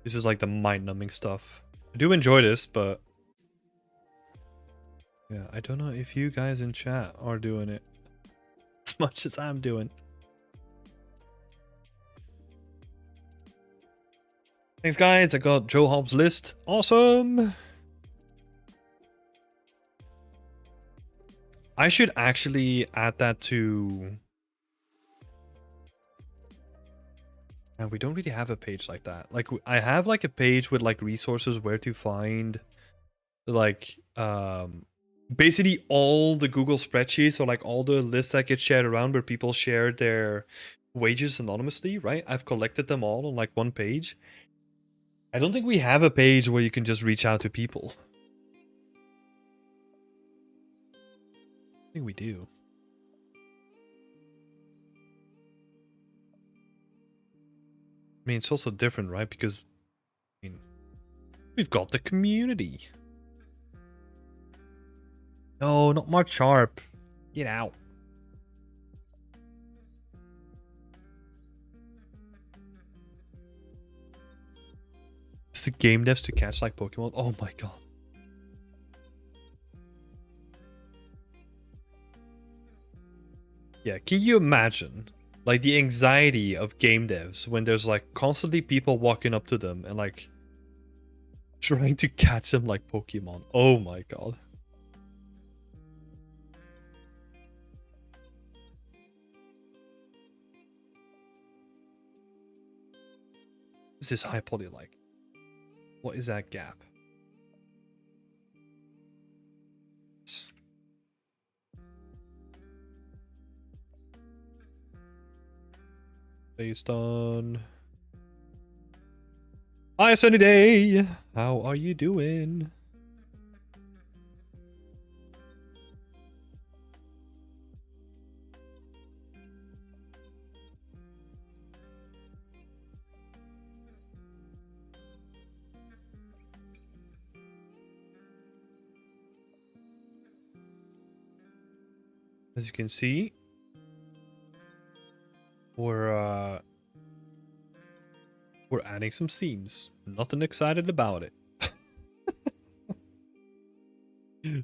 This is like the mind-numbing stuff. I do enjoy this, but yeah, I don't know if you guys in chat are doing it as much as I'm doing. Thanks, guys. I got Joe Hobbs' list. Awesome. I should actually add that to... And we don't really have a page like that. Like, I have like a page with like resources where to find like basically all the Google spreadsheets or like all the lists that get shared around where people share their wages anonymously, right? I've collected them all on like one page. I don't think we have a page where you can just reach out to people. I think we do. I mean, it's also different, right? Because, I mean, we've got the community. No, not Mark Sharp. Get out. It's the game devs to catch like Pokemon. Oh my god. Yeah, can you imagine like the anxiety of game devs when there's like constantly people walking up to them and like trying to catch them like Pokemon? Oh my god. This is high poly like. What is that gap? Based on... Hi, Sunny Day! How are you doing? As you can see, we're adding some seams. Nothing excited about it.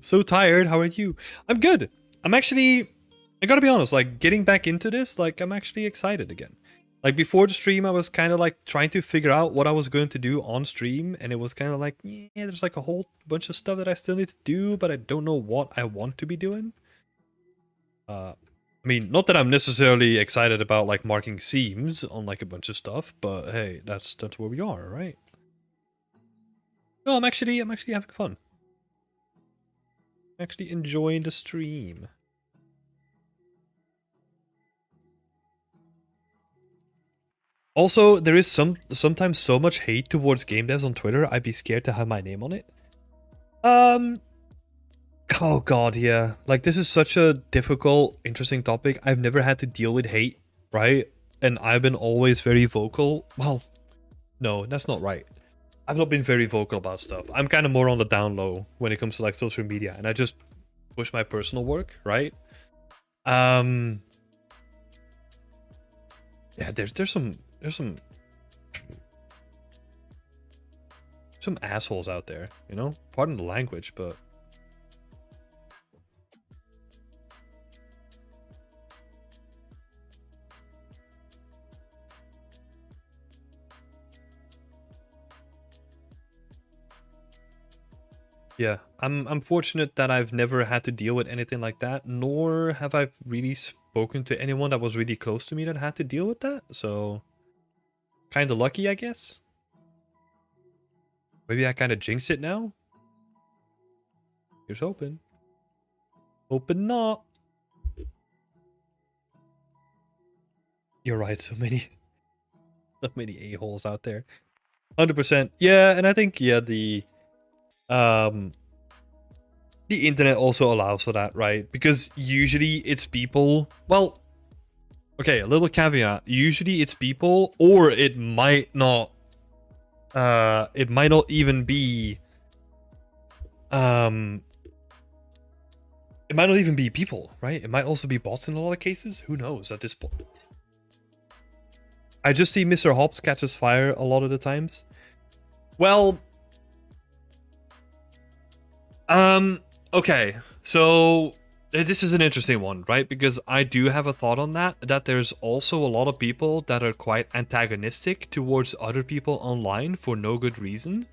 So tired. How are you? I'm good. I'm actually, I gotta be honest, like getting back into this, like I'm actually excited again. Like before the stream, I was kind of like trying to figure out what I was going to do on stream. And it was kind of like, yeah, there's like a whole bunch of stuff that I still need to do, but I don't know what I want to be doing. I mean, not that I'm necessarily excited about like marking seams on like a bunch of stuff, but hey, that's where we are, right? No, I'm actually having fun. I'm actually enjoying the stream. Also, there is sometimes so much hate towards game devs on Twitter, I'd be scared to have my name on it. Oh god, yeah. Like this is such a difficult, interesting topic. I've never had to deal with hate, right? And I've been always very vocal. Well, no, that's not right. I've not been very vocal about stuff. I'm kind of more on the down low when it comes to like social media, and I just push my personal work, right? Um, yeah, there's some assholes out there, you know? Pardon the language, but yeah, I'm fortunate that I've never had to deal with anything like that, nor have I really spoken to anyone that was really close to me that had to deal with that. So, kind of lucky, I guess. Maybe I kind of jinx it now. Here's hoping. Hoping not. You're right. So many a-holes out there. 100%. Yeah, and I think yeah um the internet also allows for that, right? Because usually it's people. Well, okay, a little caveat. Usually it's people, or it might not. It might not even be. Um, it might not even be people, right? It might also be bots in a lot of cases. Who knows at this point? I just see Mr. Hobbs catches fire a lot of the times. Well, okay. So this is an interesting one, right? Because I do have a thought on that, that there's also a lot of people that are quite antagonistic towards other people online for no good reason.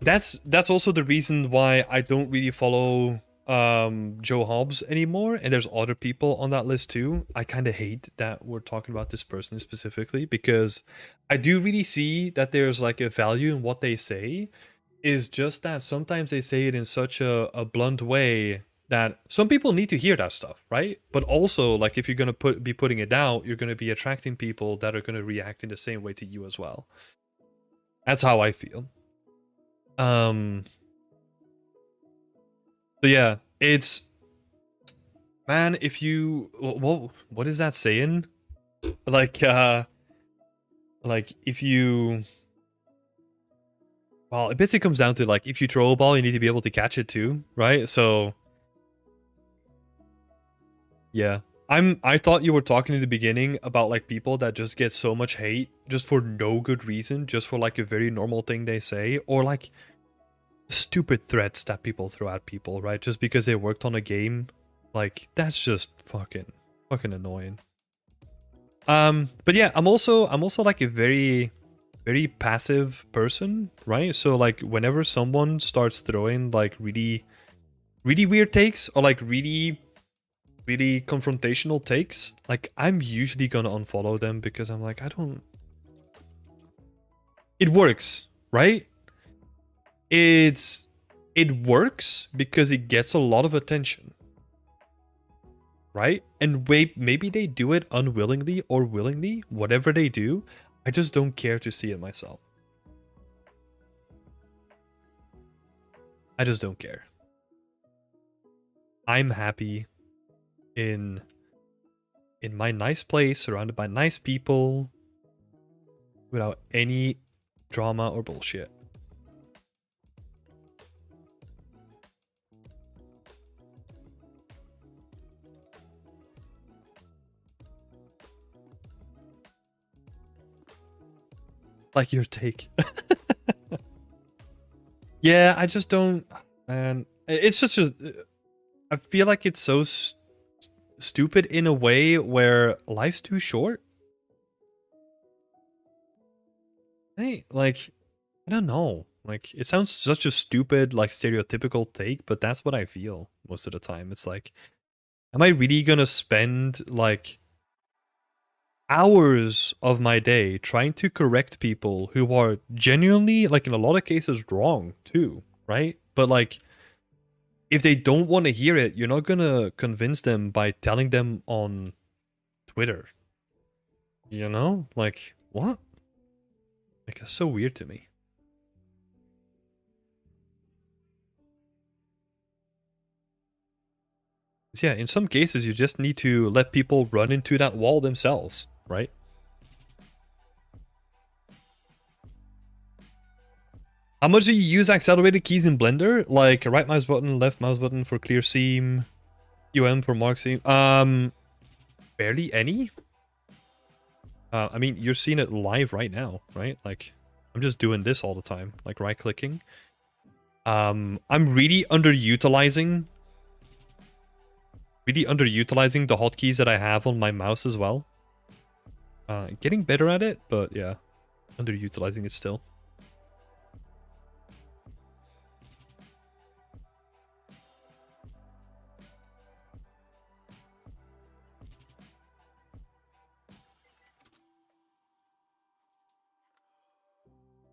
That's also the reason why I don't really follow Joe Hobbs anymore, and there's other people on that list too. I kind of hate that we're talking about this person specifically, because I do really see that there's like a value in what they say. Is just that sometimes they say it in such a blunt way that some people need to hear that stuff, right? But also, like, if you're gonna be putting it out, you're gonna be attracting people that are gonna react in the same way to you as well. That's how I feel. So yeah, it's, man, if you, what is that saying? Like like if you, well, it basically comes down to like, if you throw a ball, you need to be able to catch it too, right? So yeah. I thought you were talking in the beginning about like people that just get so much hate just for no good reason, just for like a very normal thing they say, or like stupid threats that people throw at people, right? Just because they worked on a game. Like that's just fucking annoying. But yeah, I'm also like a very passive person, right? So like whenever someone starts throwing like really weird takes, or like really confrontational takes, like I'm usually gonna unfollow them, because I'm like, I don't, it works, right? It works because it gets a lot of attention, right? And wait, maybe they do it unwillingly or willingly, whatever they do. I just don't care to see it myself. I just don't care. I'm happy in my nice place, surrounded by nice people, without any drama or bullshit. Like your take. Yeah, I just don't, man. It's such a, I feel like it's so stupid in a way where life's too short. Hey, like, I don't know. Like, it sounds such a stupid, like, stereotypical take, but that's what I feel most of the time. It's like, am I really gonna spend, like, hours of my day trying to correct people who are genuinely, like, in a lot of cases, wrong, too, right? But, like, if they don't want to hear it, you're not gonna convince them by telling them on Twitter. You know? Like, what? Like, it's so weird to me. So yeah, in some cases, you just need to let people run into that wall themselves, right? How much do you use accelerated keys in Blender? Like right mouse button, left mouse button for clear seam, for mark seam. Barely any. I mean, you're seeing it live right now, right? Like, I'm just doing this all the time, like right clicking. I'm really underutilizing the hotkeys that I have on my mouse as well. Getting better at it, but yeah, underutilizing it still.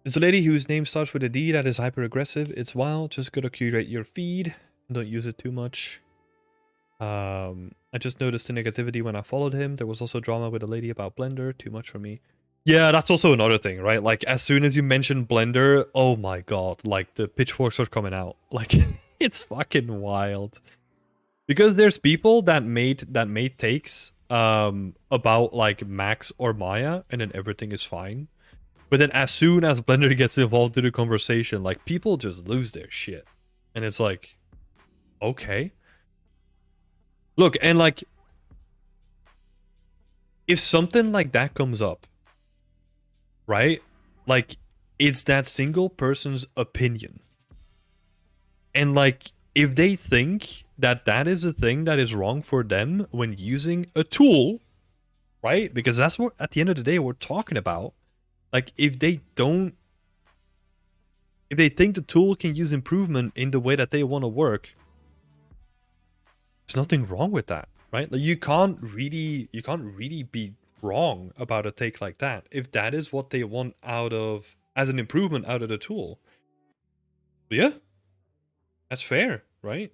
There's a lady whose name starts with a D that is hyper aggressive. It's wild. Just gotta curate your feed. Don't use it too much. I just noticed the negativity when I followed him. There was also drama with a lady about Blender. Too much for me. Yeah, that's also another thing, right? Like, as soon as you mention Blender, oh my god, like, the pitchforks are coming out. Like, it's fucking wild. Because there's people that made takes about, like, Max or Maya, and then everything is fine. But then as soon as Blender gets involved in the conversation, like, people just lose their shit. And it's like, okay. Look, and like, if something like that comes up, right? Like, it's that single person's opinion. And like, if they think that that is a thing that is wrong for them when using a tool, right? Because that's what, at the end of the day, we're talking about. Like, if they think the tool can use improvement in the way that they want to work, there's nothing wrong with that, right? Like, you can't really be wrong about a take like that if that is what they want out of, as an improvement out of the tool. But yeah, that's fair, right?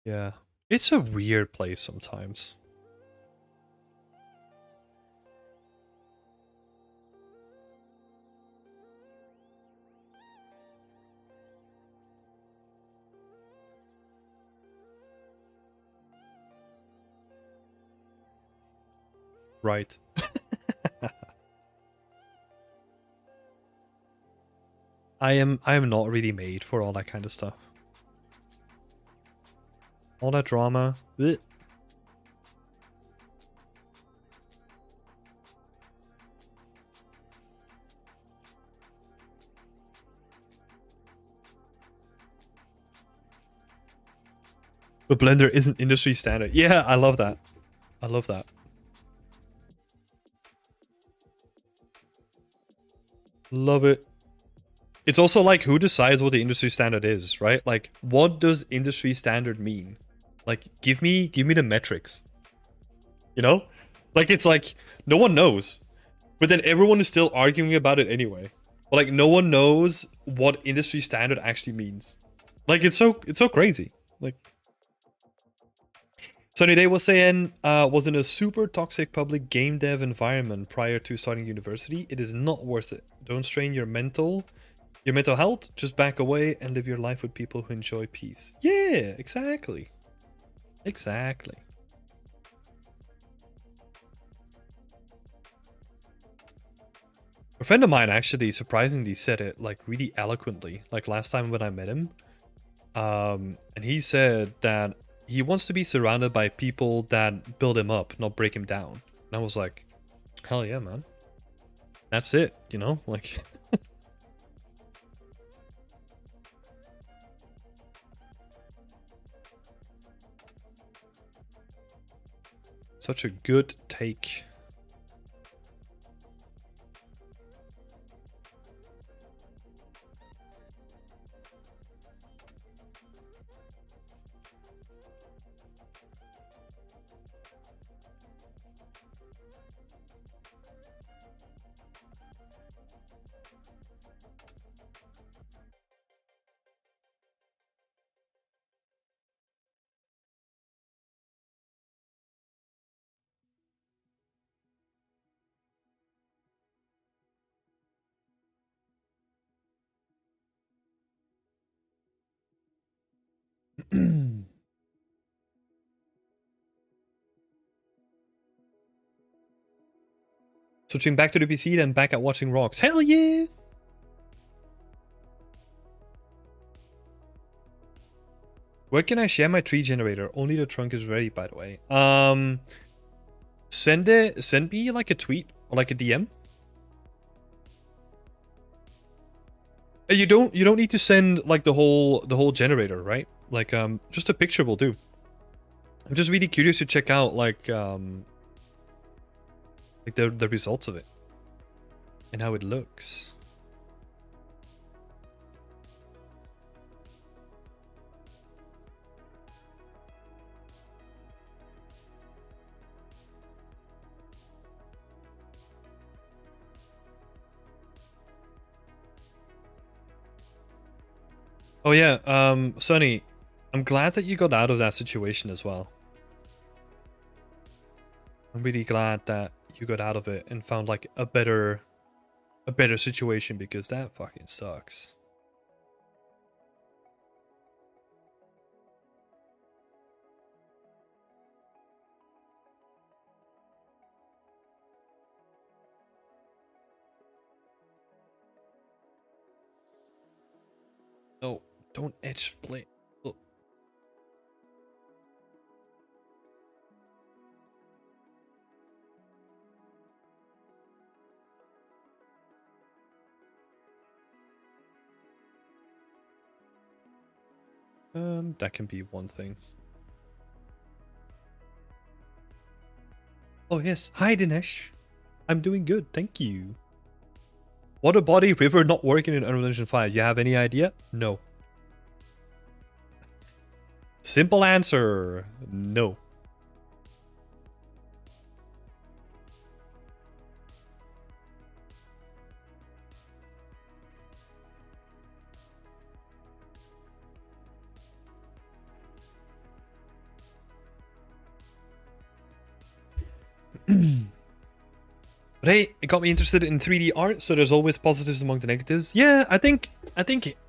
Yeah, it's a weird place sometimes. Right. I am not really made for all that kind of stuff. All that drama. Blech. But Blender isn't industry standard. Yeah, I love that. I love that. Love it. It's also like, who decides what the industry standard is, right? Like, what does industry standard mean? Like, give me the metrics. You know? Like, it's like, no one knows. But then everyone is still arguing about it anyway. But like, no one knows what industry standard actually means. Like, it's so crazy. Like, Sunny Day was saying, was in a super toxic public game dev environment prior to starting university. It is not worth it. Don't strain your mental health. Just back away and live your life with people who enjoy peace. Yeah, exactly. Exactly. A friend of mine actually surprisingly said it like really eloquently, like last time when I met him. And he said that he wants to be surrounded by people that build him up, not break him down. And I was like, hell yeah, man. That's it, you know? Like, such a good take. Switching back to the PC, then back at watching rocks. Hell yeah! Where can I share my tree generator? Only the trunk is ready, by the way. Send me like a tweet or like a DM. You don't need to send like the whole generator, right? Like just a picture will do. I'm just really curious to check out like the results of it and how it looks. Oh yeah, Sonny, I'm glad that you got out of that situation as well. I'm really glad that you got out of it and found like a better situation, because that fucking sucks. No, don't edge split. Look. That can be one thing. Oh yes, hi Dinesh. I'm doing good, thank you. Water body river not working in Unreal Engine 5. You have any idea? No. Simple answer. No. But hey, it got me interested in 3D art, so there's always positives among the negatives. Yeah, I think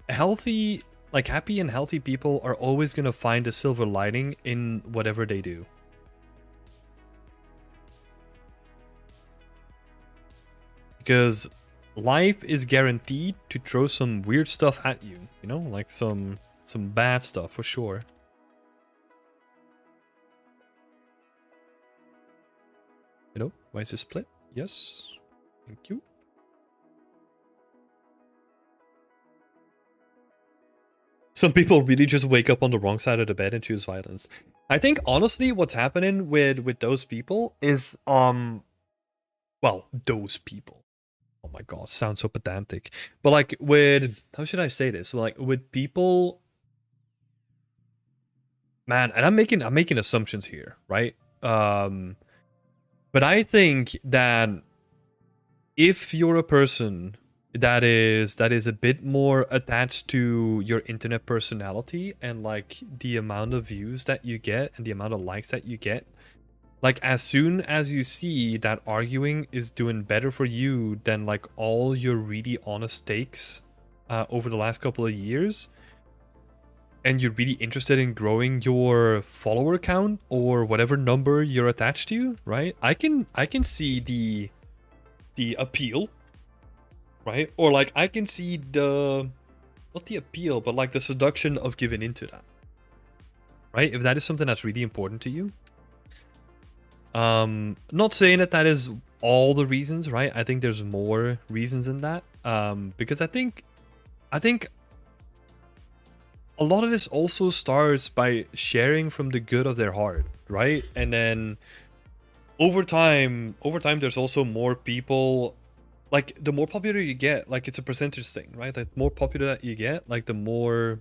healthy, like happy and healthy people are always gonna find a silver lining in whatever they do. Because life is guaranteed to throw some weird stuff at you, you know, like some bad stuff for sure. You know, why is this split? Yes. Thank you. Some people really just wake up on the wrong side of the bed and choose violence. I think honestly what's happening with those people is well, those people. Oh my god, sounds so pedantic. But like with, how should I say this? Like with people, man, and I'm making assumptions here, right? But I think that if you're a person that is a bit more attached to your internet personality and like the amount of views that you get and the amount of likes that you get, like as soon as you see that arguing is doing better for you than like all your really honest takes over the last couple of years, and you're really interested in growing your follower count or whatever number you're attached to, right? I can see the appeal, right? Or like I can see the, not the appeal, but like the seduction of giving into that, right? If that is something that's really important to you. Not saying that is all the reasons, right? I think there's more reasons in that. Because I think a lot of this also starts by sharing from the good of their heart, right? And then over time there's also more people, like the more popular you get, like it's a percentage thing, right? Like the more popular that you get, like the more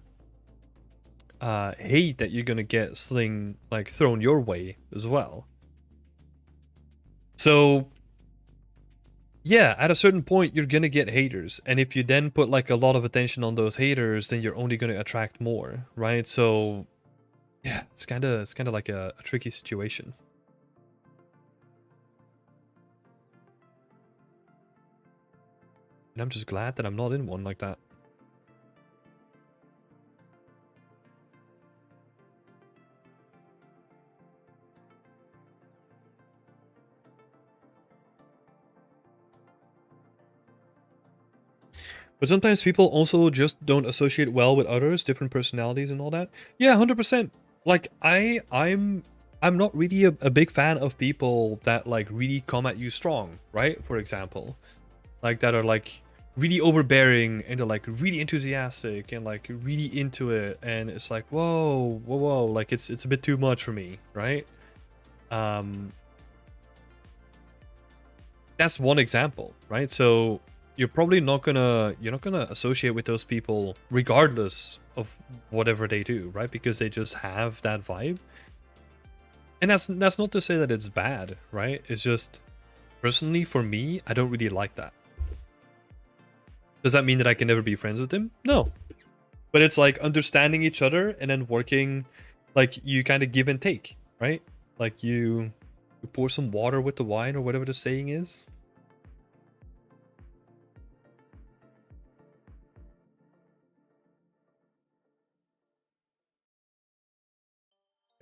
hate that you're gonna get thrown your way as well. So yeah, at a certain point you're gonna get haters, and if you then put like a lot of attention on those haters, then you're only gonna attract more, right? So yeah, it's kind of like a tricky situation. And I'm just glad that I'm not in one like that. But sometimes people also just don't associate well with others, different personalities and all that. Yeah, 100%. Like I'm not really a big fan of people that like really come at you strong, right? For example, like that are like really overbearing and they're like really enthusiastic and like really into it, and it's like whoa, like it's a bit too much for me, right? Um, that's one example, right? So you're probably not gonna associate with those people regardless of whatever they do, right? Because they just have that vibe. And that's not to say that it's bad, right? It's just personally for me, I don't really like that. Does that mean that I can never be friends with him? No. But it's like understanding each other and then working, like you kind of give and take, right? Like you pour some water with the wine or whatever the saying is.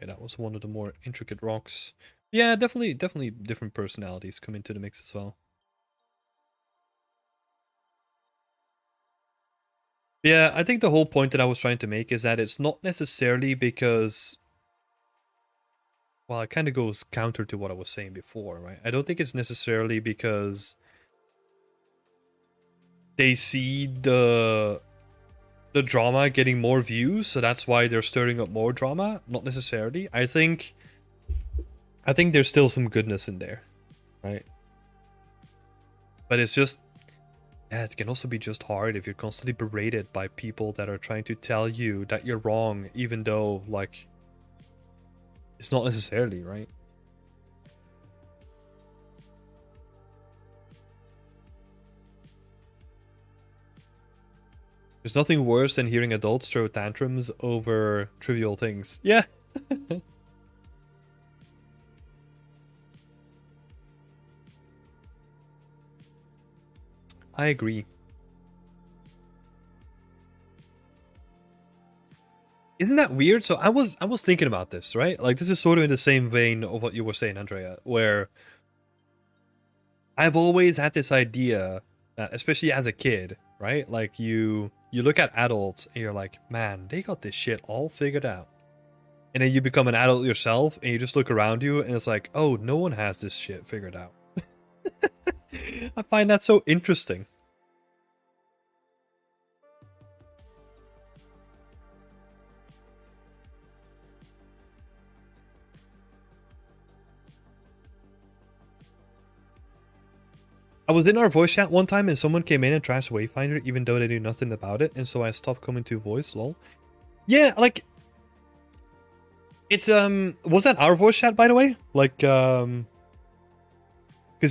Yeah, that was one of the more intricate rocks. Yeah, definitely different personalities come into the mix as well. Yeah, I think the whole point that I was trying to make is that it's not necessarily because, well, it kind of goes counter to what I was saying before, right? I don't think it's necessarily because they see the drama getting more views, so that's why they're stirring up more drama. Not necessarily. I think there's still some goodness in there, right? But it's just, yeah, it can also be just hard if you're constantly berated by people that are trying to tell you that you're wrong, even though like it's not necessarily, right? There's nothing worse than hearing adults throw tantrums over trivial things. Yeah. I agree. Isn't that weird? So I was thinking about this, right? Like this is sort of in the same vein of what you were saying, Andrea, where I've always had this idea, especially as a kid, right? Like you look at adults and you're like, man, they got this shit all figured out. And then you become an adult yourself and you just look around you and it's like, oh, no one has this shit figured out. I find that so interesting. I was in our voice chat one time and someone came in and trashed Wayfinder even though they knew nothing about it, and so I stopped coming to voice, lol. Yeah, like it's was that our voice chat, by the way? Like because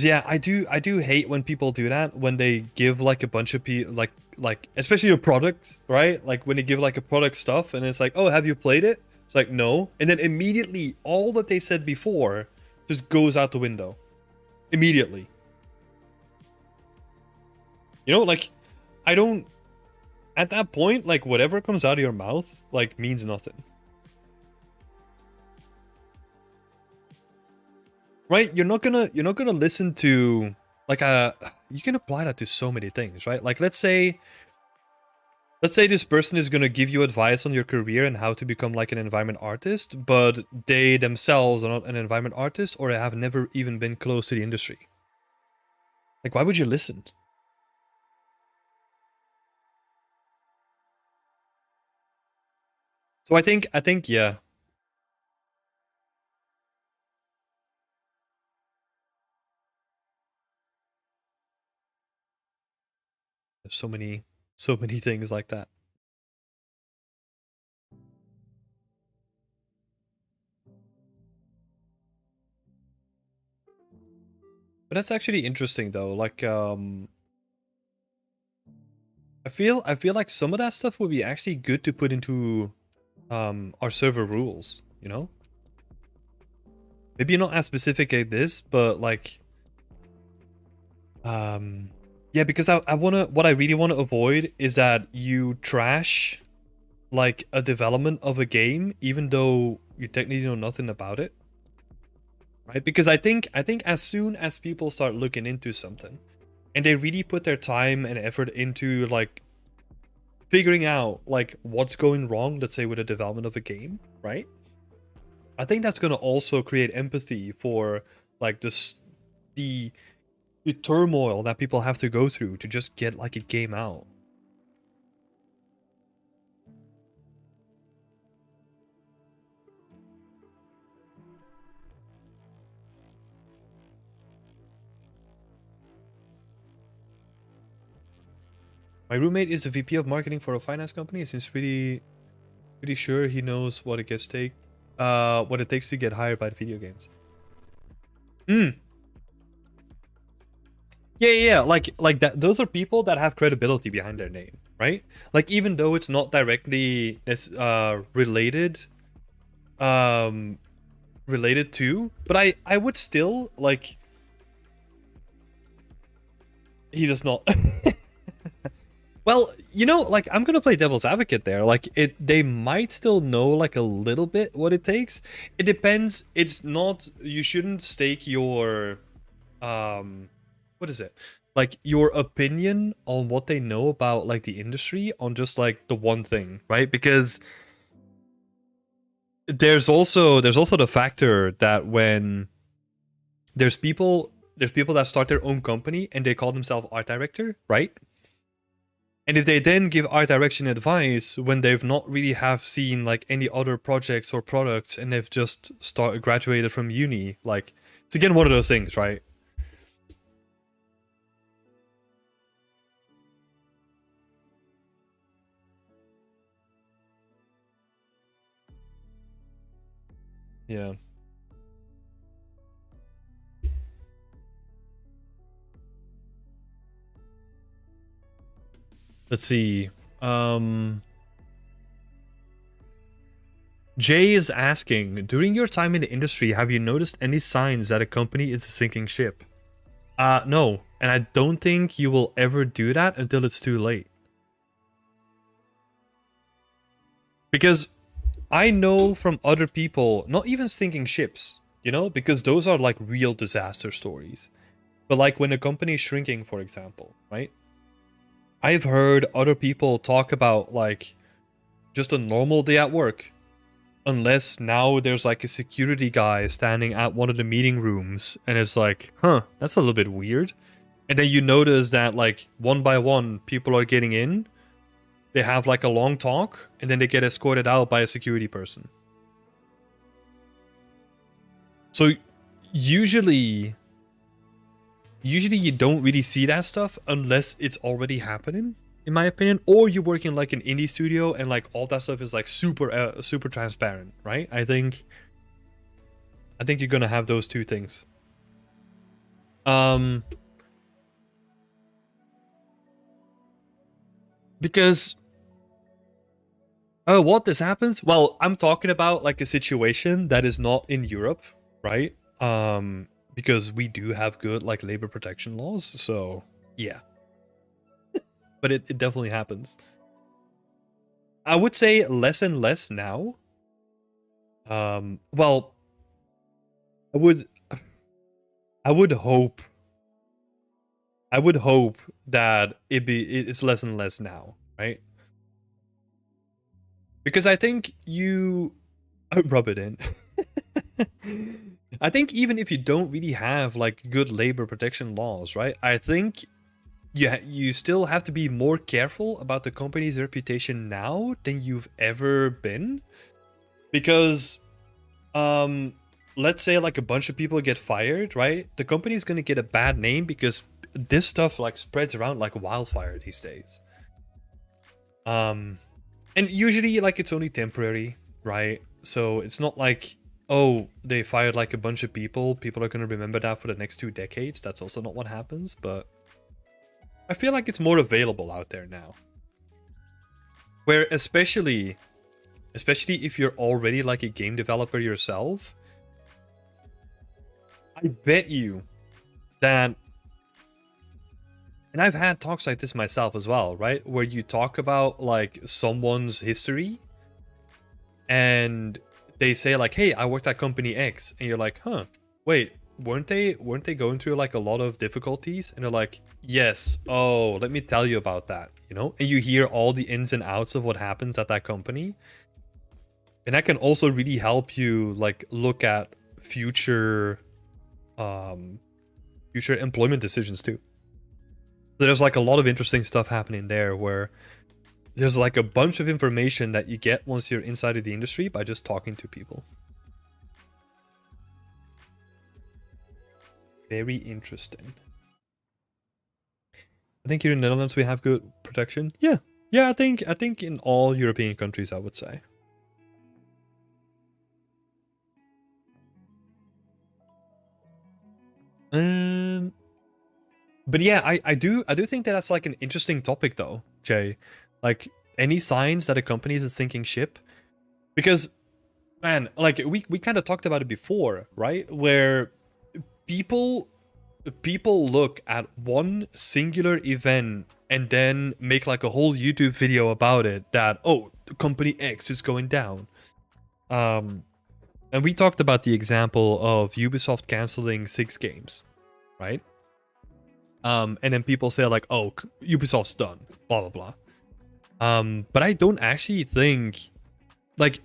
yeah, I do hate when people do that, when they give like a bunch of people like especially a product, right? Like when they give like a product stuff and it's like, oh, have you played it? It's like, no. And then immediately all that they said before just goes out the window. Immediately. You know, like, I don't, at that point, like, whatever comes out of your mouth, like, means nothing. Right? You're not gonna listen to, like, you can apply that to so many things, right? Like, let's say this person is gonna give you advice on your career and how to become, like, an environment artist, but they themselves are not an environment artist or have never even been close to the industry. Like, why would you listen? So I think, yeah. There's so many things like that. But that's actually interesting though. Like, I feel like some of that stuff would be actually good to put into our server rules, you know? Maybe not as specific as this, but like yeah, because I wanna, what I really want to avoid is that you trash like a development of a game even though you technically know nothing about it. Right? Because I think as soon as people start looking into something, and they really put their time and effort into like figuring out like what's going wrong, let's say with the development of a game, right? I think that's going to also create empathy for like this the turmoil that people have to go through to just get like a game out. My roommate is the VP of marketing for a finance company. It seems pretty sure he knows what it takes to get hired by the video games. Yeah. Like that. Those are people that have credibility behind their name, right? Like even though it's not directly related to, but I would still like. He does not. Well, you know, like I'm gonna play devil's advocate there. Like they might still know like a little bit what it takes. It depends. It's not. You shouldn't stake your, what is it? Like your opinion on what they know about like the industry on just like the one thing, right? Because there's also the factor that when there's people that start their own company and they call themselves art director, right? And if they then give art direction advice when they've not really have seen like any other projects or products and they've just graduated from uni, like it's again one of those things, right? Yeah. Let's see. Jay is asking, during your time in the industry, have you noticed any signs that a company is a sinking ship? No. And I don't think you will ever do that until it's too late. Because I know from other people, not even sinking ships, you know, because those are like real disaster stories. But like when a company is shrinking, for example, right? I've heard other people talk about like just a normal day at work. Unless now there's like a security guy standing at one of the meeting rooms and it's like, huh, that's a little bit weird. And then you notice that like one by one people are getting in, they have like a long talk, and then they get escorted out by a security person. So usually you don't really see that stuff unless it's already happening, in my opinion, or you work in like an indie studio and like all that stuff is like super transparent, right? I think you're gonna have those two things. Because what this happens? Well, I'm talking about like a situation that is not in Europe, right? Because we do have good like labor protection laws, so yeah. But it definitely happens. I would say less and less now. Well, I would hope that it's less and less now, right? Because I think you rub it in. I think even if you don't really have like good labor protection laws, right? I think you still have to be more careful about the company's reputation now than you've ever been. Because let's say like a bunch of people get fired, right? The company's going to get a bad name because this stuff like spreads around like wildfire these days. And usually like it's only temporary, right? So it's not like, oh, they fired like a bunch of people are going to remember that for the next 2 decades. That's also not what happens, but I feel like it's more available out there now. Where especially if you're already like a game developer yourself, I bet you that, and I've had talks like this myself as well, right? Where you talk about like someone's history and they say like, hey, I worked at company X, and you're like, huh, wait, weren't they going through like a lot of difficulties? And they're like, yes, oh, let me tell you about that, you know? And you hear all the ins and outs of what happens at that company. And that can also really help you like look at future future employment decisions too. There's like a lot of interesting stuff happening there where there's like a bunch of information that you get once you're inside of the industry by just talking to people. Very interesting. I think here in the Netherlands we have good protection. Yeah. Yeah, I think in all European countries I would say. But yeah, I do think that that's like an interesting topic though, Jay. Like any signs that a company is a sinking ship, because man, like we kind of talked about it before, right? Where people look at one singular event and then make like a whole YouTube video about it that, oh, company X is going down. And we talked about the example of Ubisoft canceling 6 games, right? And then people say like, oh, Ubisoft's done, blah, blah, blah. But I don't actually think, like,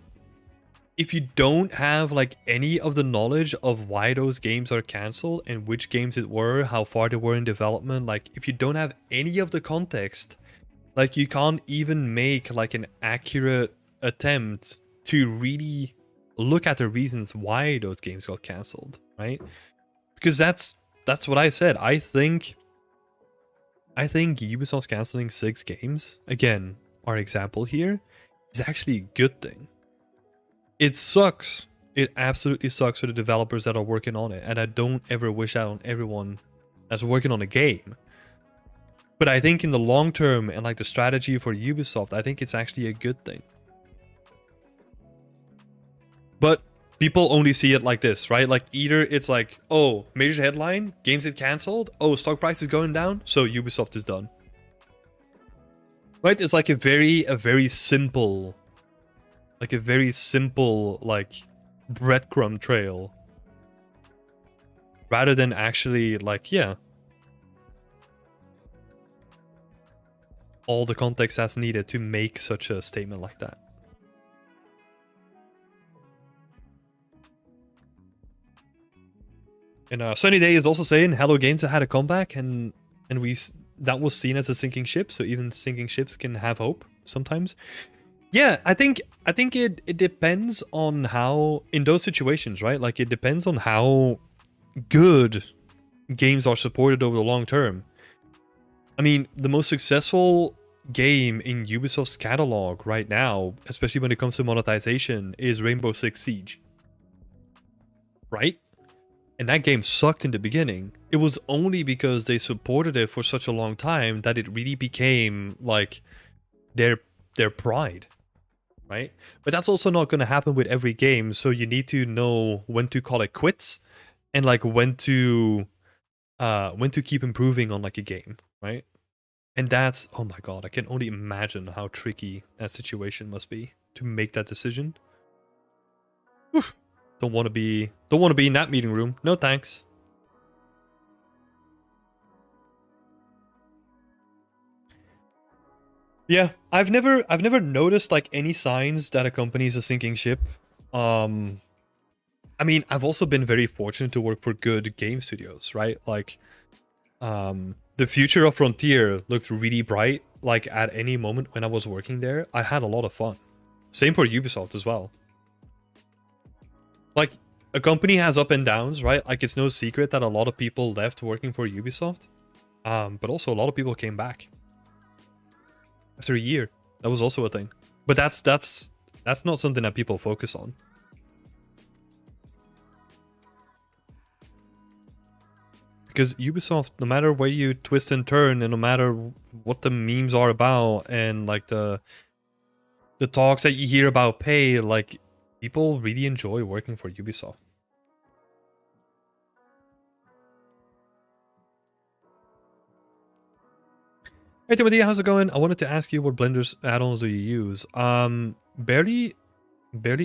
if you don't have like any of the knowledge of why those games are canceled and which games it were, how far they were in development, like if you don't have any of the context, like you can't even make like an accurate attempt to really look at the reasons why those games got canceled, right? Because that's what I said. I think Ubisoft canceling 6 games, again, our example here, is actually a good thing. It sucks. It absolutely sucks for the developers that are working on it, and I don't ever wish that on everyone that's working on a game. But I think in the long term and like the strategy for Ubisoft, I think it's actually a good thing. But people only see it like this, right? Like either it's like, oh, major headline, games get cancelled, oh, stock price is going down, so Ubisoft is done. Right? It's like a very simple, like breadcrumb trail. Rather than actually like, yeah, all the context that's needed to make such a statement like that. And Sunny Day is also saying Hello Games had a comeback, and that was seen as a sinking ship. So even sinking ships can have hope sometimes. Yeah, I think it depends on how in those situations, right? Like it depends on how good games are supported over the long term. I mean, the most successful game in Ubisoft's catalog right now, especially when it comes to monetization, is Rainbow Six Siege. Right? And that game sucked in the beginning. It was only because they supported it for such a long time that it really became like their pride, right? But that's also not going to happen with every game, so you need to know when to call it quits and like when to keep improving on like a game, right? And that's, oh my god, I can only imagine how tricky that situation must be to make that decision. Oof. Don't want to be in that meeting room. No thanks. Yeah, I've never noticed like any signs that a company is a sinking ship. I mean, I've also been very fortunate to work for good game studios, right? Like the future of Frontier looked really bright. Like at any moment when I was working there, I had a lot of fun. Same for Ubisoft as well. Like, a company has up and downs, right? Like, it's no secret that a lot of people left working for Ubisoft. But also a lot of people came back. After a year. That was also a thing. But that's not something that people focus on. Because Ubisoft, no matter where you twist and turn, and no matter what the memes are about, and like the talks that you hear about pay, like, people really enjoy working for Ubisoft. Hey Timothy, how's it going? I wanted to ask you what Blender's add-ons do you use? Barely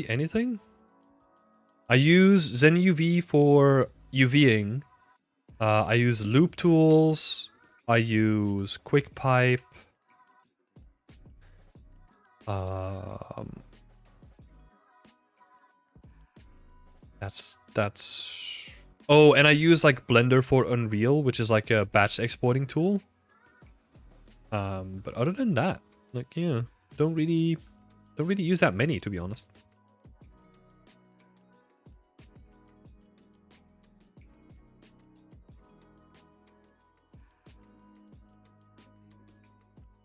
anything. I use ZenUV for UVing. I use loop tools. I use quick pipe. That's. Oh, and I use like Blender for Unreal, which is like a batch exporting tool. But other than that, like yeah, don't really use that many, to be honest.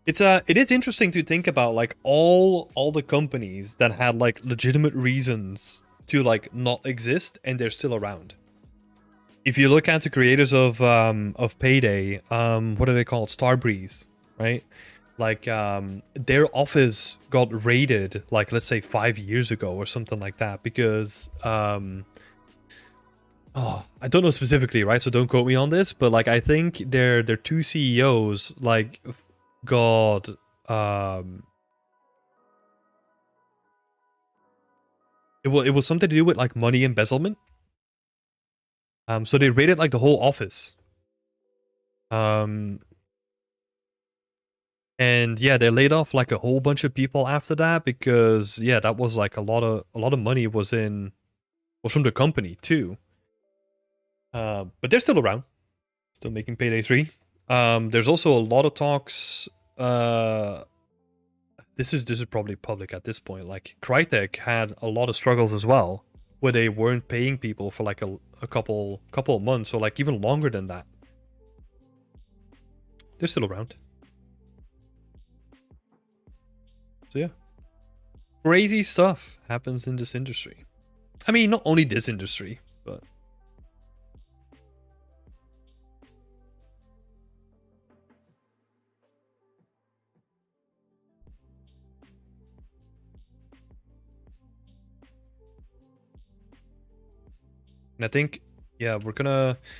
It is interesting to think about like all the companies that had like legitimate reasons to like not exist and they're still around. If you look at the creators of Payday, what are they called? Starbreeze, right? Like their office got raided like let's say 5 years ago or something like that because oh, I don't know specifically, right? So don't quote me on this, but like I think their two CEOs like got it was something to do with like money embezzlement. So they raided like the whole office. And yeah, they laid off like a whole bunch of people after that because yeah, that was like a lot of money was from the company too. But they're still around, still making Payday 3. There's also a lot of talks. This is probably public at this point. Like Crytek had a lot of struggles as well, where they weren't paying people for like a couple of months or like even longer than that. They're still around. So yeah, crazy stuff happens in this industry. I mean, not only this industry, but and I think, yeah,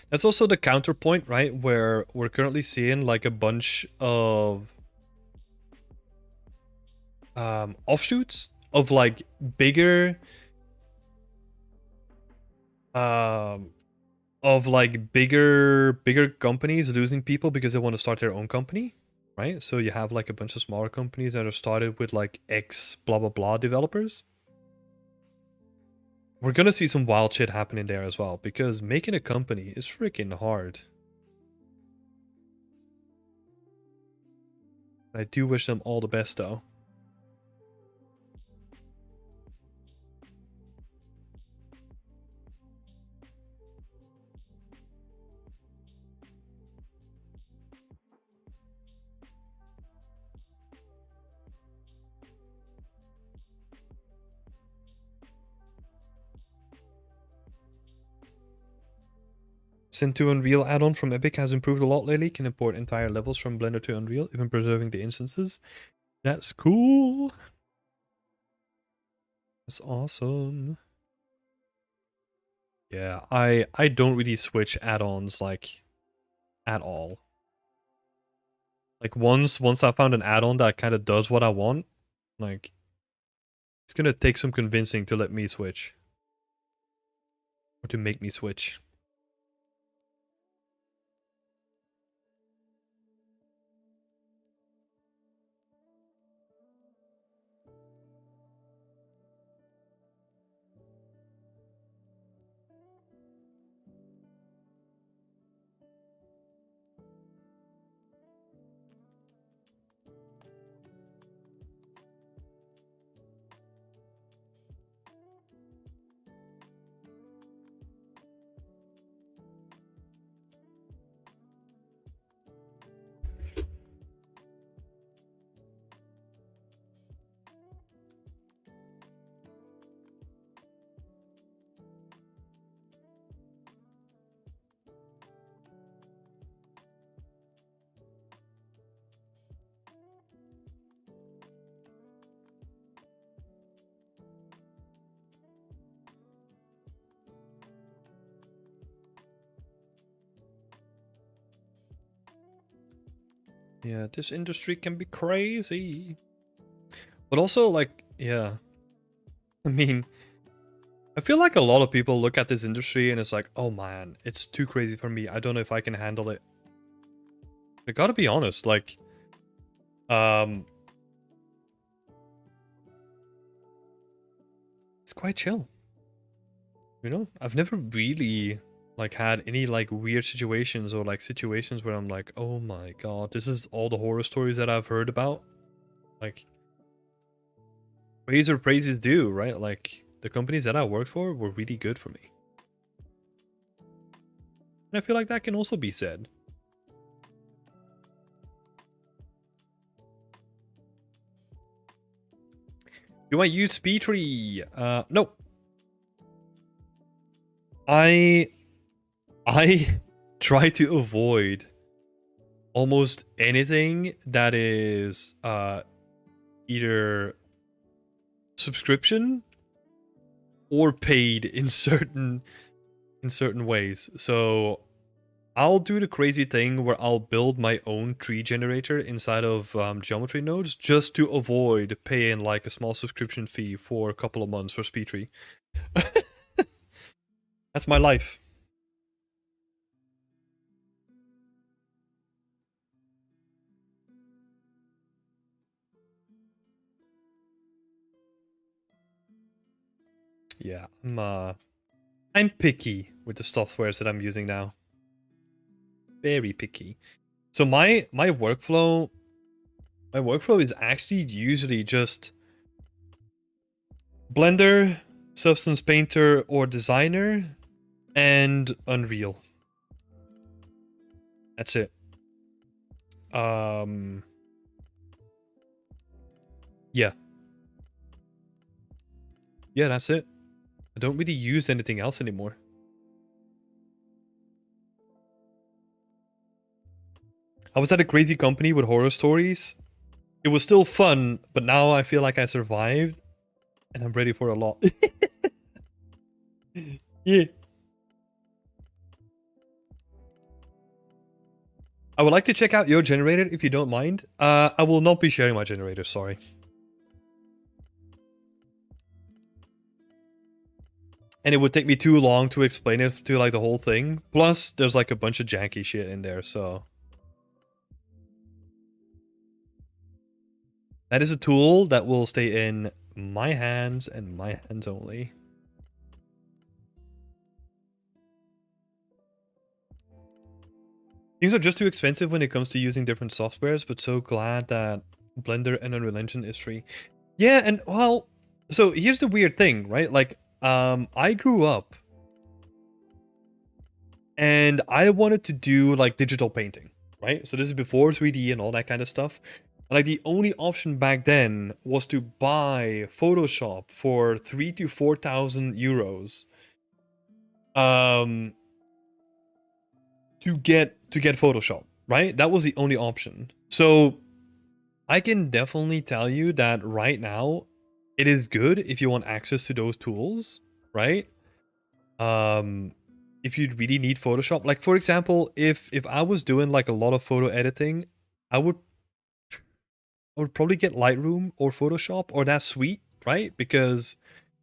that's also the counterpoint, right? Where we're currently seeing like a bunch of offshoots of like bigger bigger companies losing people because they want to start their own company, right? So you have like a bunch of smaller companies that are started with like X blah blah blah developers. We're gonna see some wild shit happening there as well because making a company is freaking hard. I do wish them all the best though. Synth to Unreal add-on from Epic has improved a lot lately. Can import entire levels from Blender to Unreal, even preserving the instances. That's cool. That's awesome. Yeah, I don't really switch add-ons like at all. Like once I found an add-on that kind of does what I want, like it's gonna take some convincing to let me switch. Or to make me switch. Yeah, this industry can be crazy. But also, like, yeah. I mean, I feel like a lot of people look at this industry and it's like, oh man, it's too crazy for me. I don't know if I can handle it. I gotta be honest, like, it's quite chill. You know, I've never really like had any like weird situations or like situations where I'm like, oh my god, this is all the horror stories that I've heard about. Like, praise or praise is due, right? Like, the companies that I worked for were really good for me. And I feel like that can also be said. Do I use SpeedTree? No. I try to avoid almost anything that is either subscription or paid in certain ways. So I'll do the crazy thing where I'll build my own tree generator inside of geometry nodes just to avoid paying like a small subscription fee for a couple of months for SpeedTree. That's my life. Yeah, I'm picky with the softwares that I'm using now. Very picky. So my workflow is actually usually just Blender, Substance Painter or Designer, and Unreal. That's it. Yeah. Yeah, that's it. I don't really use anything else anymore. I was at a crazy company with horror stories. It was still fun, but now I feel like I survived and I'm ready for a lot. Yeah. I would like to check out your generator if you don't mind. I will not be sharing my generator, sorry. And it would take me too long to explain it to like the whole thing. Plus, there's like a bunch of janky shit in there, so. That is a tool that will stay in my hands and my hands only. Things are just too expensive when it comes to using different softwares, but so glad that Blender and Unreal Engine is free. Yeah, and well, so here's the weird thing, right? Like, I grew up and I wanted to do like digital painting, right? So this is before 3D and all that kind of stuff. Like the only option back then was to buy Photoshop for 3,000 to 4,000 euros. To get Photoshop, right? That was the only option. So I can definitely tell you that right now it is good if you want access to those tools, right? If you really need Photoshop, like for example, if I was doing like a lot of photo editing, I would probably get Lightroom or Photoshop or that suite, right? Because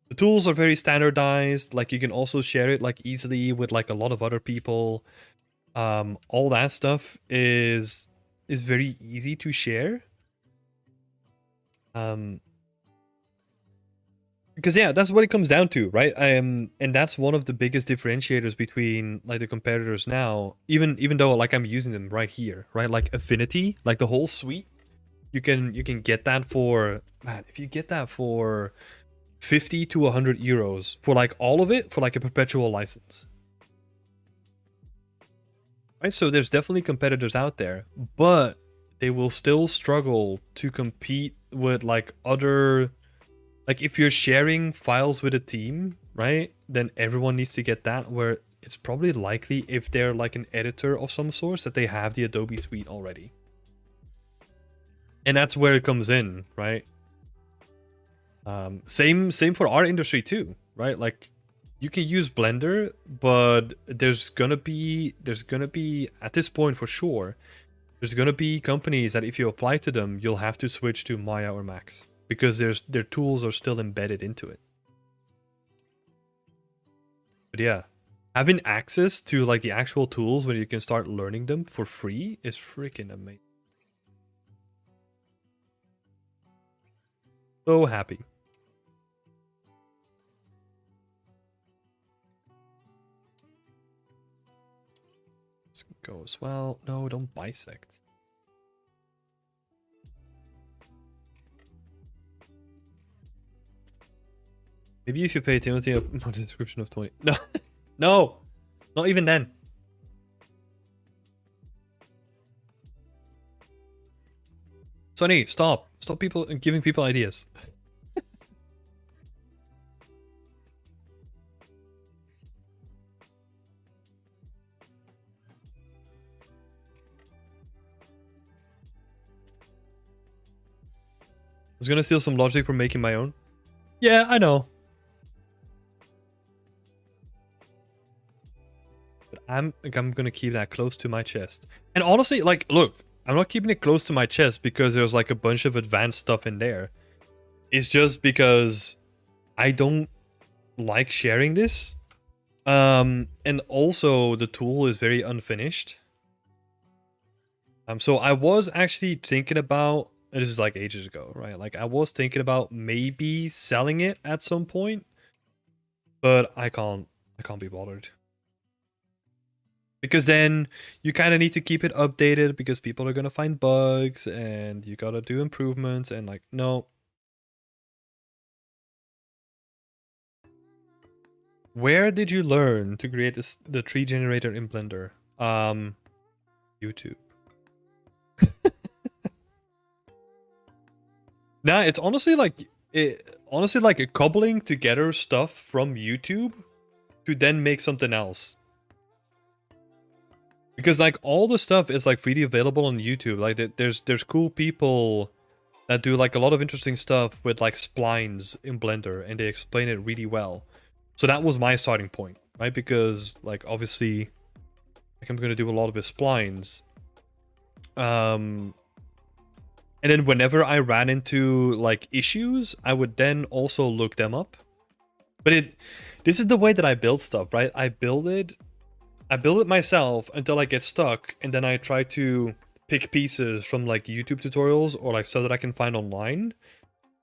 the tools are very standardized. Like you can also share it like easily with like a lot of other people. All that stuff is very easy to share. Because yeah, that's what it comes down to, right? And that's one of the biggest differentiators between like the competitors now. Even though like I'm using them right here, right? Like Affinity, like the whole suite, you can get that for, man, if you get that for 50 to 100 euros for like all of it for like a perpetual license. Right, so there's definitely competitors out there, but they will still struggle to compete with like other, like if you're sharing files with a team, right, then everyone needs to get that, where it's probably likely if they're like an editor of some sort that they have the Adobe suite already. And that's where it comes in, right? Same for our industry too, right? Like you can use Blender, but there's gonna be at this point for sure, there's gonna be companies that if you apply to them, you'll have to switch to Maya or Max because their tools are still embedded into it. But yeah, having access to like the actual tools when you can start learning them for free is freaking amazing. So happy. Let's go as well. No, don't bisect. Maybe if you pay Timothy a description of 20. No, no, not even then. Sonny, stop. Stop people and giving people ideas. I was gonna steal some logic from making my own. Yeah, I know. But I'm gonna keep that close to my chest. And honestly, like, look, I'm not keeping it close to my chest because there's like a bunch of advanced stuff in there. It's just because I don't like sharing this. And also the tool is very unfinished. So I was actually thinking about, and this is like ages ago, right? Like I was thinking about maybe selling it at some point, but I can't be bothered. Because then you kind of need to keep it updated because people are going to find bugs and you got to do improvements and like, no. Where did you learn to create this, the tree generator in Blender? YouTube. Nah, it's honestly like a cobbling together stuff from YouTube to then make something else. Because like all the stuff is like freely available on YouTube. Like there's cool people that do like a lot of interesting stuff with like splines in Blender and they explain it really well. So that was my starting point, right? Because like obviously like I'm gonna do a lot of his splines. And then whenever I ran into like issues, I would then also look them up. But this is the way that I build stuff, right? I build it myself until I get stuck, and then I try to pick pieces from like YouTube tutorials or like stuff that I can find online.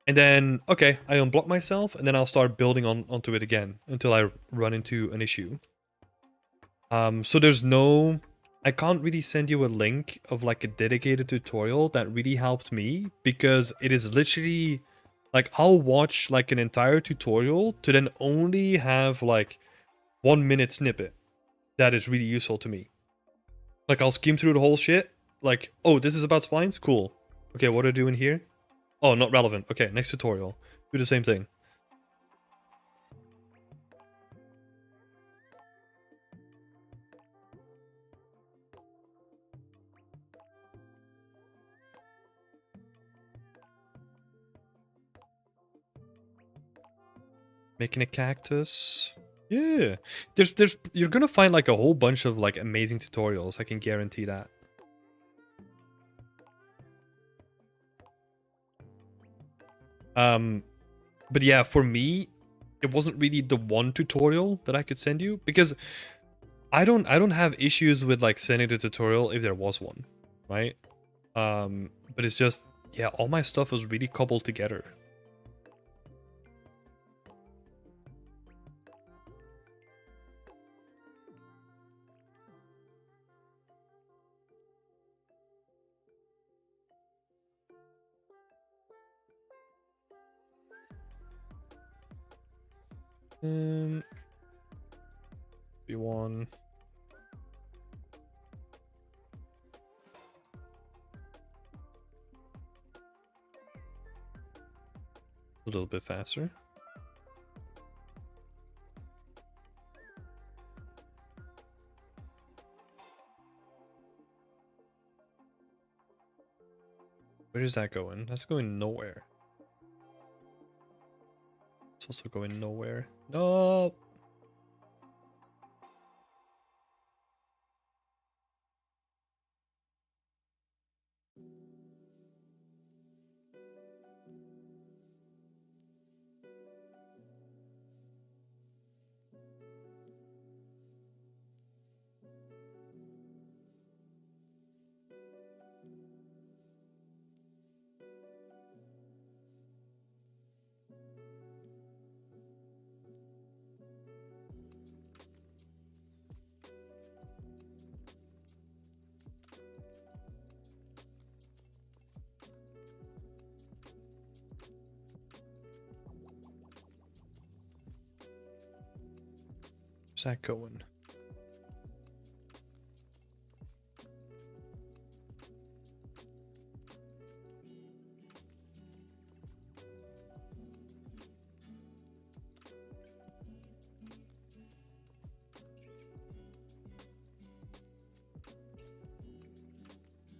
And then, okay, I unblock myself, and then I'll start building onto it again until I run into an issue. So there's no... I can't really send you a link of like a dedicated tutorial that really helped me because it is literally like I'll watch like an entire tutorial to then only have like 1 minute snippet that is really useful to me. Like I'll skim through the whole shit. Like, oh, this is about splines? Cool. Okay, what do I do in here? Oh, not relevant. Okay, next tutorial. Do the same thing. Making a cactus. Yeah. There's you're gonna find like a whole bunch of like amazing tutorials, I can guarantee that. But yeah, for me, it wasn't really the one tutorial that I could send you because I don't have issues with like sending the tutorial if there was one, right? But it's just, yeah, all my stuff was really cobbled together. B1. A little bit faster. Where is that going? That's going nowhere. It's also going nowhere. No. Where's that going?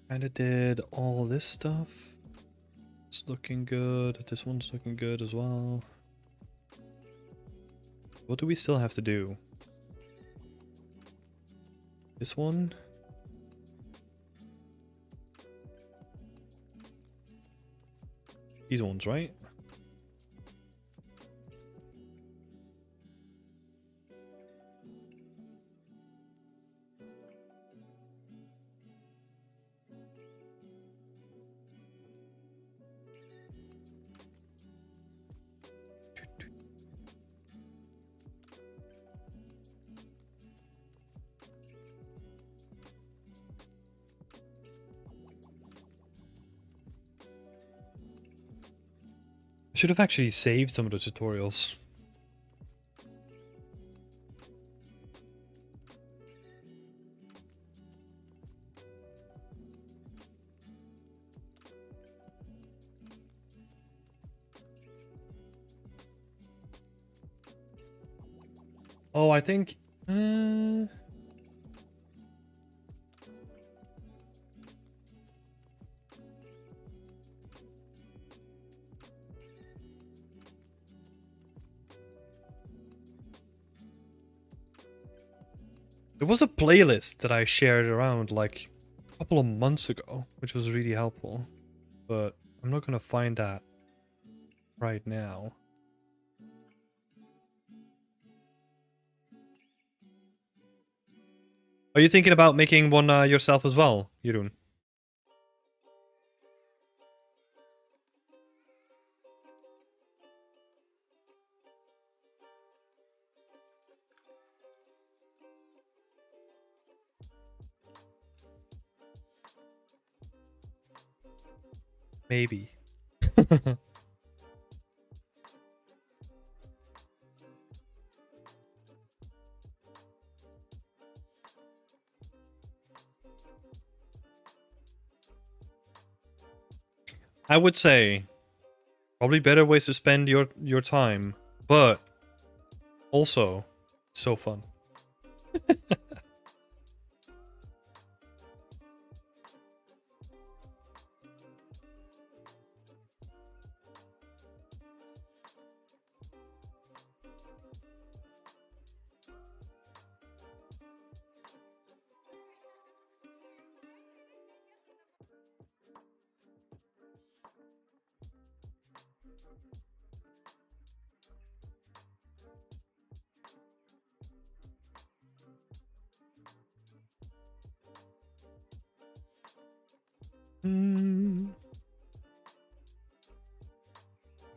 Kinda did all this stuff. It's looking good. This one's looking good as well. What do we still have to do? This one? These ones, right? I should have actually saved some of the tutorials. Oh, I think... There was a playlist that I shared around like a couple of months ago, which was really helpful. But I'm not gonna find that right now. Are you thinking about making one yourself as well, Jeroen? Maybe. I would say probably better ways to spend your time, but also so fun.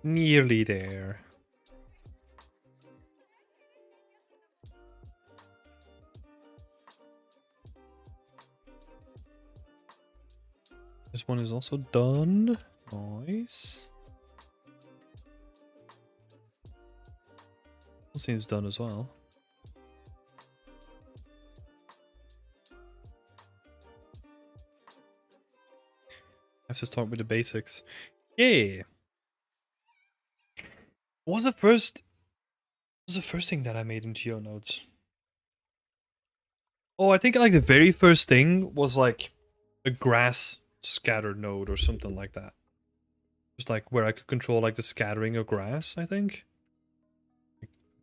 Nearly there. This one is also done. Nice. This seems done as well. I have to start with the basics. Yeah. What was the first? What was the first thing that I made in GeoNodes? Oh, I think like the very first thing was like a grass scatter node or something like that. Just like where I could control like the scattering of grass, I think.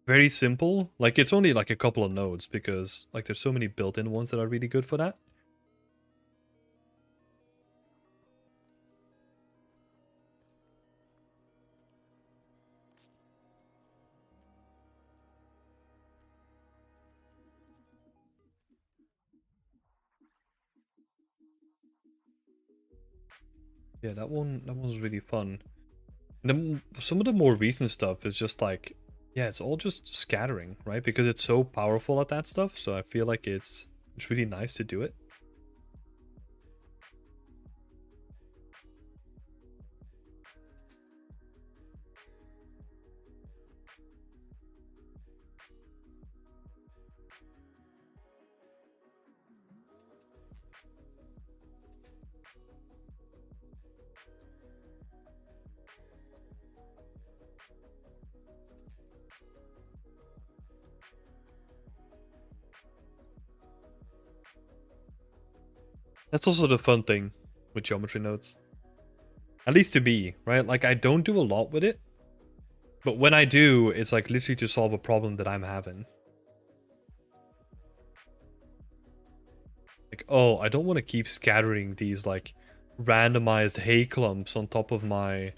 Very simple. Like it's only like a couple of nodes because like there's so many built-in ones that are really good for that. Yeah, that one's really fun. And then some of the more recent stuff is just like, yeah, it's all just scattering, right? Because it's so powerful at that stuff. So I feel like it's really nice to do it. That's also the fun thing with geometry nodes. At least to me, right? Like, I don't do a lot with it. But when I do, it's like literally to solve a problem that I'm having. Like, oh, I don't want to keep scattering these like randomized hay clumps on top of my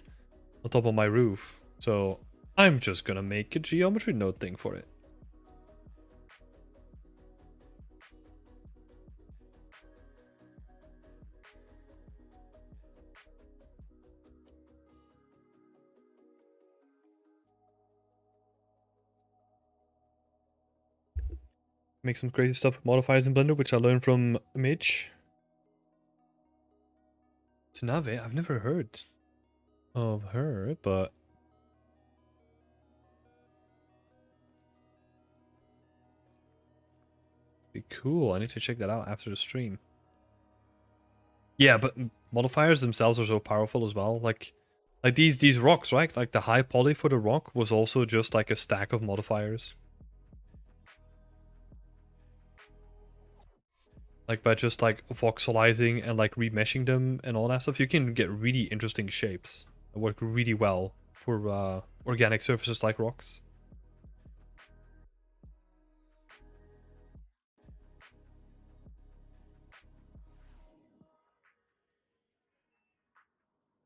roof. So I'm just gonna make a geometry node thing for it. Make some crazy stuff with modifiers in Blender, which I learned from Mitch. Tsunave, I've never heard of her, but be cool. I need to check that out after the stream. Yeah, but modifiers themselves are so powerful as well. Like these rocks, right? Like the high poly for the rock was also just like a stack of modifiers. Like by just like voxelizing and like remeshing them and all that stuff, you can get really interesting shapes that work really well for organic surfaces like rocks.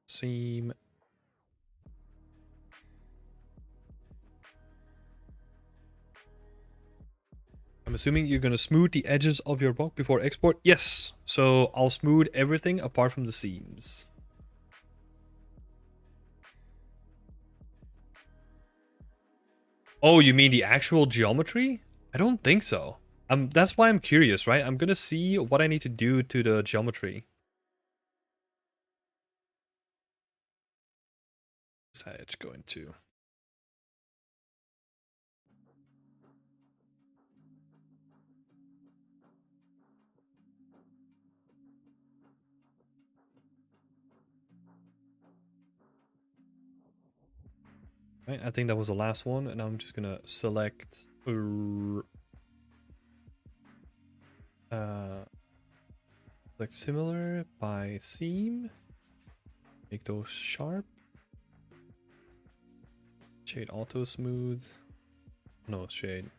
Seam. I'm assuming you're gonna smooth the edges of your rock before export? Yes! So I'll smooth everything apart from the seams. Oh, you mean the actual geometry? I don't think so. That's why I'm curious, right? I'm gonna see what I need to do to the geometry. What's that edge going to? Right, I think that was the last one, and I'm just gonna select like similar by seam. Make those sharp. Shade auto smooth. No shade.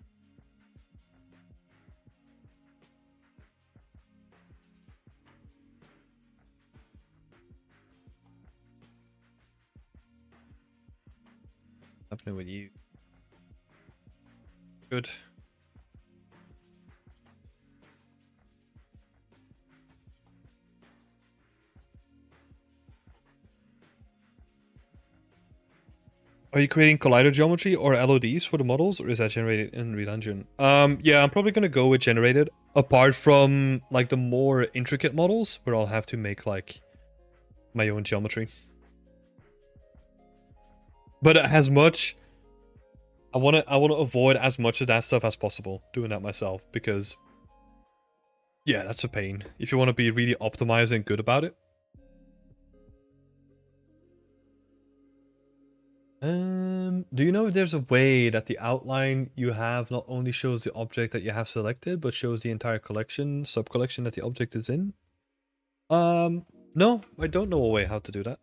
What's happening with you? Good. Are you creating collider geometry or LODs for the models, or is that generated in Real Engine? Yeah, I'm probably gonna go with generated. Apart from like the more intricate models, where I'll have to make like my own geometry. But as much, I wanna avoid as much of that stuff as possible doing that myself, because yeah, that's a pain if you want to be really optimized and good about it. Do you know if there's a way that the outline you have not only shows the object that you have selected, but shows the entire collection, sub-collection that the object is in? No, I don't know a way how to do that.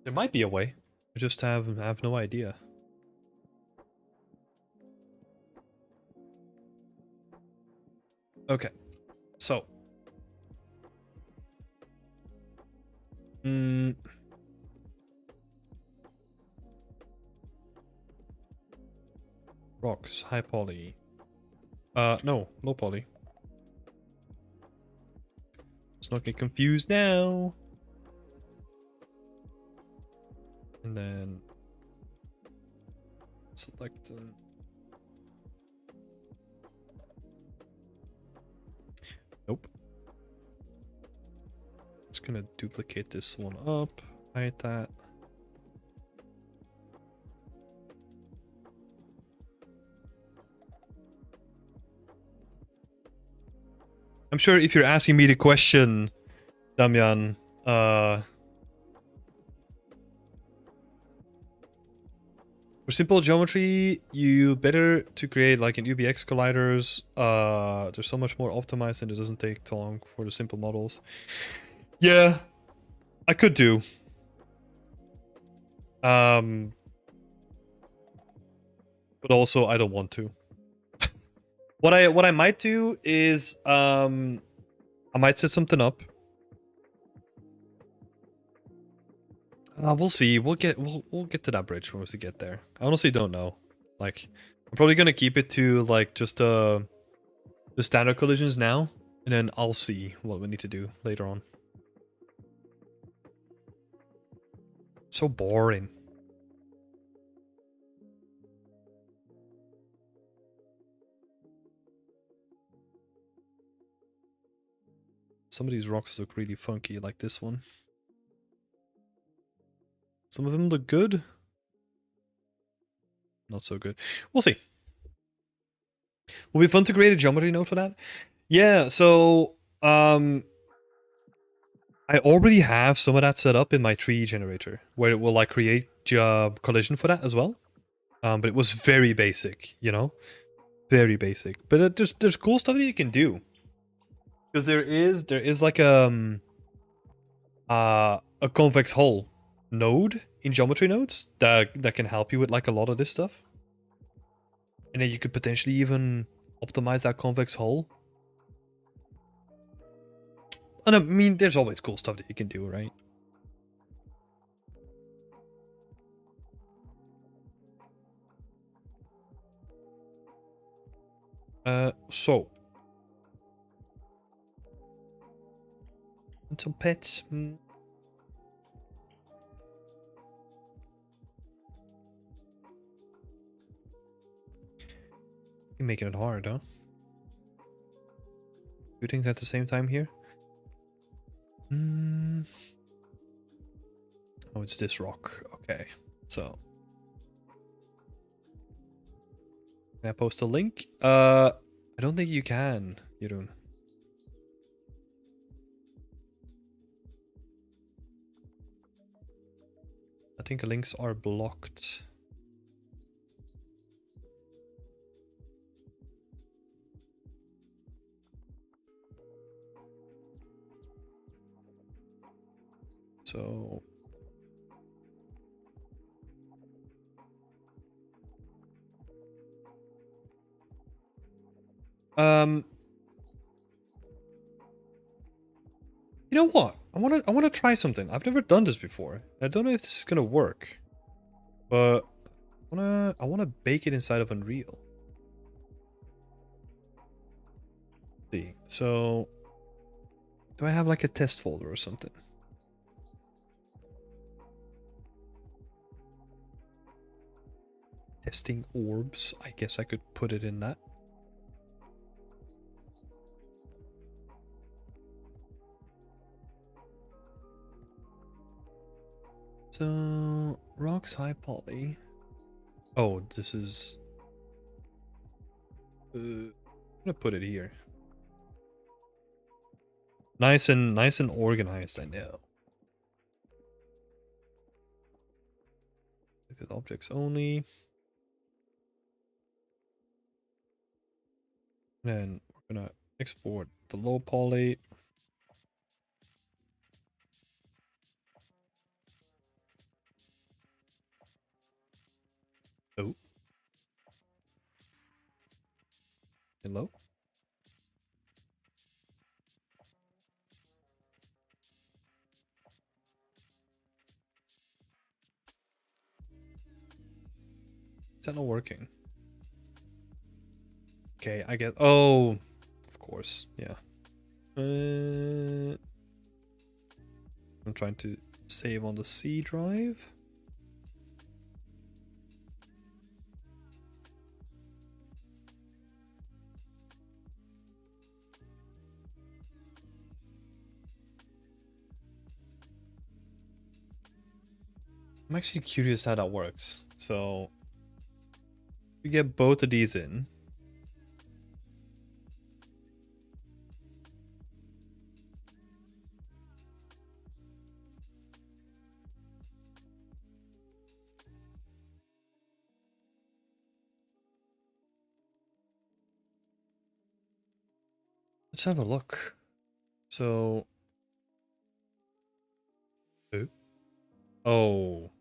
There might be a way. I just have no idea. Okay, so. Rocks, high poly. No, low poly. Let's not get confused now. And then select. Nope. Just gonna duplicate this one up. Hide that. I'm sure if you're asking me the question, Damian, for simple geometry, you better to create like an UBX colliders. They're so much more optimized and it doesn't take too long for the simple models. Yeah, I could do. But also I don't want to. What I might do is I might set something up. We'll see. We'll get to that bridge once we get there. I honestly don't know. Like, I'm probably gonna keep it to like just the standard collisions now, and then I'll see what we need to do later on. So boring. Some of these rocks look really funky, like this one. Some of them look good. Not so good. We'll see. Will be fun to create a geometry node for that. Yeah, so I already have some of that set up in my tree generator, where it will like create collision for that as well. But it was very basic, you know, very basic. But there's cool stuff that you can do, because there is like a convex hull node in geometry nodes that can help you with like a lot of this stuff, and then you could potentially even optimize that convex hull. And I mean, there's always cool stuff that you can do, right? So. Some pets. You're making it hard, huh? Two things at the same time here? Oh, it's this rock. Okay. So. Can I post a link? I don't think you can, Jeroen. I think links are blocked. So. You know what? I wanna try something. I've never done this before. I don't know if this is gonna work, but I wanna bake it inside of Unreal. Let's see, so do I have like a test folder or something? Testing orbs. I guess I could put it in that. So, rocks high poly. Oh, this is... I'm gonna put it here. Nice and organized, I know. Selected objects only. And then we're gonna export the low poly. Oh. Hello? Is that not working? Okay, I get... Oh, of course, yeah. I'm trying to save on the C drive. I'm actually curious how that works. So we get both of these in. Let's have a look. So, oh,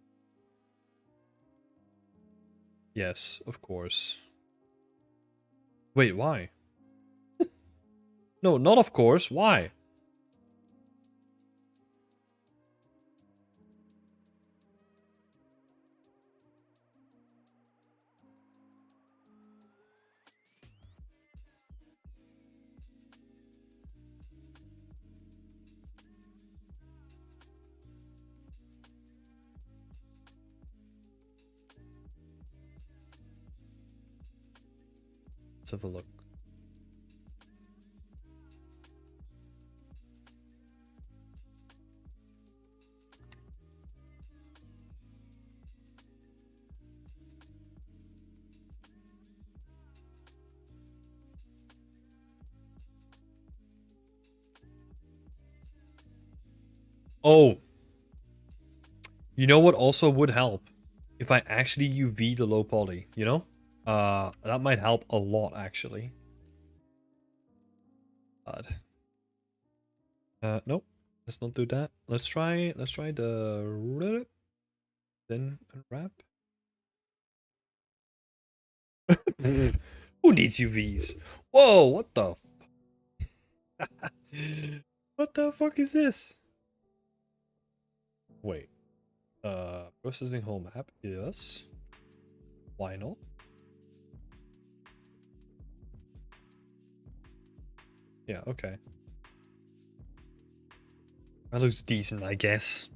yes, of course. Wait, why? No, not of course. Why? Let's have a look. Oh, you know what also would help? If I actually UV the low poly, you know? That might help a lot, actually. But, nope. Let's not do that. Let's try the then unwrap. Who needs UVs? Whoa, what the what the fuck is this? Wait. Processing whole map. Yes. Why not? Yeah, okay. That looks decent, I guess.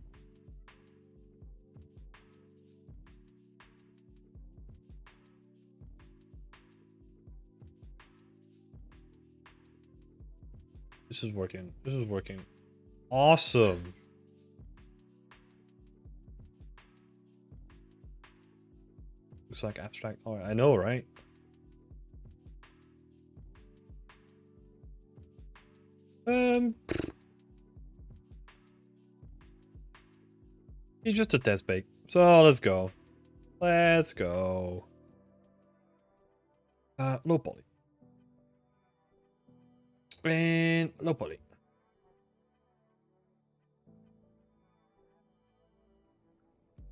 This is working. This is working. Awesome. Looks like abstract. Oh, I know, right? He's just a test bake. So let's go. Let's go. Low poly. And low poly.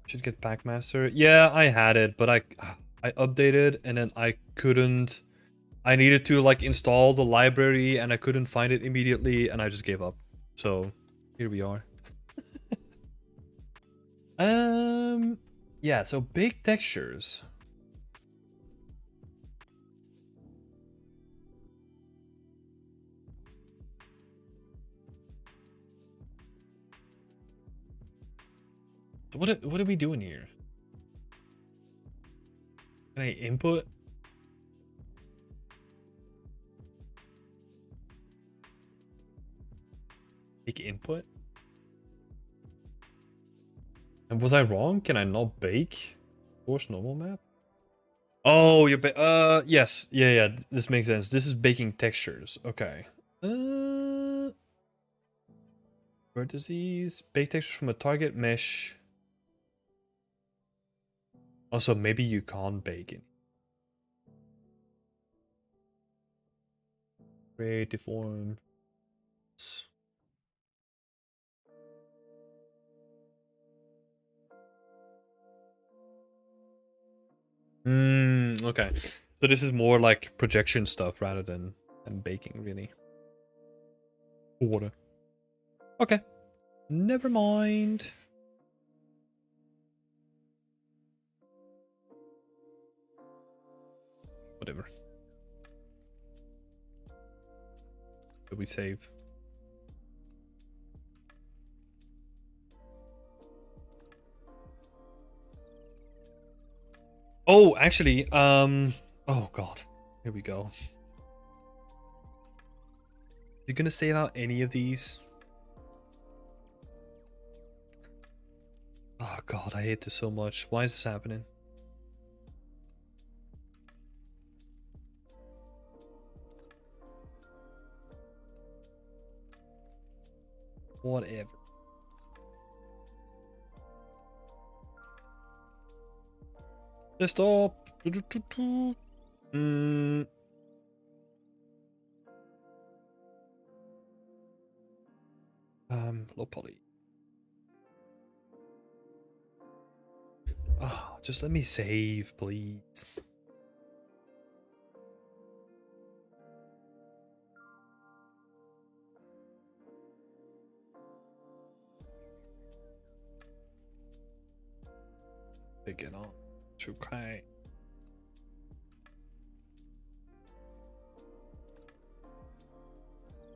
Should get Packmaster. Yeah, I had it, but I updated and then I couldn't. I needed to like install the library and I couldn't find it immediately and I just gave up. So here we are. Yeah, so big textures. What are we doing here? Can I input? Bake input? And was I wrong? Can I not bake? Force normal map? Oh, yes. Yeah, this makes sense. This is baking textures. Okay. Vertices, bake textures from a target mesh. Also, maybe you can't bake it. Create deform. Okay. So this is more like projection stuff rather than baking, really. Water. Okay. Never mind. Whatever. Did we save? Oh, actually, oh god. Here we go. You gonna save out any of these? Oh god, I hate this so much. Why is this happening? Whatever. Stop. Low poly. Oh, just let me save, please. Big it on. Okay.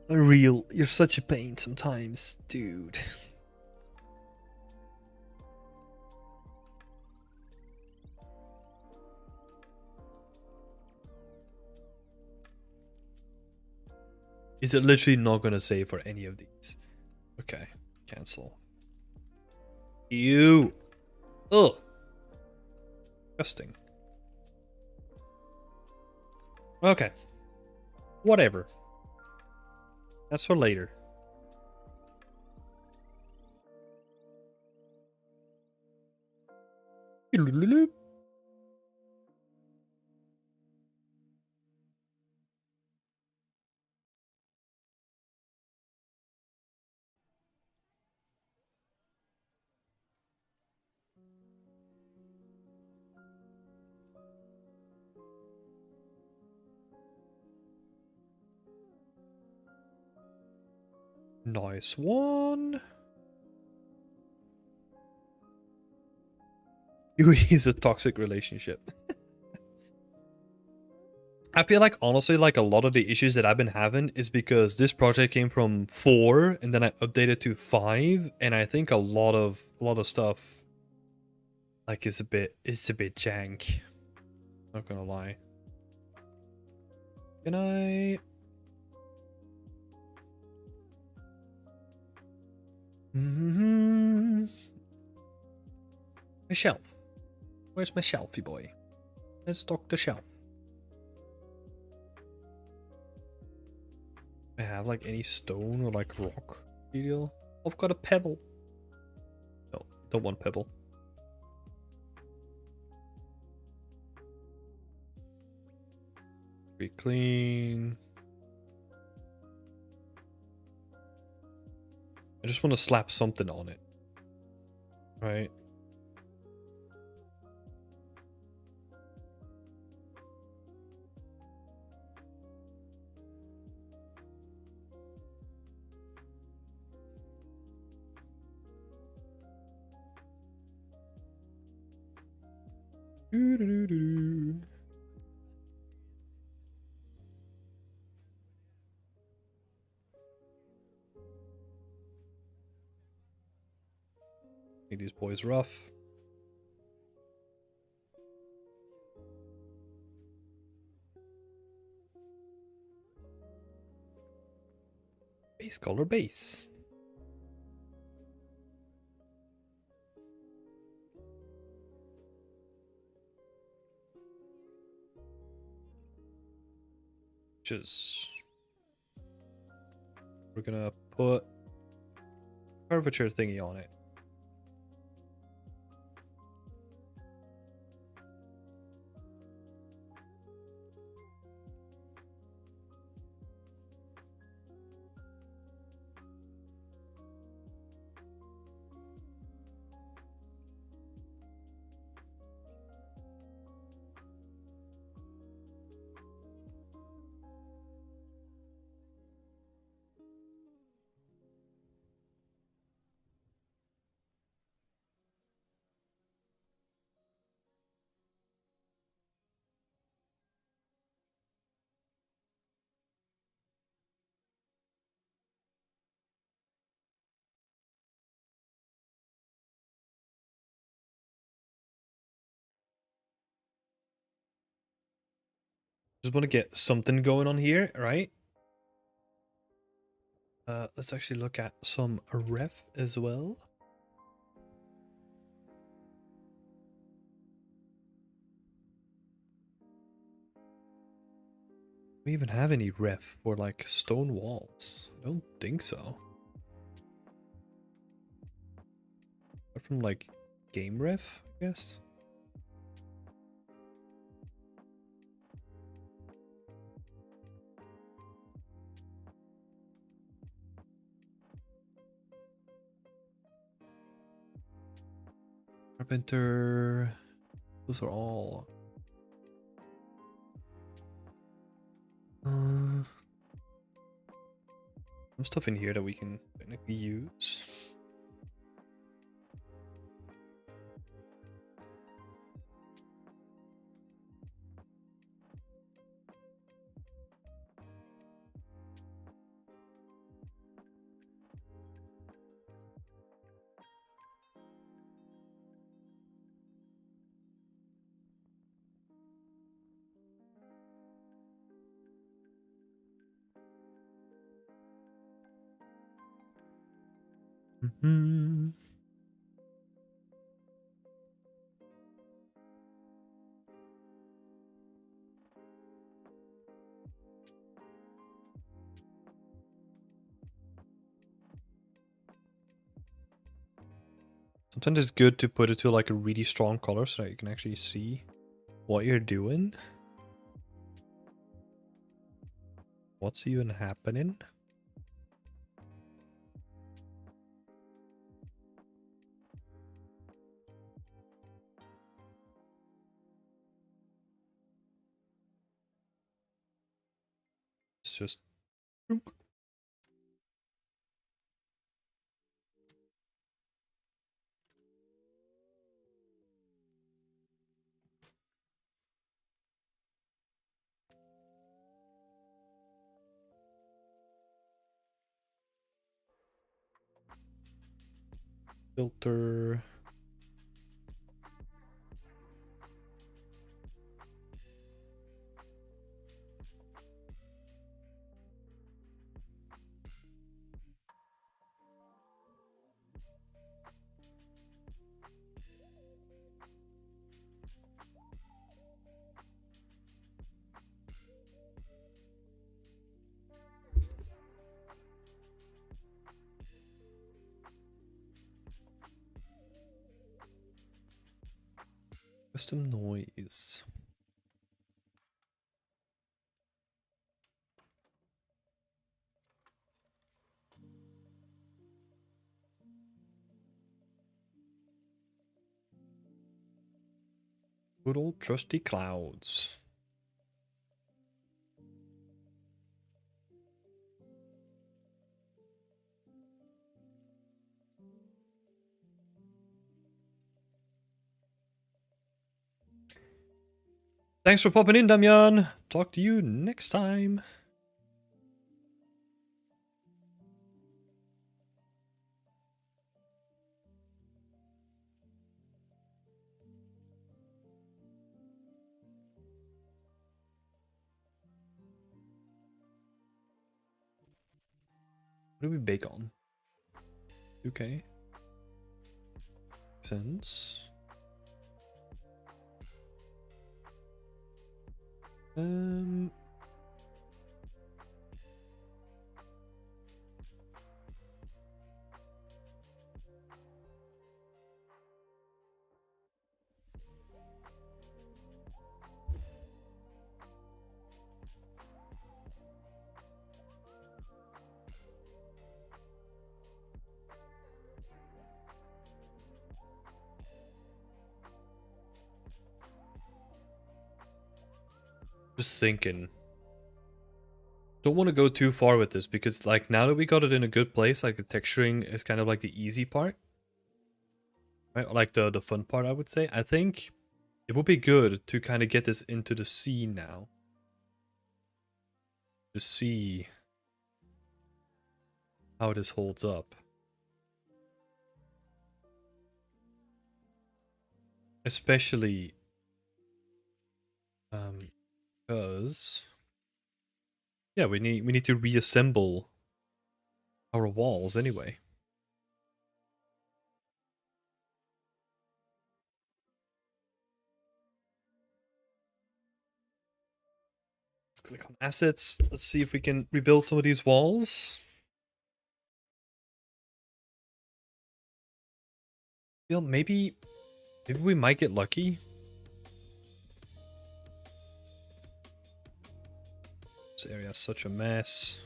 Unreal, you're such a pain sometimes, dude. Is it literally not gonna save for any of these? Okay, cancel. Ew. Ugh. Disgusting. Okay. Whatever. That's for later. Nice one. Is a toxic relationship. I feel like honestly, like a lot of the issues that I've been having is because this project came from 4 and then I updated to 5, and I think a lot of stuff like it's a bit jank. Not gonna lie. Can I? My shelf. Where's my shelfie boy? Let's talk the shelf. I have like any stone or like rock material. I've got a pebble. No, don't want pebble. Be clean. I just want to slap something on it. Right? Doo-doo-doo-doo. Make these boys rough. Base color base. Just we're gonna put curvature thingy on it. Just want to get something going on here, right? Let's actually look at some ref as well. Do we even have any ref for like stone walls? I don't think so. Apart from like game ref, I guess. Carpenter. Those are all. Some stuff in here that we can technically use. Mm-hmm. Sometimes it's good to put it to like a really strong color so that you can actually see what you're doing. What's even happening? It's just filter. Custom noise. Good old trusty clouds. Thanks for popping in, Damian. Talk to you next time. What do we bake on? Okay. Sense. Just thinking. Don't want to go too far with this because like now that we got it in a good place, like the texturing is kind of like the easy part. Right? Like the fun part, I would say. I think it would be good to kind of get this into the scene now. To see how this holds up. Especially because yeah, we need to reassemble our walls anyway. Let's click on assets. Let's see if we can rebuild some of these walls. Feel maybe we might get lucky. This area is such a mess.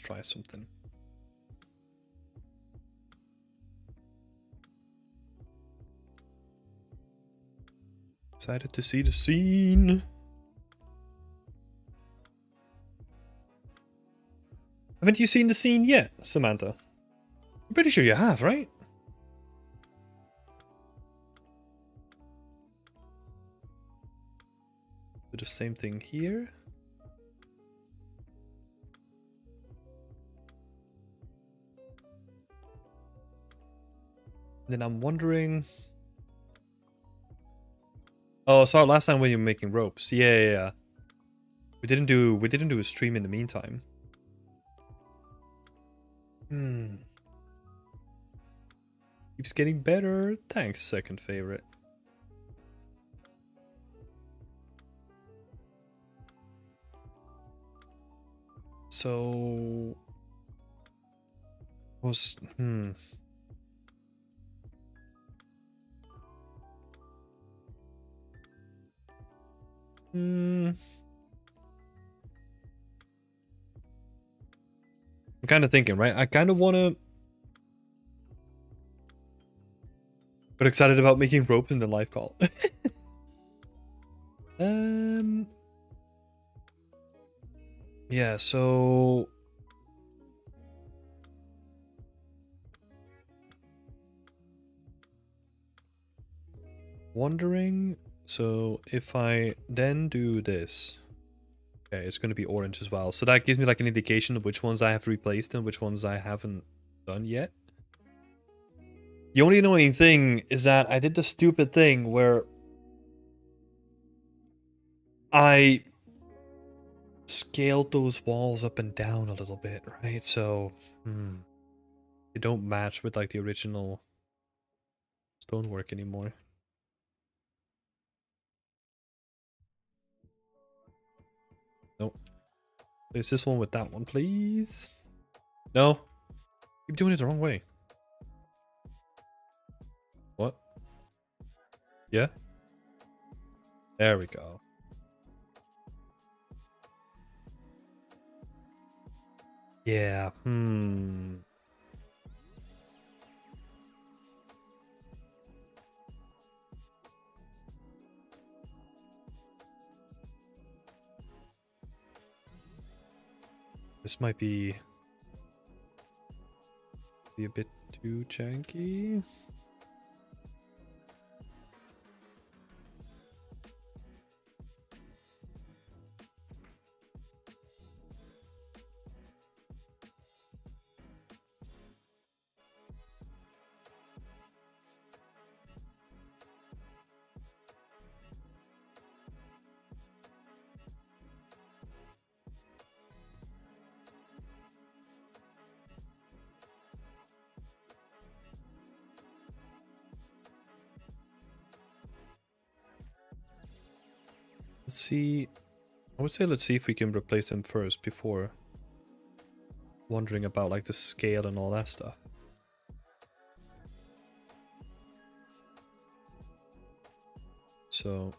try something. Excited to see the scene. Haven't you seen the scene yet, Samantha? I'm pretty sure you have, right? Do the same thing here. Then I'm wondering. Oh, so last time when you were making ropes. Yeah. We didn't do a stream in the meantime. Keeps getting better. Thanks, second favorite. So was I'm kind of thinking, right? I kind of want to. But excited about making ropes in the live call. Yeah, so wondering, so if I then do this, okay, it's going to be orange as well. So that gives me like an indication of which ones I have replaced and which ones I haven't done yet. The only annoying thing is that I did the stupid thing where I scaled those walls up and down a little bit, right? So they don't match with like the original stonework anymore. Nope. Place this one with that one, please. No. Keep doing it the wrong way. What? Yeah? There we go. Yeah. This might be a bit too janky. Let's see. I would say let's see if we can replace them first before wondering about like the scale and all that stuff. So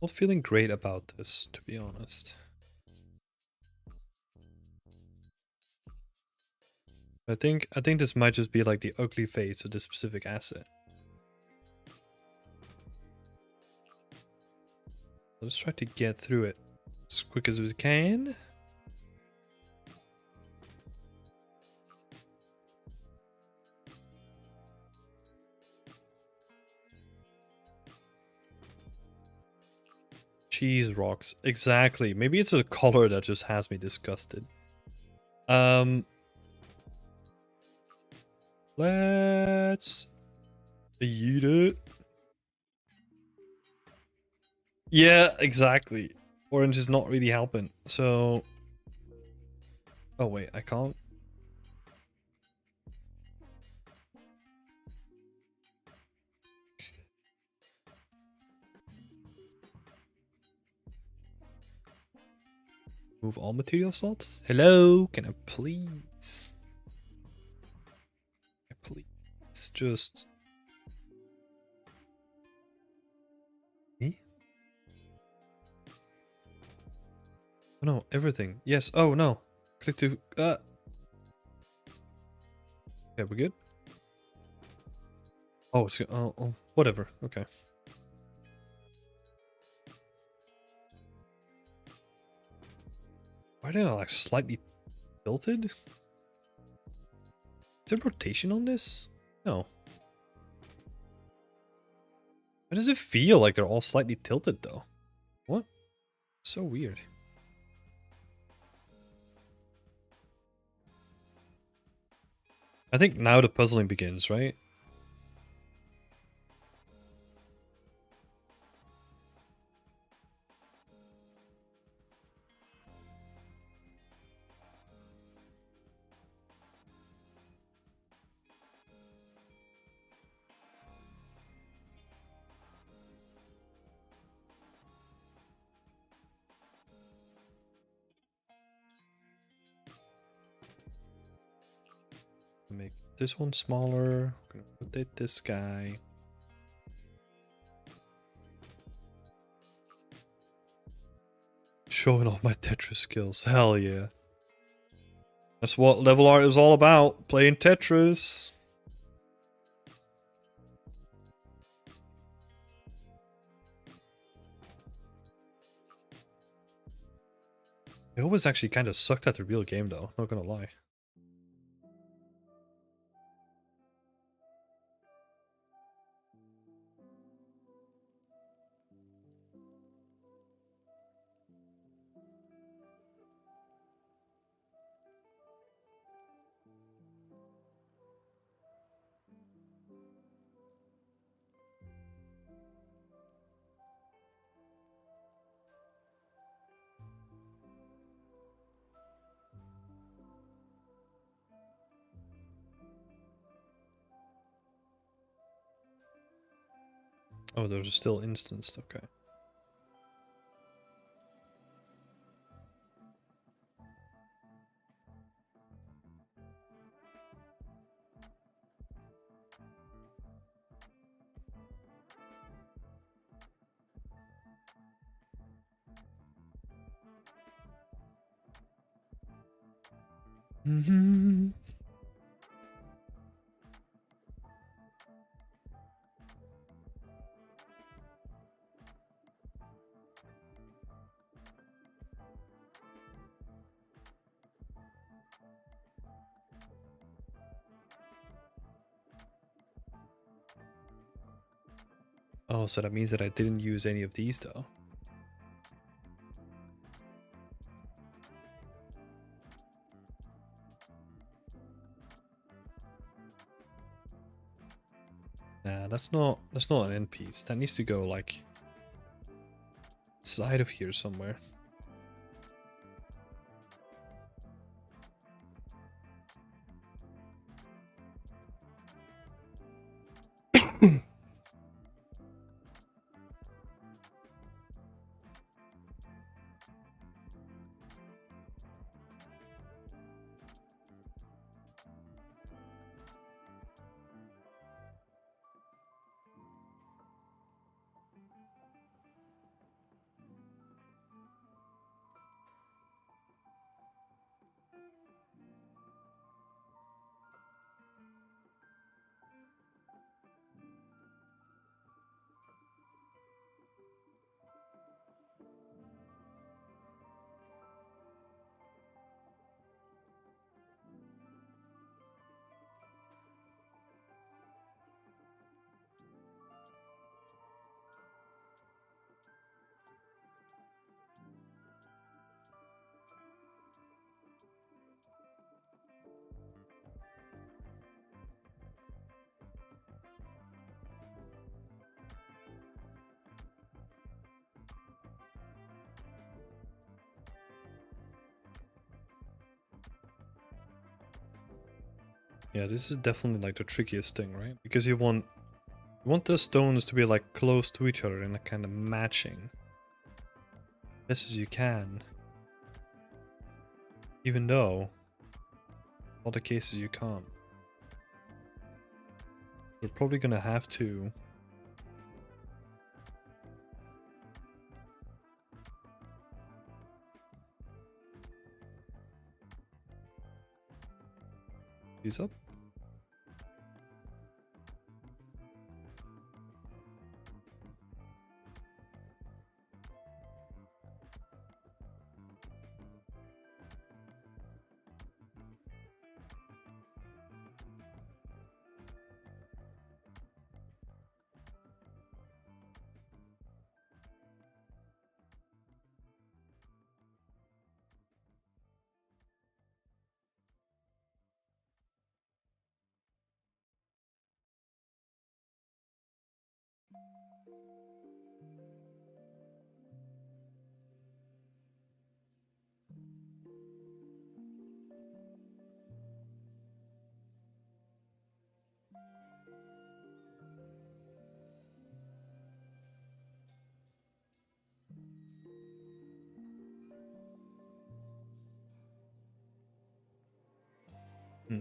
Not feeling great about this, to be honest. I think this might just be like the ugly face of this specific asset. Let's try to get through it as quick as we can. Cheese rocks. Exactly. Maybe it's a color that just has me disgusted. Let's eat it. Yeah, exactly. Orange is not really helping. So, oh wait, I can't. Move all material slots. Hello, can I please? Please just me? Oh no, everything. Yes. Oh no. Click to. Okay, we're good. Oh, it's oh, whatever. Okay. Why are they like slightly tilted? Is there rotation on this? No. Why does it feel like they're all slightly tilted though? What? So weird. I think now the puzzling begins, right? Make this one smaller. I'm gonna rotate this guy. Showing off my Tetris skills. Hell yeah. That's what level art is all about. Playing Tetris. I always actually kind of sucked at the real game though, not gonna lie. Oh, those are still instanced, okay. Oh, so that means that I didn't use any of these though. Nah, that's not an end piece. That needs to go like side of here somewhere. Yeah, this is definitely like the trickiest thing, right? Because you want the stones to be like close to each other and like kind of matching. Best as you can. Even though, in all the cases you can't. We're probably gonna have to. These up. Hmm.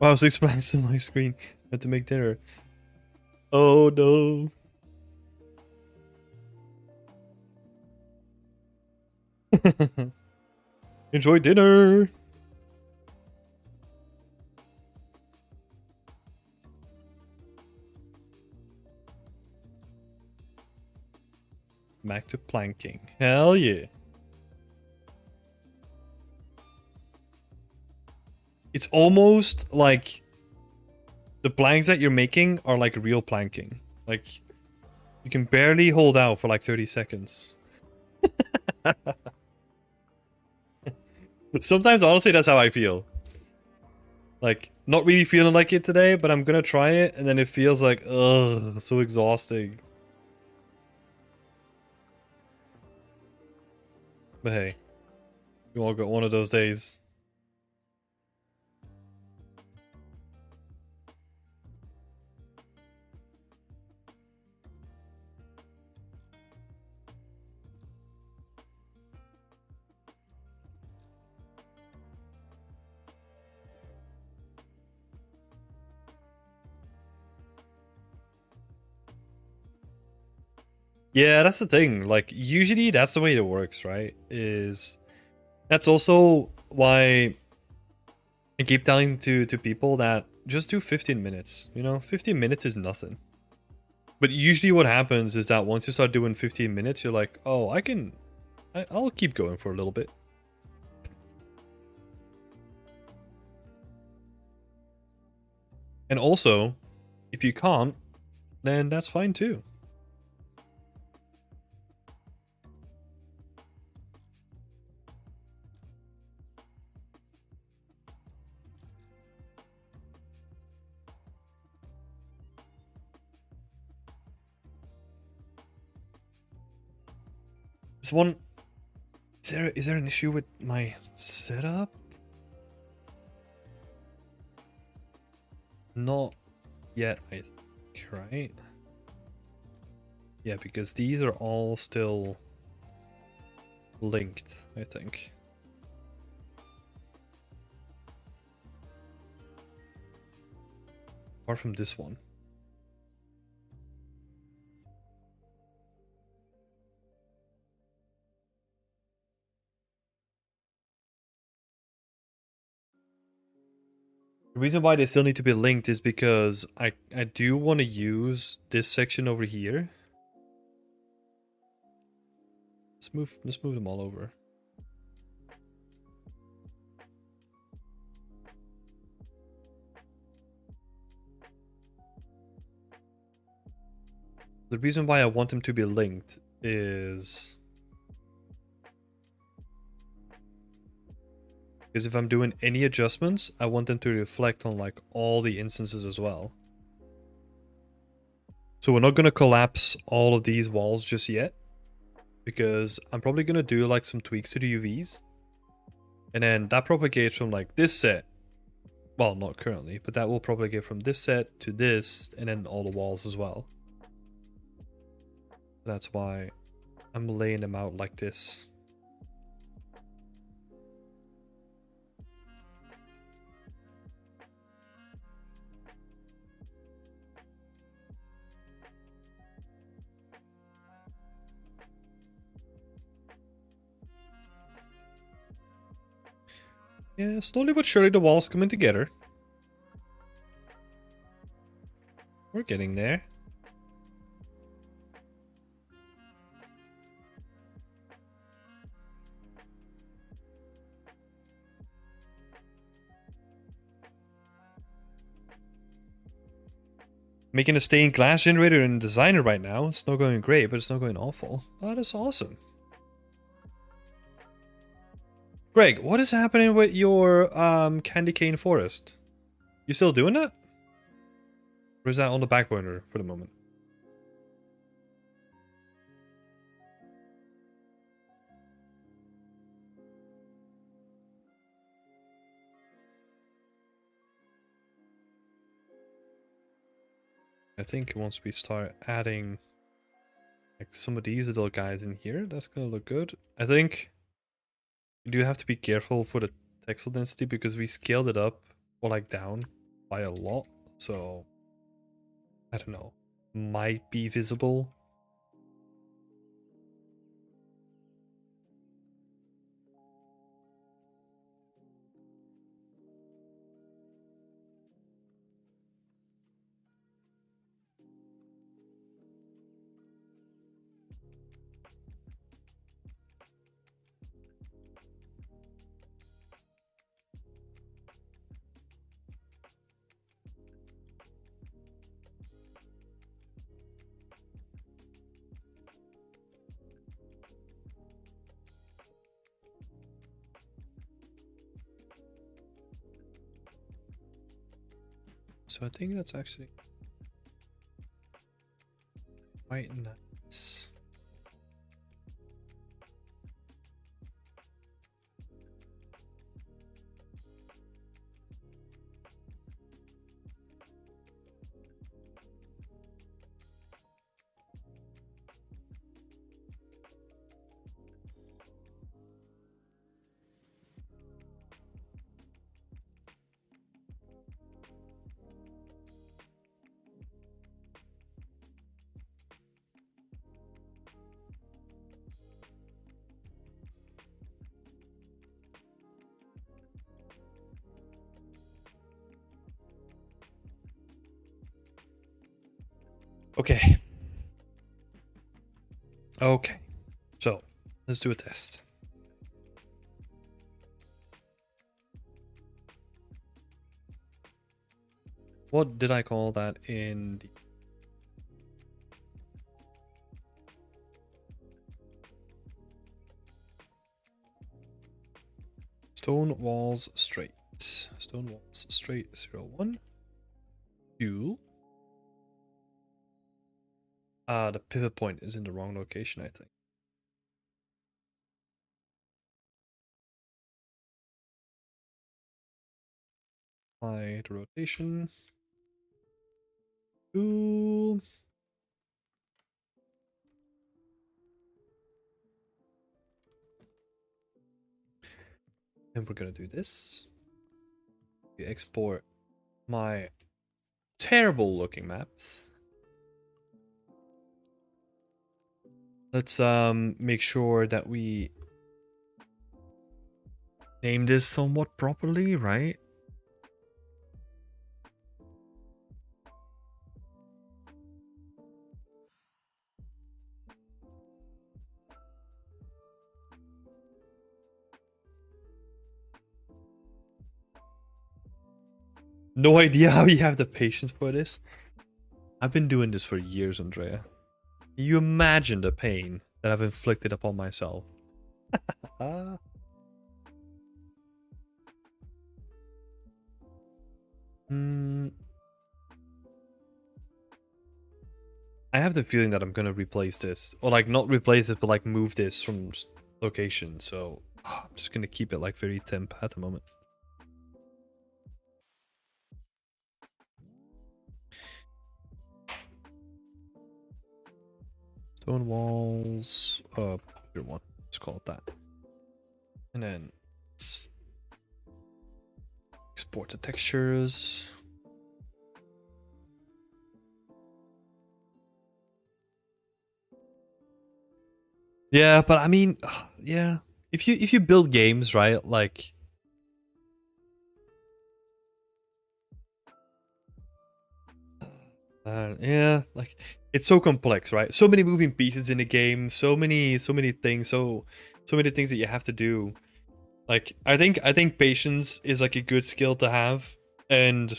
Wow, 6 planks on my screen. I had to make dinner. Oh no. Enjoy dinner. Back to planking. Hell yeah. It's almost like the planks that you're making are like real planking. Like, you can barely hold out for like 30 seconds. Sometimes, honestly, that's how I feel. Like, not really feeling like it today, but I'm gonna try it, and then it feels like, ugh, so exhausting. But hey, you all got one of those days. Yeah, that's the thing. Like, usually that's the way it works, right? That's also why I keep telling to people that just do 15 minutes. You know, 15 minutes is nothing. But usually what happens is that once you start doing 15 minutes, you're like, oh, I'll keep going for a little bit. And also, if you can't, then that's fine too. There's one. Is there an issue with my setup? Not yet, I think, right? Yeah, because these are all still linked, I think. Apart from this one. The reason why they still need to be linked is because I do want to use this section over here. Let's move them all over. The reason why I want them to be linked is because if I'm doing any adjustments, I want them to reflect on like all the instances as well. So we're not going to collapse all of these walls just yet, because I'm probably going to do like some tweaks to the UVs. And then that propagates from like this set. Well, not currently, but that will propagate from this set to this, and then all the walls as well. That's why I'm laying them out like this. Yeah, slowly but surely the walls coming together. We're getting there. Making a stained glass generator in Designer right now. It's not going great, but it's not going awful. Oh, that's awesome. Greg, what is happening with your candy cane forest? You still doing that? Or is that on the back burner for the moment? I think once we start adding like some of these little guys in here, that's gonna look good. I think you do have to be careful for the texel density because we scaled it up or like down by a lot. So I don't know. Might be visible. So I think that's actually quite nice. Okay. Okay. So let's do a test. What did I call that in the stone walls straight? Stone walls straight 01. 2. The pivot point is in the wrong location, I think. Apply the rotation. 2. And we're gonna do this. We export my terrible looking maps. Let's make sure that we name this somewhat properly, right? No idea how you have the patience for this. I've been doing this for years, Andrea. Can you imagine the pain that I've inflicted upon myself? Hmm. I have the feeling that I'm gonna replace this, or like not replace it, but like move this from location. So I'm just gonna keep it like very temp at the moment. Stone walls. Here one. Let's call it that. And then export the textures. Yeah, but I mean, yeah. If you build games, right, like yeah, like it's so complex, right? So many moving pieces in the game, so many things, so many things that you have to do. Like I think patience is like a good skill to have, and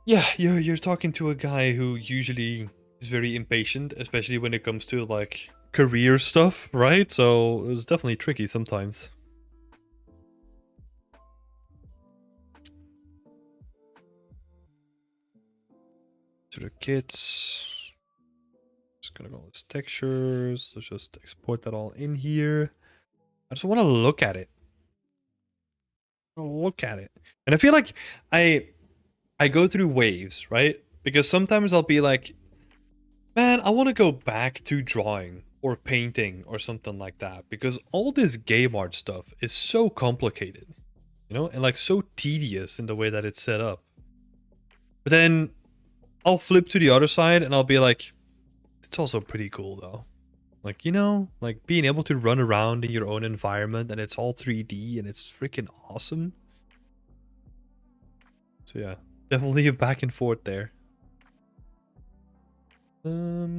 yeah, you're talking to a guy who usually is very impatient, especially when it comes to like career stuff, right? So it was definitely tricky sometimes. To the kits. Just gonna go with textures. Let's just export that all in here. I just want to look at it. Look at it. And I feel like I go through waves, right? Because sometimes I'll be like, man, I want to go back to drawing or painting or something like that, because all this game art stuff is so complicated, you know, and like so tedious in the way that it's set up. But then I'll flip to the other side and I'll be like, it's also pretty cool though. Like, you know, like being able to run around in your own environment and it's all 3D and it's freaking awesome. So yeah, definitely a back and forth there.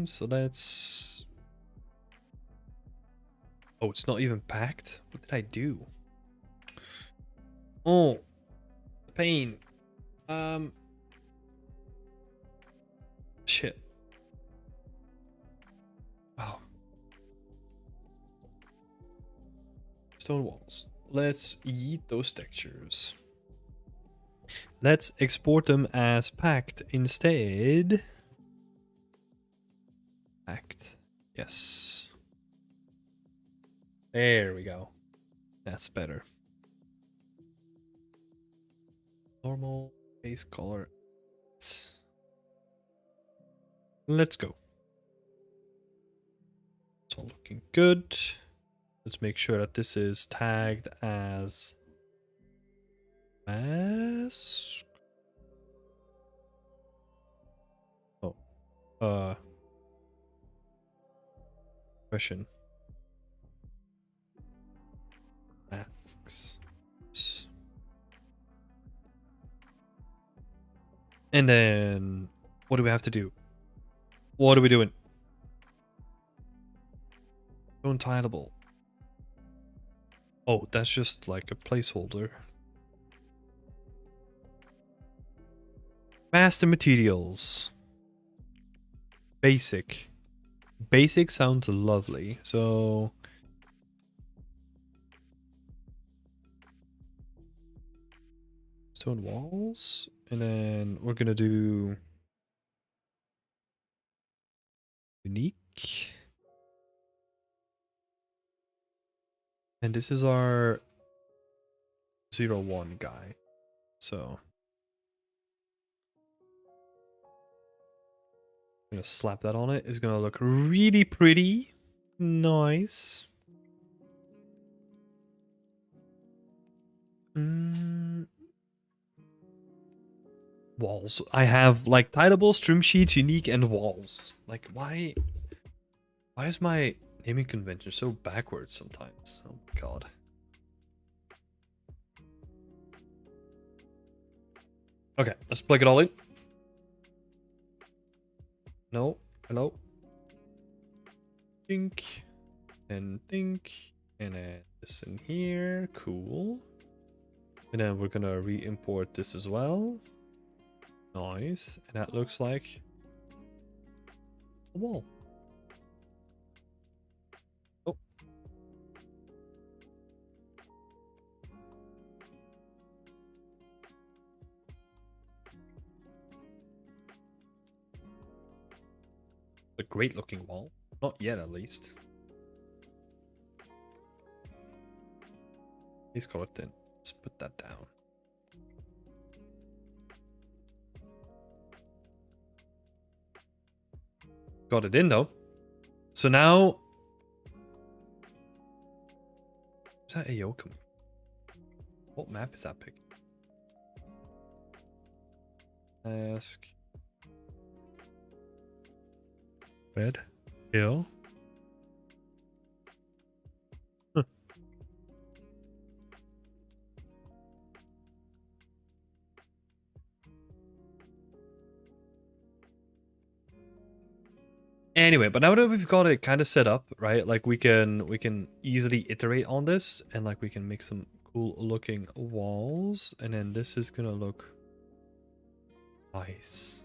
So that's... Oh, it's not even packed? What did I do? Oh, pain. Shit. Oh. Stone walls. Let's eat those textures. Let's export them as packed instead. Packed. Yes. There we go. That's better. Normal base color. Let's go. It's all looking good. Let's make sure that this is tagged as mask. Oh, question. Masks. And then what do we have to do? What are we doing? Untileable. Oh, that's just like a placeholder. Master materials. Basic. Basic sounds lovely. So stone walls. And then we're gonna do unique. And this is our 01 guy. So I'm gonna slap that on it. It's gonna look really pretty. Nice. Walls. I have like tileable, stream sheets, unique, and walls. Like why is my naming convention so backwards sometimes? Oh my god. Okay, let's plug it all in. No, hello. Think and think, and then this in here. Cool. And then we're gonna re-import this as well. Nice. And that looks like a wall. Oh. A great looking wall. Not yet, at least. Please color thin. Let's put that down. Got it in though. So now, is that AO coming from? What map is that picking? Ask. Red Hill. Huh. Anyway, but now that we've got it kind of set up, right? Like we can easily iterate on this, and like we can make some cool looking walls, and then this is gonna look nice.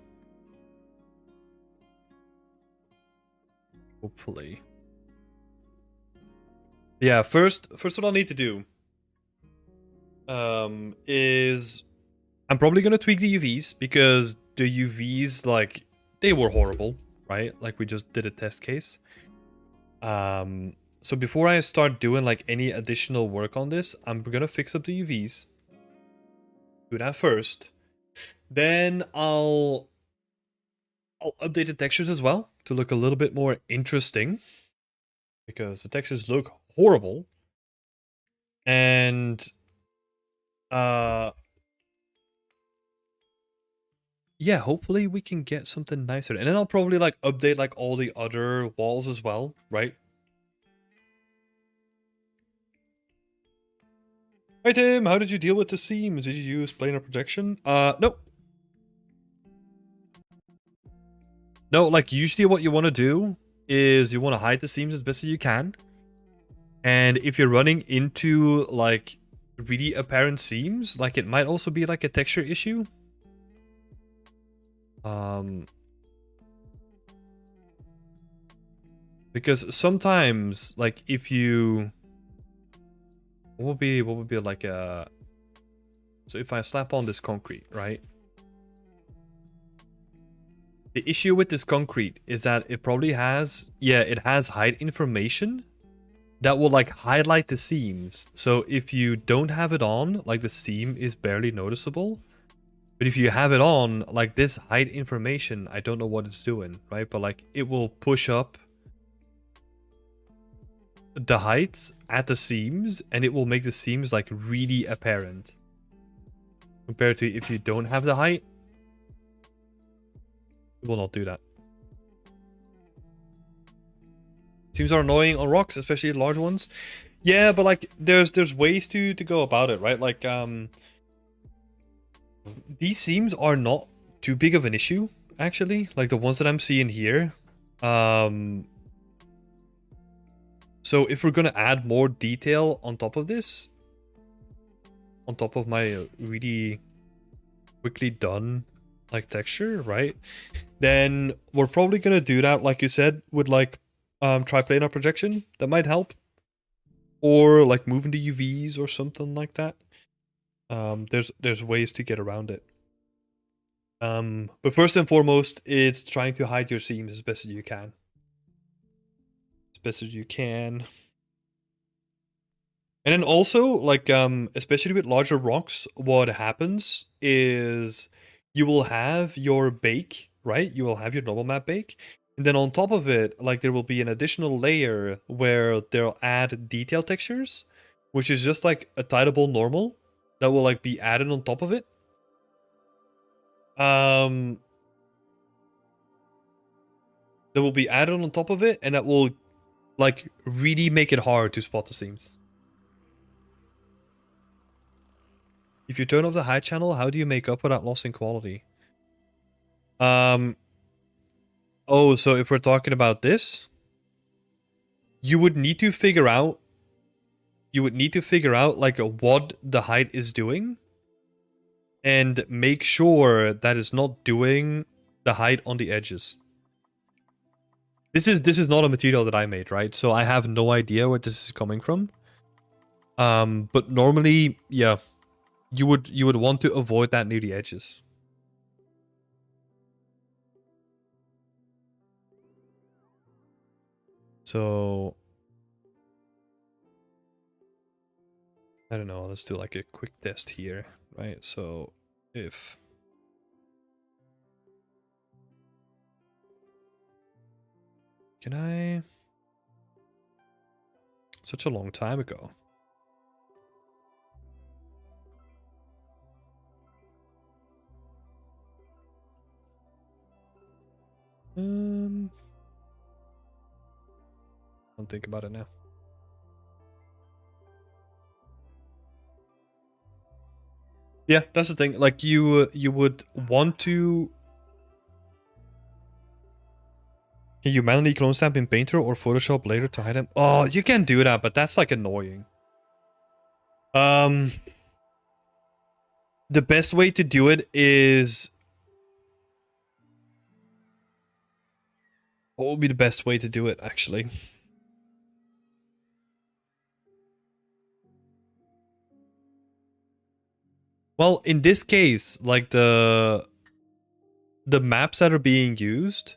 Hopefully. Yeah, first what I'll need to do is I'm probably gonna tweak the UVs, because the UVs, like, they were horrible, right? Like we just did a test case. So before I start doing like any additional work on this, I'm gonna fix up the UVs. Do that first. Then I'll update the textures as well to look a little bit more interesting, because the textures look horrible. And yeah, hopefully we can get something nicer. And then I'll probably like update like all the other walls as well, right? Hi Tim, how did you deal with the seams? Did you use planar projection? No. No, like usually what you want to do is you want to hide the seams as best as you can. And if you're running into like really apparent seams, like it might also be like a texture issue. Because sometimes, like if you, what would be like a, so if I slap on this concrete, right? The issue with this concrete is that it probably has, yeah, it has hide information that will like highlight the seams. So if you don't have it on, like the seam is barely noticeable. But if you have it on, like this hide information, I don't know what it's doing, right? But like it will push up the heights at the seams, and it will make the seams like really apparent. Compared to if you don't have the height, it will not do that. Seams are annoying on rocks, especially large ones. Yeah, but like there's ways to go about it, right? Like these seams are not too big of an issue, actually. Like the ones that I'm seeing here. So if we're gonna add more detail on top of this, on top of my really quickly done like texture, right? Then we're probably gonna do that, like you said, with like triplanar projection. That might help, or like moving the UVs or something like that. There's ways to get around it. But first and foremost, it's trying to hide your seams as best as you can. As best as you can. And then also, like, especially with larger rocks, what happens is you will have your bake, right? You will have your normal map bake. And then on top of it, like, there will be an additional layer where they'll add detail textures, which is just like a tileable normal that will like be added on top of it. That will be added on top of it, and that will like really make it hard to spot the seams. If you turn off the high channel, how do you make up for that loss in quality? Oh, so if we're talking about this, you would need to figure out like what the height is doing, and make sure that it's not doing the height on the edges. This is not a material that I made, right? So I have no idea where this is coming from. But normally, yeah, you would want to avoid that near the edges. So I don't know, let's do like a quick test here, right? So if can I such a long time ago. Don't think about it now. Yeah, that's the thing. Like you would want to. Can you manually clone stamp in Painter or Photoshop later to hide them? Oh, you can do that, but that's like annoying. The best way to do it is. What would be the best way to do it, actually? Well, in this case, like the maps that are being used,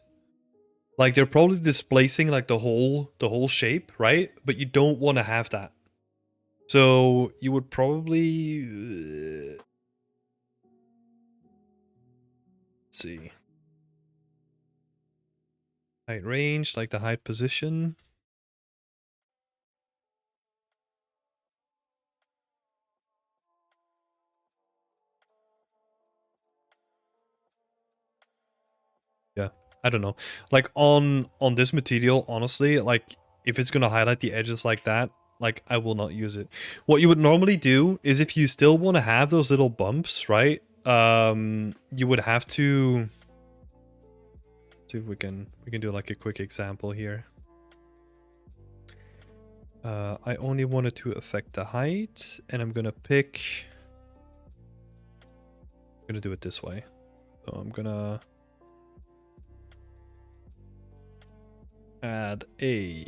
like they're probably displacing like the whole shape, right? But you don't want to have that. So you would probably let's see. Height range, like the height position. Yeah, I don't know. Like on this material, honestly, like if it's gonna highlight the edges like that, like I will not use it. What you would normally do is if you still want to have those little bumps, right? You would have to see if we can do like a quick example here. I only wanted to affect the height, and I'm gonna pick. I'm gonna do it this way. So I'm gonna add a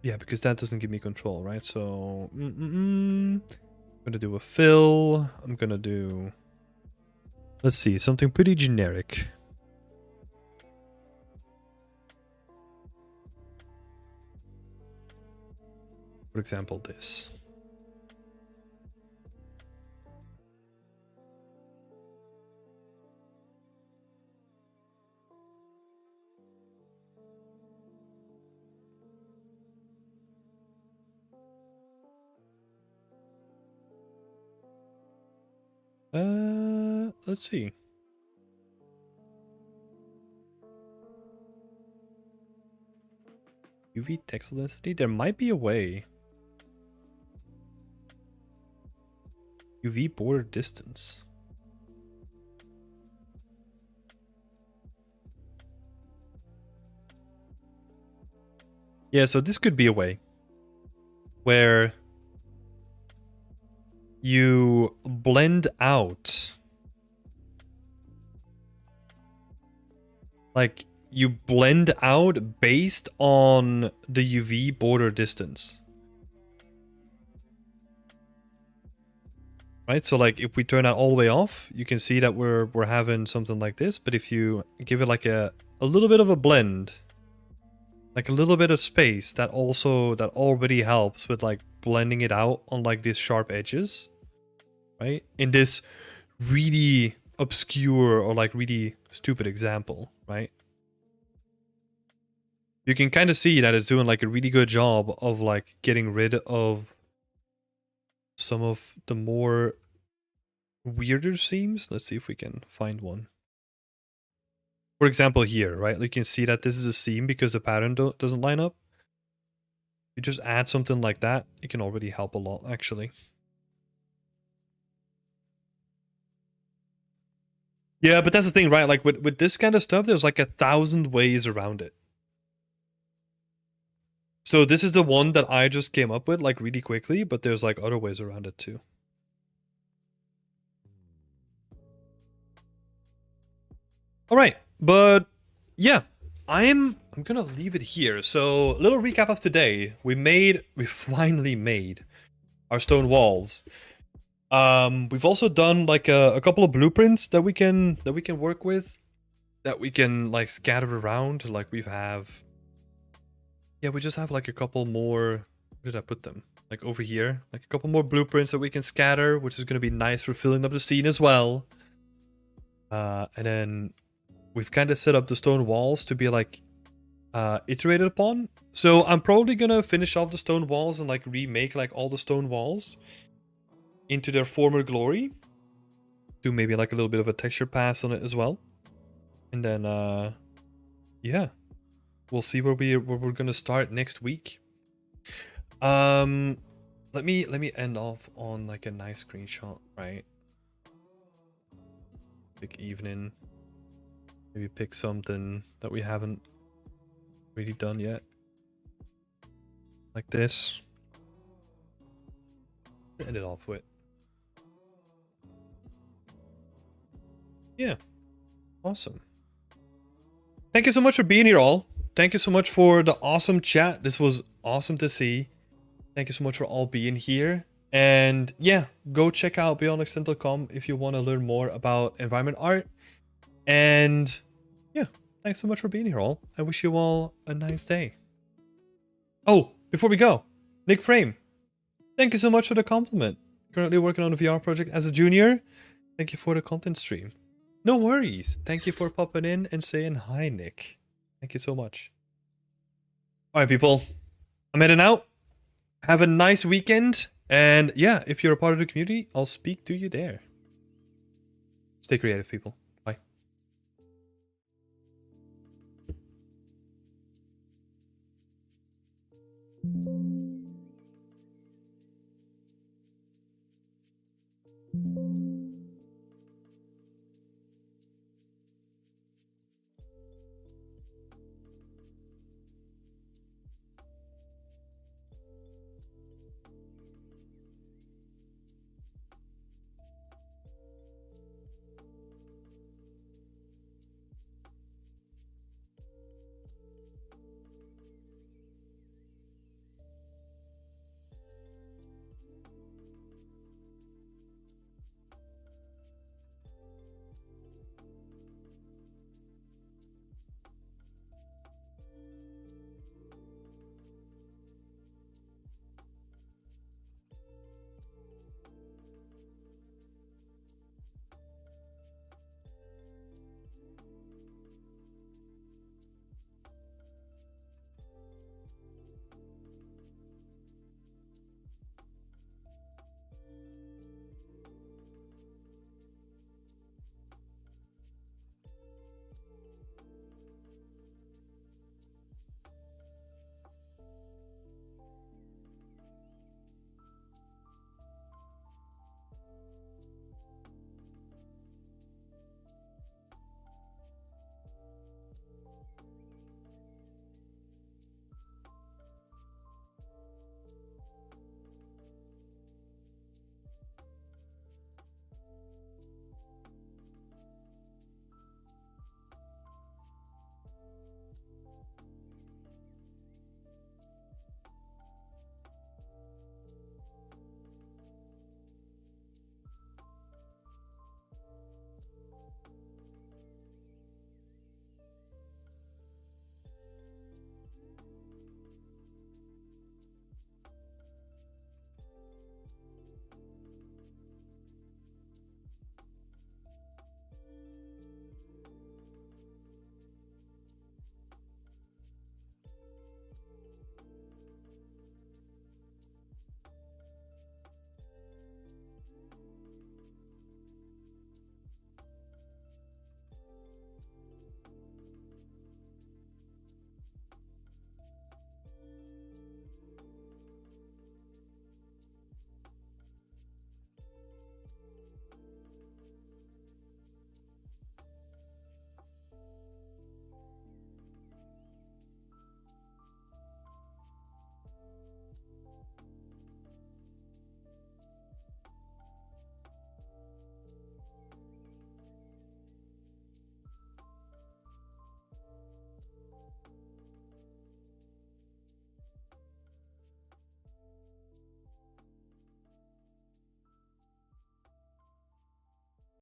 yeah, because that doesn't give me control, right? So I'm gonna do a fill. I'm gonna do, let's see, something pretty generic. For example, this. Let's see. UV text density? There might be a way. UV border distance. Yeah, so this could be a way where you blend out, like you blend out based on the UV border distance. Right, so like if we turn that all the way off, you can see that we're having something like this. But if you give it like a little bit of a blend, like a little bit of space, that already helps with like blending it out on like these sharp edges, right? In this really obscure or like really stupid example, right? You can kind of see that it's doing like a really good job of like getting rid of some of the more weirder seams. Let's see if we can find one. For example here, right? You can see that this is a seam because the pattern doesn't line up. You just add something like that, it can already help a lot, actually. Yeah, but that's the thing, right? Like with this kind of stuff, there's like 1,000 ways around it. So this is the one that I just came up with like really quickly, but there's like other ways around it too. All right, but yeah, I'm gonna leave it here. So a little recap of today. We finally made our stone walls. We've also done like a couple of blueprints that we can work with, that we can like scatter around. Like we have, yeah, we just have like a couple more. Where did I put them? Like over here, like a couple more blueprints that we can scatter, which is gonna be nice for filling up the scene as well. And then we've kind of set up the stone walls to be like iterated upon. So I'm probably gonna finish off the stone walls and like remake like all the stone walls into their former glory. Do maybe like a little bit of a texture pass on it as well. And then yeah, we'll see where we're gonna start next week. Let me end off on like a nice screenshot, right? Big evening. Maybe pick something that we haven't really done yet. Like this. End it off with. Yeah. Awesome. Thank you so much for being here, all. Thank you so much for the awesome chat. This was awesome to see. Thank you so much for all being here. And yeah, go check out beyondextent.com if you want to learn more about environment art. And yeah, thanks so much for being here, all. I wish you all a nice day. Oh, before we go, Nick Frame, thank you so much for the compliment. Currently working on a VR project as a junior. Thank you for the content stream. No worries. Thank you for popping in and saying hi, Nick. Thank you so much. All right, people. I'm heading out. Have a nice weekend. And yeah, if you're a part of the community, I'll speak to you there. Stay creative, people.